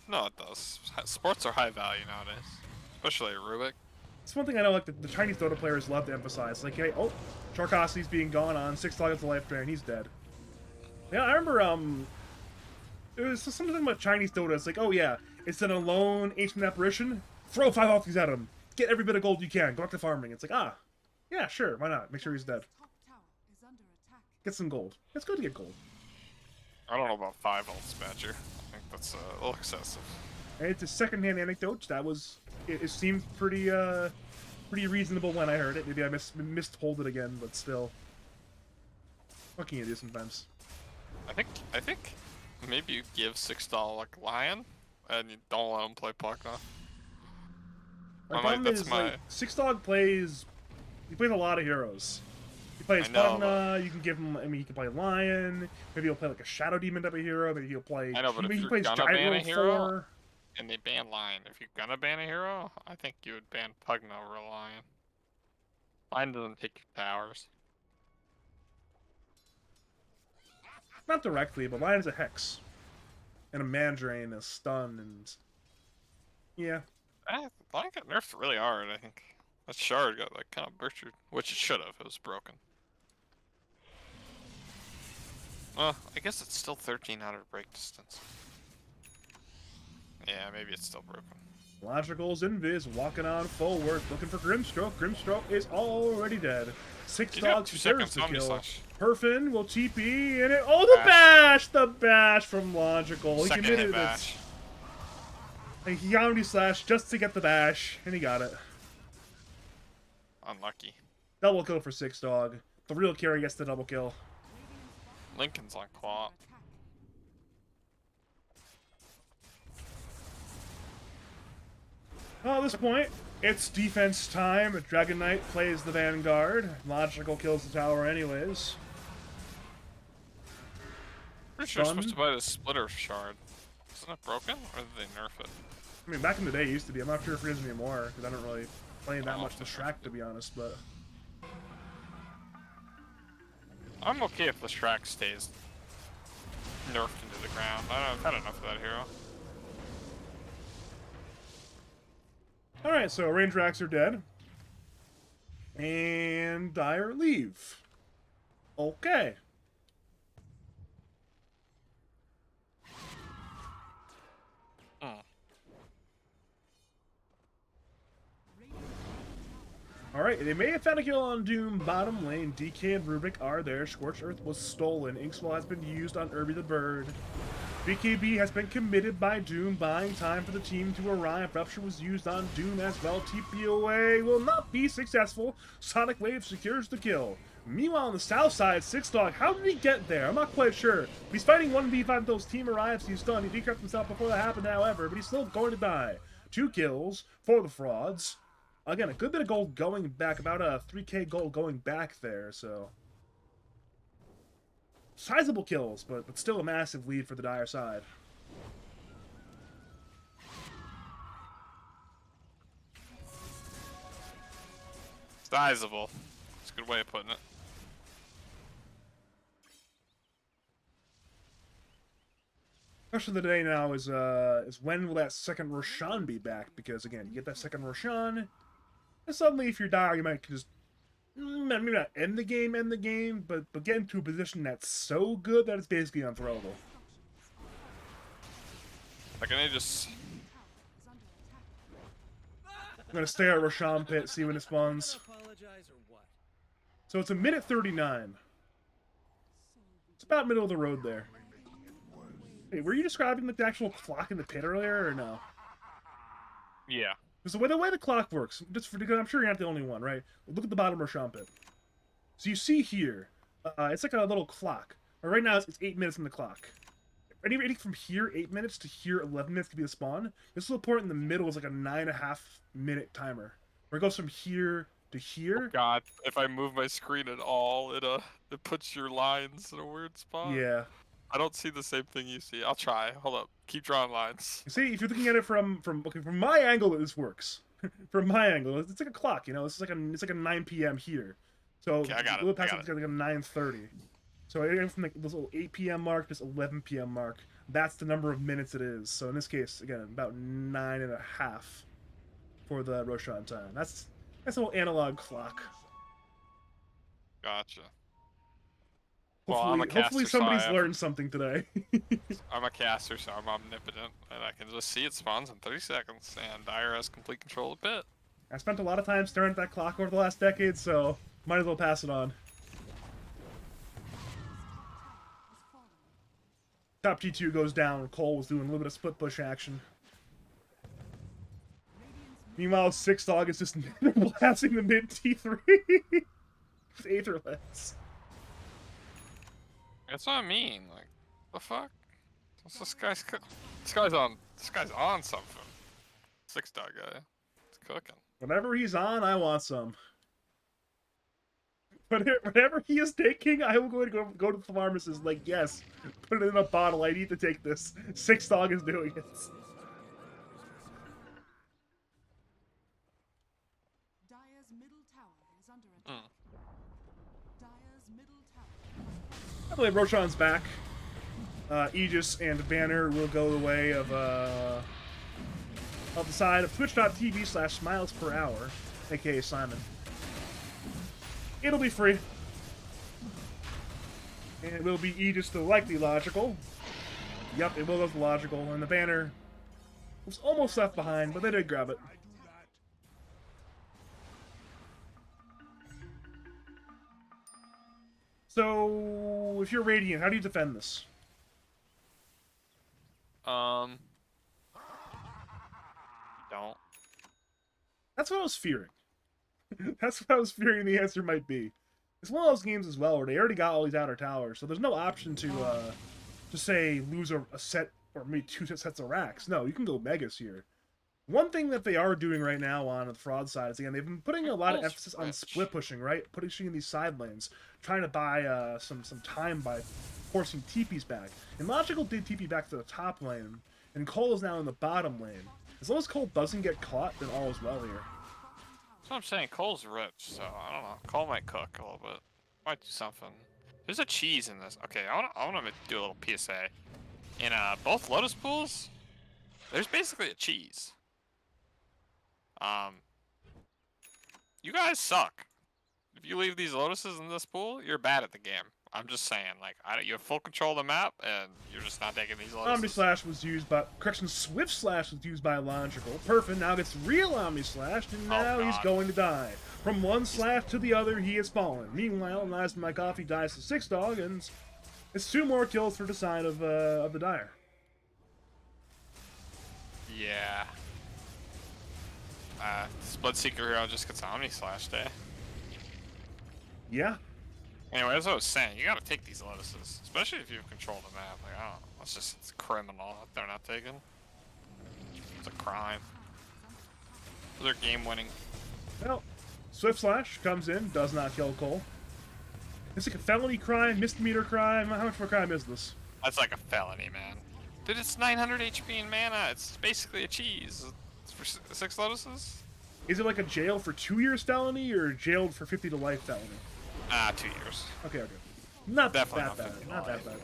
No, it does. Sports are high value nowadays, especially Rubik. It's one thing I know, like the Chinese Dota players love to emphasize. Like, hey, oh, Sharkosity's being gone on 6 targets of life drain. He's dead. Yeah, I remember. It was something about Chinese Dota. It's like, oh yeah, it's an alone ancient apparition. Throw 5 ultis at him. Get every bit of gold you can. Go back to farming. It's like, yeah, sure, why not? Make sure he's dead. Top tower is under attack. Get some gold. It's good to get gold. I don't know about 5 ults, Badger. I think that's a little excessive. And it's a secondhand anecdote. That was. It seemed pretty reasonable when I heard it. Maybe I mistold it again, but still. Fucking idiot sometimes. I think maybe you give $6 like Lion, and you don't let him play Pugna. My problem that's is, my. like, Six Dog plays. He plays a lot of heroes. He plays I know, Pugna. You can give him. I mean, he can play Lion. Maybe he'll play like a Shadow Demon type of hero. Maybe he'll play. I know, but if he you're plays gonna ban a Gyro hero- 4. And they ban Lion. If you're gonna ban a hero, I think you would ban Pugna over Lion. Lion doesn't take your towers. Not directly, but Lion is a Hex. And a Mandrain, a Stun, and. Yeah. Lion got nerfed really hard, I think. That shard got like kind of butchered, which it should have. It was broken. Well, I guess it's still 1300 break distance. Yeah, maybe it's still broken. Logical's Invis walking on forward, looking for Grimstroke. Grimstroke is already dead. Six He's got Dogs 2 deserves seconds the Omni kill. Slash. Perfin will TP and it. Oh, the bash! The bash from Logical. He Second committed hit it. bash. And he Omni Slash just to get the bash, and he got it. Unlucky. Double kill for Six Dog. The real carry gets the double kill. Lincoln's on Claw. Well, at this point, It's defense time. Dragon Knight plays the Vanguard. Logical kills the tower anyways. Pretty sure you're supposed Stun. to buy the splitter shard. Isn't it broken, or did they nerf it? I mean, back in the day it used to be. I'm not sure if it is anymore, because I don't really play that Oh, much Leshrac, to be honest, but... I'm okay if Leshrac stays nerfed into the ground. I've had enough of that hero. Alright, so range racks are dead. And Dire leave. Okay. Alright, they may have found a kill on Doom bottom lane. DK and Rubik are there. Scorched Earth was stolen. Inkswell has been used on Irby the Bird. BKB has been committed by Doom, buying time for the team to arrive. Rupture was used on Doom as well. TP will not be successful. Sonic Wave secures the kill. Meanwhile, on the south side, Six Dog, how did he get there? I'm not quite sure. He's fighting 1v5 until his team arrives. He's stunned. He decrypted himself before that happened, however, but he's still going to die. 2 kills for the frauds. Again, a good bit of gold going back, about a 3k gold going back there, so... Sizable kills, but still a massive lead for the Dire side. Sizable. That's a good way of putting it. Question of the day now is when will that second Roshan be back? Because again, you get that second Roshan, and suddenly if you're Dire, you might just maybe not end the game, but get into a position that's so good that it's basically unthrowable. Like, I just... I'm gonna stay at Roshan pit, see when it spawns. So it's a minute 39. It's about middle of the road there. Hey, were you describing the actual clock in the pit earlier, or no? Yeah. Because the way the clock works, just because I'm sure you're not the only one, right? Look at the bottom of Roshan pit. So you see here, it's like a little clock. Right now it's 8 minutes on the clock. Anything from here 8 minutes to here 11 minutes could be the spawn. This little port in the middle is like a 9.5 minute timer, where it goes from here to here. Oh God, if I move my screen at all, it puts your lines in a weird spot. Yeah. I don't see the same thing you see. I'll try. Hold up. Keep drawing lines. You see, if you're looking at it from my angle, this works. From my angle, it's like a clock. You know, it's like a 9 p.m. here. So Okay, I got it. Little past it's like a 9:30. So anything from like this little 8 p.m. mark, this 11 p.m. mark, that's the number of minutes it is. So in this case, again, about 9.5 for the Roshan time. That's a little analog clock. Gotcha. Hopefully, Well, I'm a caster, hopefully somebody's so learned something today. I'm a caster, so I'm omnipotent, and I can just see it spawns in 30 seconds, and Dire has complete control of the pit. I spent a lot of time staring at that clock over the last decade, so might as well pass it on. Top T2 goes down. Cole was doing a little bit of split push action. Meanwhile, Six Dog is just blasting the mid T3. With Aetherless. That's what I mean. Like, the fuck? This guy's on something. Six Dog guy. It's cooking. Whenever he's on, I want some. Whenever he is taking, I will go to the pharmacist. Like, yes, put it in a bottle. I need to take this. Six Dog is doing it. Dire's middle tower is under attack. Dire's middle tower. I believe Roshan's back. Aegis and Banner will go the way of the side of twitch.tv/Smilesperhour, aka Simon. It'll be free. And it will be Aegis the likely logical. Yep, it will go to logical. And the Banner was almost left behind, but they did grab it. So, if you're Radiant, how do you defend this? Don't. That's what I was fearing. That's what I was fearing the answer might be. It's one of those games as well where they already got all these outer towers, so there's no option to say lose a set or maybe 2 sets of racks. No, you can go Megas here. One thing that they are doing right now on the fraud side is, again, they've been putting a lot of Cole's emphasis on rich. split pushing, right? Pushing in these side lanes, trying to buy some time by forcing TPs back. And Logical did TP back to the top lane, and Cole is now in the bottom lane. As long as Cole doesn't get caught, then all is well here. That's what I'm saying. Cole's rich, so I don't know. Cole might cook a little bit. Might do something. There's a cheese in this. Okay, I want to do a little PSA. In both Lotus pools, there's basically a cheese. You guys suck. If you leave these Lotuses in this pool, you're bad at the game. I'm just saying, like, you have full control of the map, and you're just not taking these Lotuses. Omni Slash was used by, correction, Swift Slash was used by Logical. Perfin now gets real Omni Slash, and now he's going to die. From one slash to the other, he has fallen. Meanwhile, Nice My Coffee dies to 6 Dog, and it's 2 more kills for the side of the Dire. Yeah. Split Seeker Hero just gets Omni Slash day. Yeah. Anyway, as I was saying, you gotta take these Lotuses, especially if you have control of the map. Like, I don't know, it's criminal that they're not taken. It's a crime. They're game winning. Well, Swift Slash comes in, does not kill Cole. It's like a felony crime, misdemeanor crime. How much of a crime is this? That's like a felony, man. Dude, it's 900 HP in mana. It's basically a cheese. It's for 6 Lotuses? Is it like a jail for 2 years felony or jailed for 50 to life felony? 2 years. Okay. Not Definitely that not bad. 50 to Not that life. bad.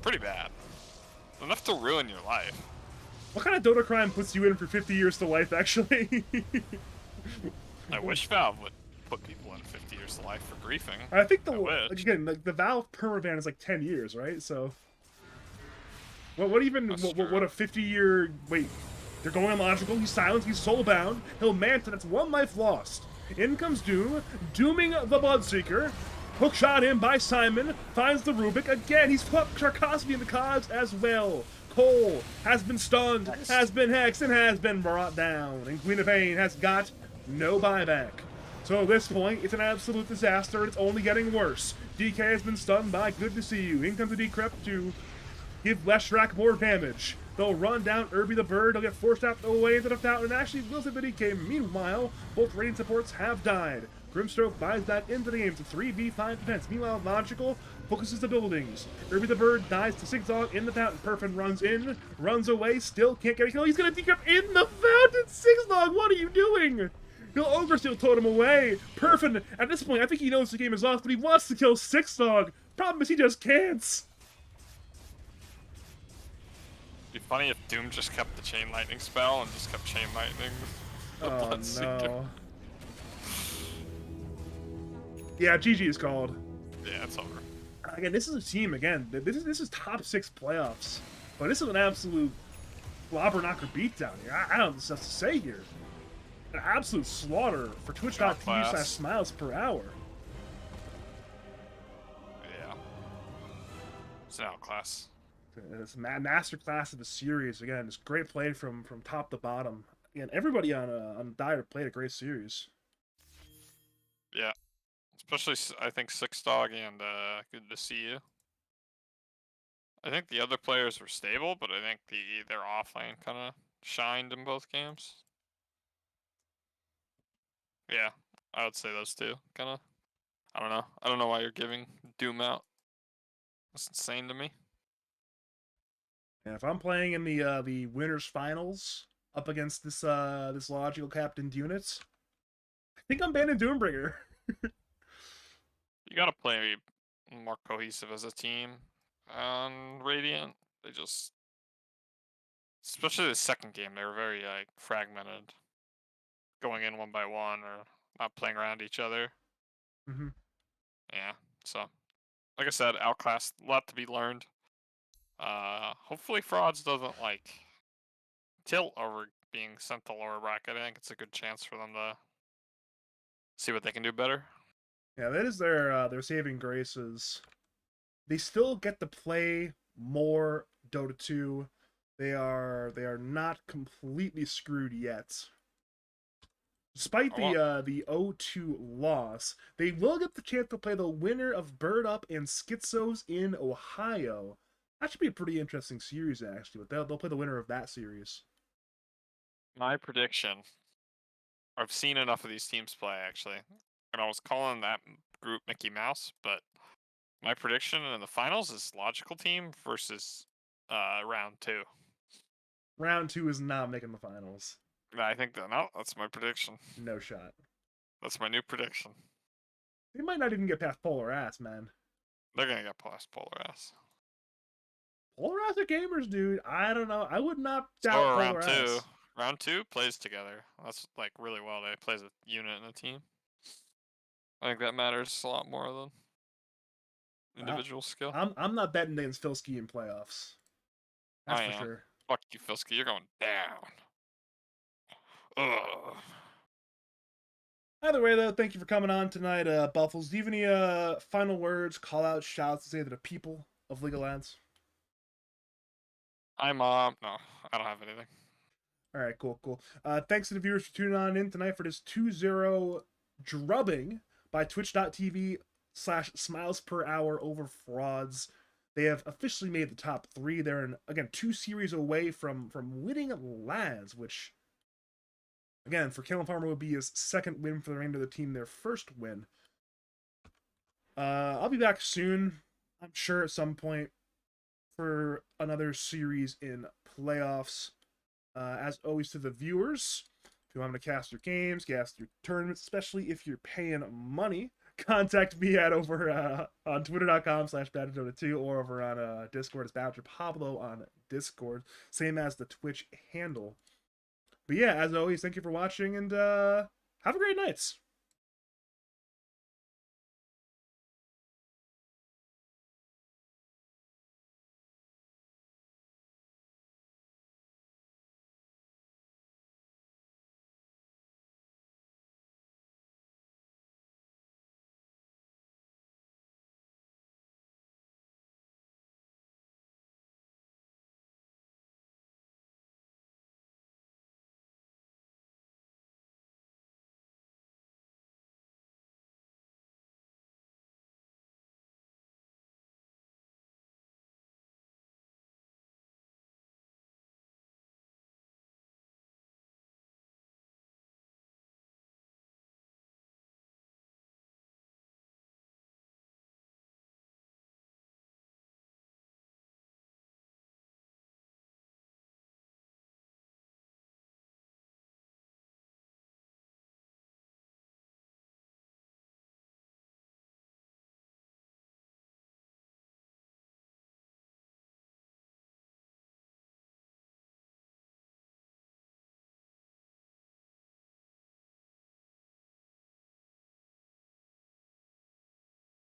Pretty bad. Enough to ruin your life. What kind of Dota crime puts you in for 50 years to life, actually? I wish Valve would put people in 50 years to life for griefing. I think wish. again, the Valve permaban is like 10 years, right? So what even That's what true. a 50-year wait? They're going illogical. He's silent. He's soulbound. He'll Manta. That's 1 life lost. In comes Doom, dooming the Bloodseeker. Hookshot in by Simon. Finds the Rubik again. He's put Tarkovsky in the cards as well. Cole has been stunned, has been hexed, and has been brought down. And Queen of Pain has got no buyback. So at this point, it's an absolute disaster, and it's only getting worse. DK has been stunned by Good to See You. In comes the Decrypt to give Leshrac more damage. They'll run down Irby the Bird. He'll get forced out the way into the fountain, and actually will save the DK. Meanwhile, both Radiant supports have died. Grimstroke buys that into the game to 3v5 defense. Meanwhile, Logical focuses the buildings. Irby the Bird dies to 6 Dog in the fountain. Perfin runs in, runs away, still can't get a kill. He's gonna decrypt in the fountain! 6 Dog, what are you doing? He'll Oversteel totem away. Perfin, at this point, I think he knows the game is off, but he wants to kill 6 Dog. Problem is he just can't. It'd be funny if Doom just kept the Chain Lightning spell and just kept Chain Lightning. the Oh Bloodseeker. no. Yeah, GG is called. Yeah, it's over. Again, this is a team, again, this is top 6 playoffs. But this is an absolute slobber knocker beatdown here. I don't know what to say here. An absolute slaughter for twitch.tv/Smilesperhour. Yeah. It's an outclass. It's a masterclass of the series. Again, it's great play from top to bottom. Again, everybody on Dire played a great series. Yeah. Especially, I think, 6 Dog and Good to See You. I think the other players were stable, but I think their offlane kind of shined in both games. Yeah, I would say those two. Kind of. I don't know. I don't know why you're giving Doom out. That's insane to me. And if I'm playing in the winners finals up against this logical captained unit, I think I'm banning Doombringer. You gotta play more cohesive as a team on Radiant. They just, especially the second game, they were very like fragmented, going in one by one or not playing around each other. Mm-hmm. Yeah, so like I said, outclassed, a lot to be learned. Hopefully Frauds doesn't like tilt over being sent to lower bracket. I think it's a good chance for them to see what they can do better. Yeah, that is their saving graces. They still get to play more Dota 2. They are not completely screwed yet. Despite the 0-2 loss, they will get the chance to play the winner of Bird Up and Schizos in Ohio. That should be a pretty interesting series, actually. But they'll play the winner of that series. My prediction. I've seen enough of these teams play actually, and I was calling that group Mickey Mouse, but my prediction in the finals is logical team versus round 2. Round 2 is not making the finals. I think that no, that's my prediction. No shot. That's my new prediction. They might not even get past Polar Ass, man. They're gonna get past Polar Ass. Polar Ass are gamers, dude. I don't know. I would not doubt So Polar round 2. Ass. Round 2 plays together. That's like really well. They plays a unit and a team. I think that matters a lot more than individual skill. I'm not betting against Filski in playoffs. That's I for am. sure. Fuck you, Filski. You're going down. Ugh. Either way, though, thank you for coming on tonight, Buffles. Do you have any final words, call out, shouts to say to the people of League of Lads? No, I don't have anything. All right, cool. Thanks to the viewers for tuning on in tonight for this 2-0 drubbing by twitch.tv/smilesperhour over frauds. They have officially made the top 3. They're again 2 series away from winning Lads, which again for Kalen Farmer would be his 2nd win for the remainder of the team, their 1st win. I'll be back soon, I'm sure at some point, for another series in playoffs. As always, to the viewers, if you want to cast your games, cast your tournaments, especially if you're paying money, contact me at over on twitter.com/badgerdota2 or over on Discord. It's Badger Pablo on Discord, same as the Twitch handle. But yeah, as always, thank you for watching and have a great night.